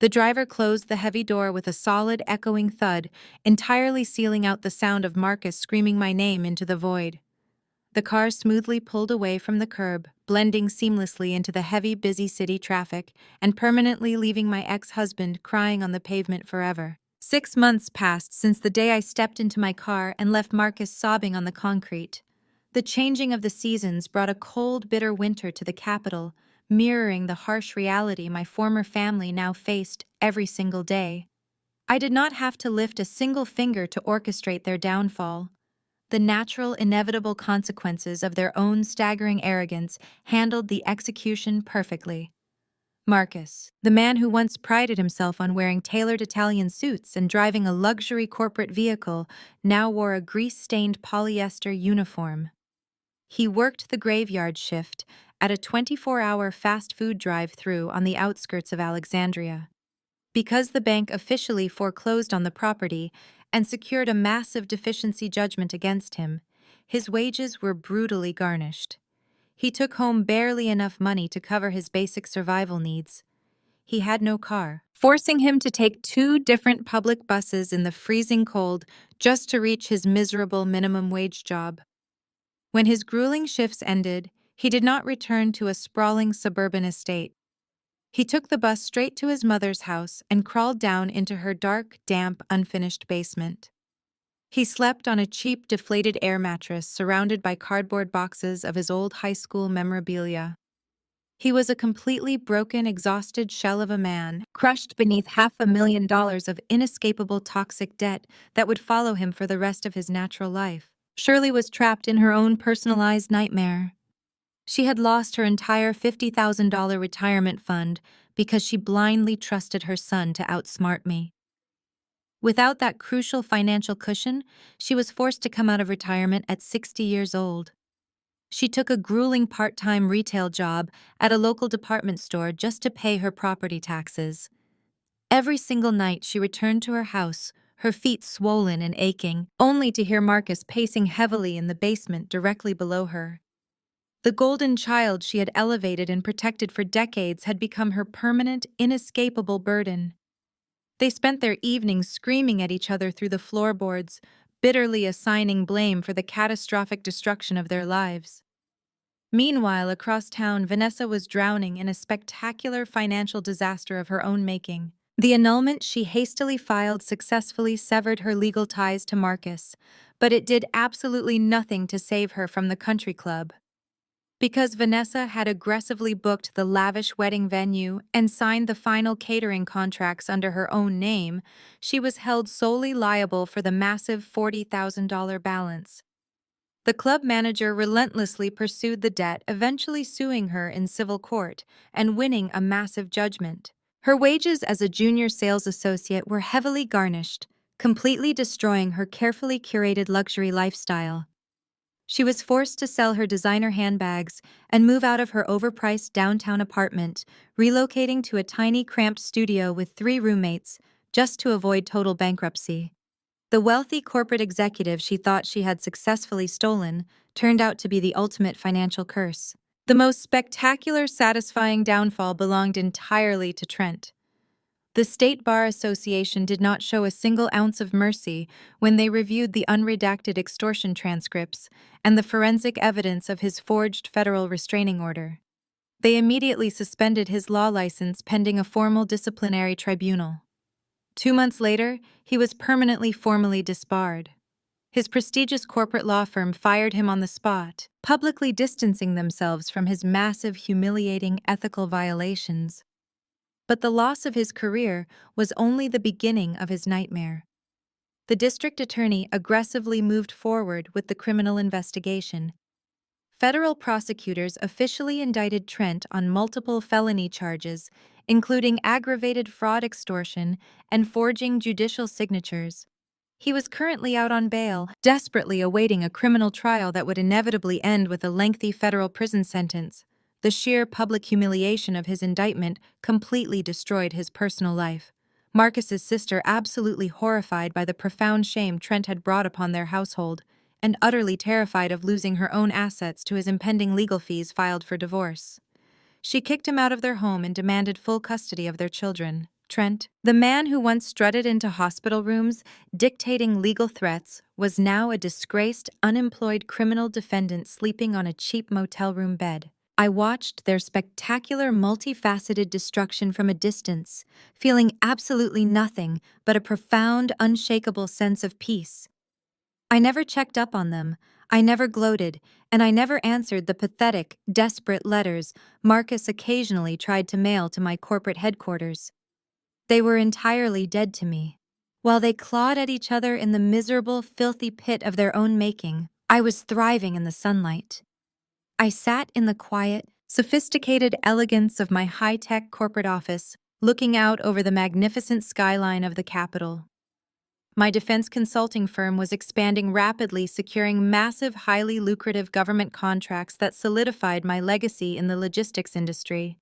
The driver closed the heavy door with a solid, echoing thud, entirely sealing out the sound of Marcus screaming my name into the void. The car smoothly pulled away from the curb, blending seamlessly into the heavy, busy city traffic, and permanently leaving my ex-husband crying on the pavement forever. 6 months passed since the day I stepped into my car and left Marcus sobbing on the concrete. The changing of the seasons brought a cold, bitter winter to the capital, mirroring the harsh reality my former family now faced every single day. I did not have to lift a single finger to orchestrate their downfall. The natural, inevitable consequences of their own staggering arrogance handled the execution perfectly. Marcus, the man who once prided himself on wearing tailored Italian suits and driving a luxury corporate vehicle, now wore a grease-stained polyester uniform. He worked the graveyard shift at a 24-hour fast food drive-through on the outskirts of Alexandria. Because the bank officially foreclosed on the property and secured a massive deficiency judgment against him, his wages were brutally garnished. He took home barely enough money to cover his basic survival needs. He had no car, forcing him to take 2 different public buses in the freezing cold just to reach his miserable minimum wage job. When his grueling shifts ended, he did not return to a sprawling suburban estate. He took the bus straight to his mother's house and crawled down into her dark, damp, unfinished basement. He slept on a cheap, deflated air mattress surrounded by cardboard boxes of his old high school memorabilia. He was a completely broken, exhausted shell of a man, crushed beneath $500,000 of inescapable toxic debt that would follow him for the rest of his natural life. Shirley was trapped in her own personalized nightmare. She had lost her entire $50,000 retirement fund because she blindly trusted her son to outsmart me. Without that crucial financial cushion, she was forced to come out of retirement at 60 years old. She took a grueling part-time retail job at a local department store just to pay her property taxes. Every single night she returned to her house, her feet swollen and aching, only to hear Marcus pacing heavily in the basement directly below her. The golden child she had elevated and protected for decades had become her permanent, inescapable burden. They spent their evenings screaming at each other through the floorboards, bitterly assigning blame for the catastrophic destruction of their lives. Meanwhile, across town, Vanessa was drowning in a spectacular financial disaster of her own making. The annulment she hastily filed successfully severed her legal ties to Marcus, but it did absolutely nothing to save her from the country club. Because Vanessa had aggressively booked the lavish wedding venue and signed the final catering contracts under her own name, she was held solely liable for the massive $40,000 balance. The club manager relentlessly pursued the debt, eventually suing her in civil court and winning a massive judgment. Her wages as a junior sales associate were heavily garnished, completely destroying her carefully curated luxury lifestyle. She was forced to sell her designer handbags and move out of her overpriced downtown apartment, relocating to a tiny, cramped studio with 3 roommates, just to avoid total bankruptcy. The wealthy corporate executive she thought she had successfully stolen turned out to be the ultimate financial curse. The most spectacular, satisfying downfall belonged entirely to Trent. The State Bar Association did not show a single ounce of mercy when they reviewed the unredacted extortion transcripts and the forensic evidence of his forged federal restraining order. They immediately suspended his law license pending a formal disciplinary tribunal. 2 months later, he was permanently formally disbarred. His prestigious corporate law firm fired him on the spot, publicly distancing themselves from his massive, humiliating ethical violations. But the loss of his career was only the beginning of his nightmare. The district attorney aggressively moved forward with the criminal investigation. Federal prosecutors officially indicted Trent on multiple felony charges, including aggravated fraud extortion and forging judicial signatures. He was currently out on bail, desperately awaiting a criminal trial that would inevitably end with a lengthy federal prison sentence. The sheer public humiliation of his indictment completely destroyed his personal life. Marcus's sister, absolutely horrified by the profound shame Trent had brought upon their household, and utterly terrified of losing her own assets to his impending legal fees, filed for divorce. She kicked him out of their home and demanded full custody of their children. Trent, the man who once strutted into hospital rooms, dictating legal threats, was now a disgraced, unemployed criminal defendant sleeping on a cheap motel room bed. I watched their spectacular, multifaceted destruction from a distance, feeling absolutely nothing but a profound, unshakable sense of peace. I never checked up on them, I never gloated, and I never answered the pathetic, desperate letters Marcus occasionally tried to mail to my corporate headquarters. They were entirely dead to me. While they clawed at each other in the miserable, filthy pit of their own making, I was thriving in the sunlight. I sat in the quiet, sophisticated elegance of my high-tech corporate office, looking out over the magnificent skyline of the capital. My defense consulting firm was expanding rapidly, securing massive, highly lucrative government contracts that solidified my legacy in the logistics industry.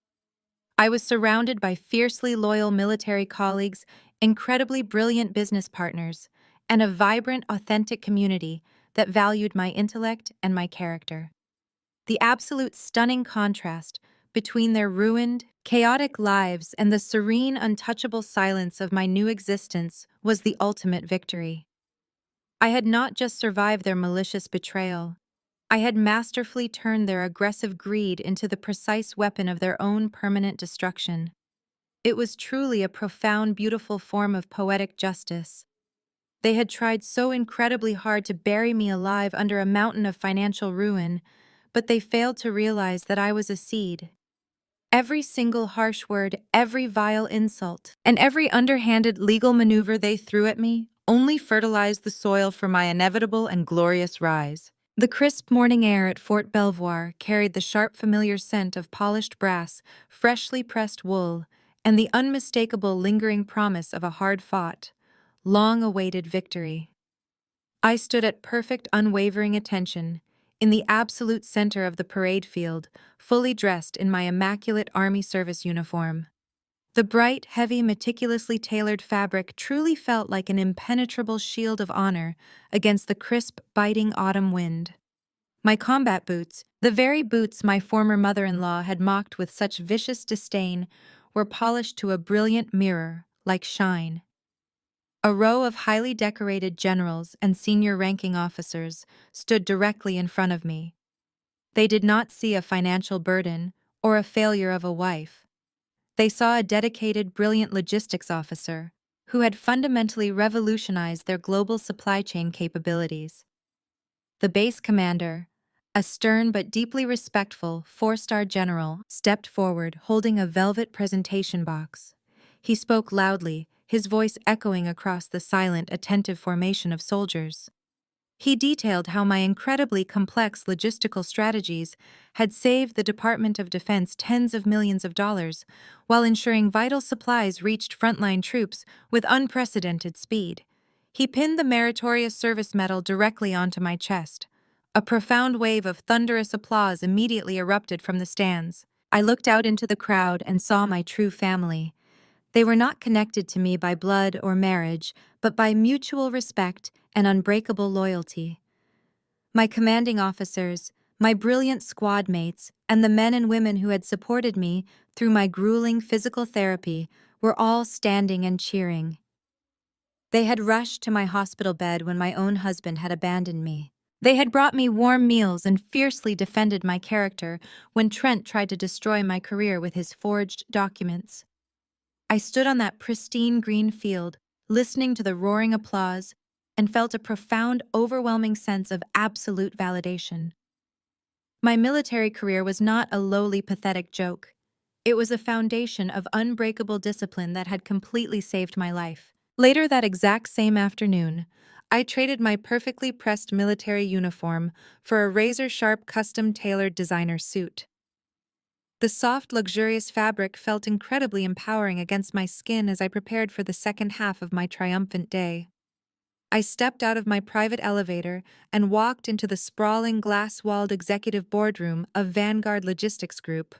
I was surrounded by fiercely loyal military colleagues, incredibly brilliant business partners, and a vibrant, authentic community that valued my intellect and my character. The absolute stunning contrast between their ruined, chaotic lives and the serene, untouchable silence of my new existence was the ultimate victory. I had not just survived their malicious betrayal, I had masterfully turned their aggressive greed into the precise weapon of their own permanent destruction. It was truly a profound, beautiful form of poetic justice. They had tried so incredibly hard to bury me alive under a mountain of financial ruin, but they failed to realize that I was a seed. Every single harsh word, every vile insult, and every underhanded legal maneuver they threw at me only fertilized the soil for my inevitable and glorious rise. The crisp morning air at Fort Belvoir carried the sharp, familiar scent of polished brass, freshly pressed wool, and the unmistakable, lingering promise of a hard-fought, long-awaited victory. I stood at perfect, unwavering attention, in the absolute center of the parade field, fully dressed in my immaculate Army service uniform. The bright, heavy, meticulously tailored fabric truly felt like an impenetrable shield of honor against the crisp, biting autumn wind. My combat boots, the very boots my former mother-in-law had mocked with such vicious disdain, were polished to a brilliant mirror, like shine. A row of highly decorated generals and senior ranking officers stood directly in front of me. They did not see a financial burden or a failure of a wife. They saw a dedicated, brilliant logistics officer who had fundamentally revolutionized their global supply chain capabilities. The base commander, a stern but deeply respectful four-star general, stepped forward holding a velvet presentation box. He spoke loudly, his voice echoing across the silent, attentive formation of soldiers. He detailed how my incredibly complex logistical strategies had saved the Department of Defense tens of millions of dollars, while ensuring vital supplies reached frontline troops with unprecedented speed. He pinned the Meritorious Service Medal directly onto my chest. A profound wave of thunderous applause immediately erupted from the stands. I looked out into the crowd and saw my true family. They were not connected to me by blood or marriage, but by mutual respect and unbreakable loyalty. My commanding officers, my brilliant squad mates, and the men and women who had supported me through my grueling physical therapy were all standing and cheering. They had rushed to my hospital bed when my own husband had abandoned me. They had brought me warm meals and fiercely defended my character when Trent tried to destroy my career with his forged documents. I stood on that pristine green field, listening to the roaring applause, and felt a profound, overwhelming sense of absolute validation. My military career was not a lowly, pathetic joke. It was a foundation of unbreakable discipline that had completely saved my life. Later that exact same afternoon, I traded my perfectly pressed military uniform for a razor-sharp, custom-tailored designer suit. The soft, luxurious fabric felt incredibly empowering against my skin as I prepared for the second half of my triumphant day. I stepped out of my private elevator and walked into the sprawling, glass-walled executive boardroom of Vanguard Logistics Group.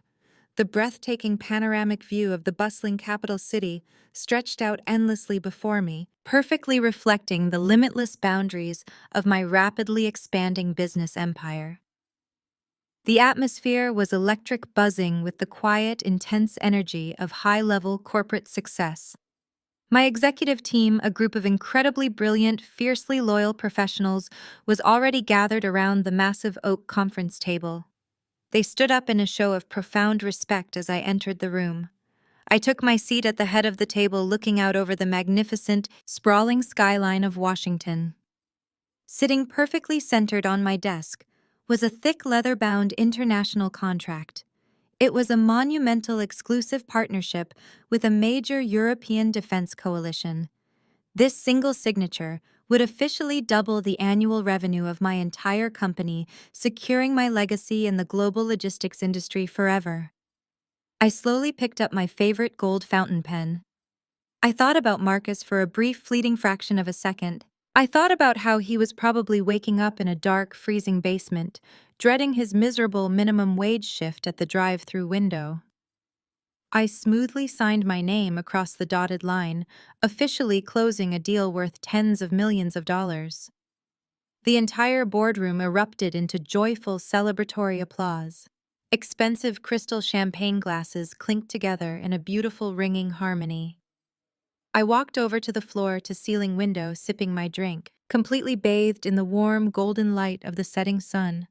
The breathtaking panoramic view of the bustling capital city stretched out endlessly before me, perfectly reflecting the limitless boundaries of my rapidly expanding business empire. The atmosphere was electric, buzzing with the quiet, intense energy of high-level corporate success. My executive team, a group of incredibly brilliant, fiercely loyal professionals, was already gathered around the massive oak conference table. They stood up in a show of profound respect as I entered the room. I took my seat at the head of the table, looking out over the magnificent, sprawling skyline of Washington. Sitting perfectly centered on my desk was a thick leather-bound international contract. It was a monumental exclusive partnership with a major European defense coalition. This single signature would officially double the annual revenue of my entire company, securing my legacy in the global logistics industry forever. I slowly picked up my favorite gold fountain pen. I thought about Marcus for a brief, fleeting fraction of a second. I thought about how he was probably waking up in a dark, freezing basement, dreading his miserable minimum wage shift at the drive-through window. I smoothly signed my name across the dotted line, officially closing a deal worth tens of millions of dollars. The entire boardroom erupted into joyful, celebratory applause. Expensive crystal champagne glasses clinked together in a beautiful, ringing harmony. I walked over to the floor-to-ceiling window, sipping my drink, completely bathed in the warm, golden light of the setting sun.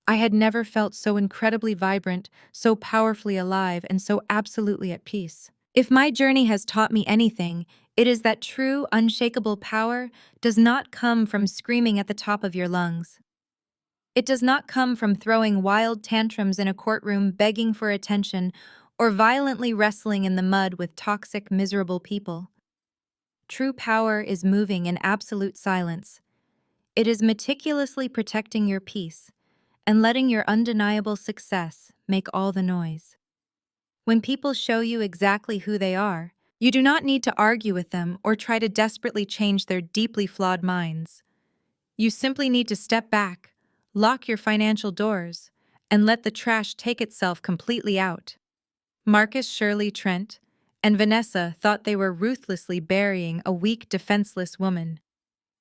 I had never felt so incredibly vibrant, so powerfully alive, and so absolutely at peace. If my journey has taught me anything, it is that true, unshakable power does not come from screaming at the top of your lungs. It does not come from throwing wild tantrums in a courtroom, begging for attention, or violently wrestling in the mud with toxic, miserable people. True power is moving in absolute silence. It is meticulously protecting your peace and letting your undeniable success make all the noise. When people show you exactly who they are, you do not need to argue with them or try to desperately change their deeply flawed minds. You simply need to step back, lock your financial doors, and let the trash take itself completely out. Marcus, Shirley, Trent, and Vanessa thought they were ruthlessly burying a weak, defenseless woman.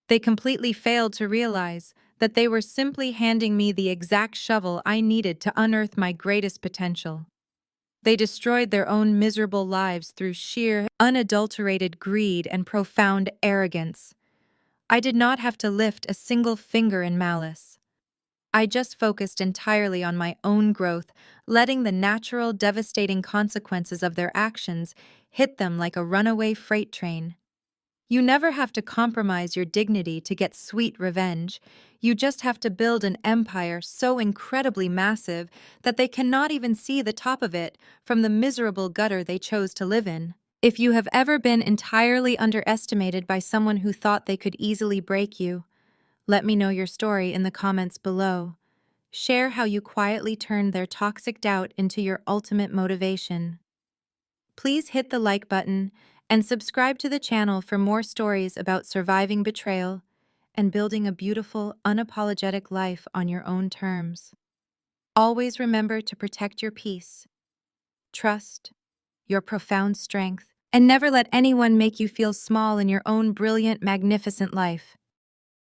They completely failed to realize that they were simply handing me the exact shovel I needed to unearth my greatest potential. They destroyed their own miserable lives through sheer, unadulterated greed and profound arrogance. I did not have to lift a single finger in malice. I just focused entirely on my own growth, letting the natural, devastating consequences of their actions hit them like a runaway freight train. You never have to compromise your dignity to get sweet revenge. You just have to build an empire so incredibly massive that they cannot even see the top of it from the miserable gutter they chose to live in. If you have ever been entirely underestimated by someone who thought they could easily break you, let me know your story in the comments below. Share how you quietly turned their toxic doubt into your ultimate motivation. Please hit the like button and subscribe to the channel for more stories about surviving betrayal and building a beautiful, unapologetic life on your own terms. Always remember to protect your peace, trust, your profound strength, and never let anyone make you feel small in your own brilliant, magnificent life.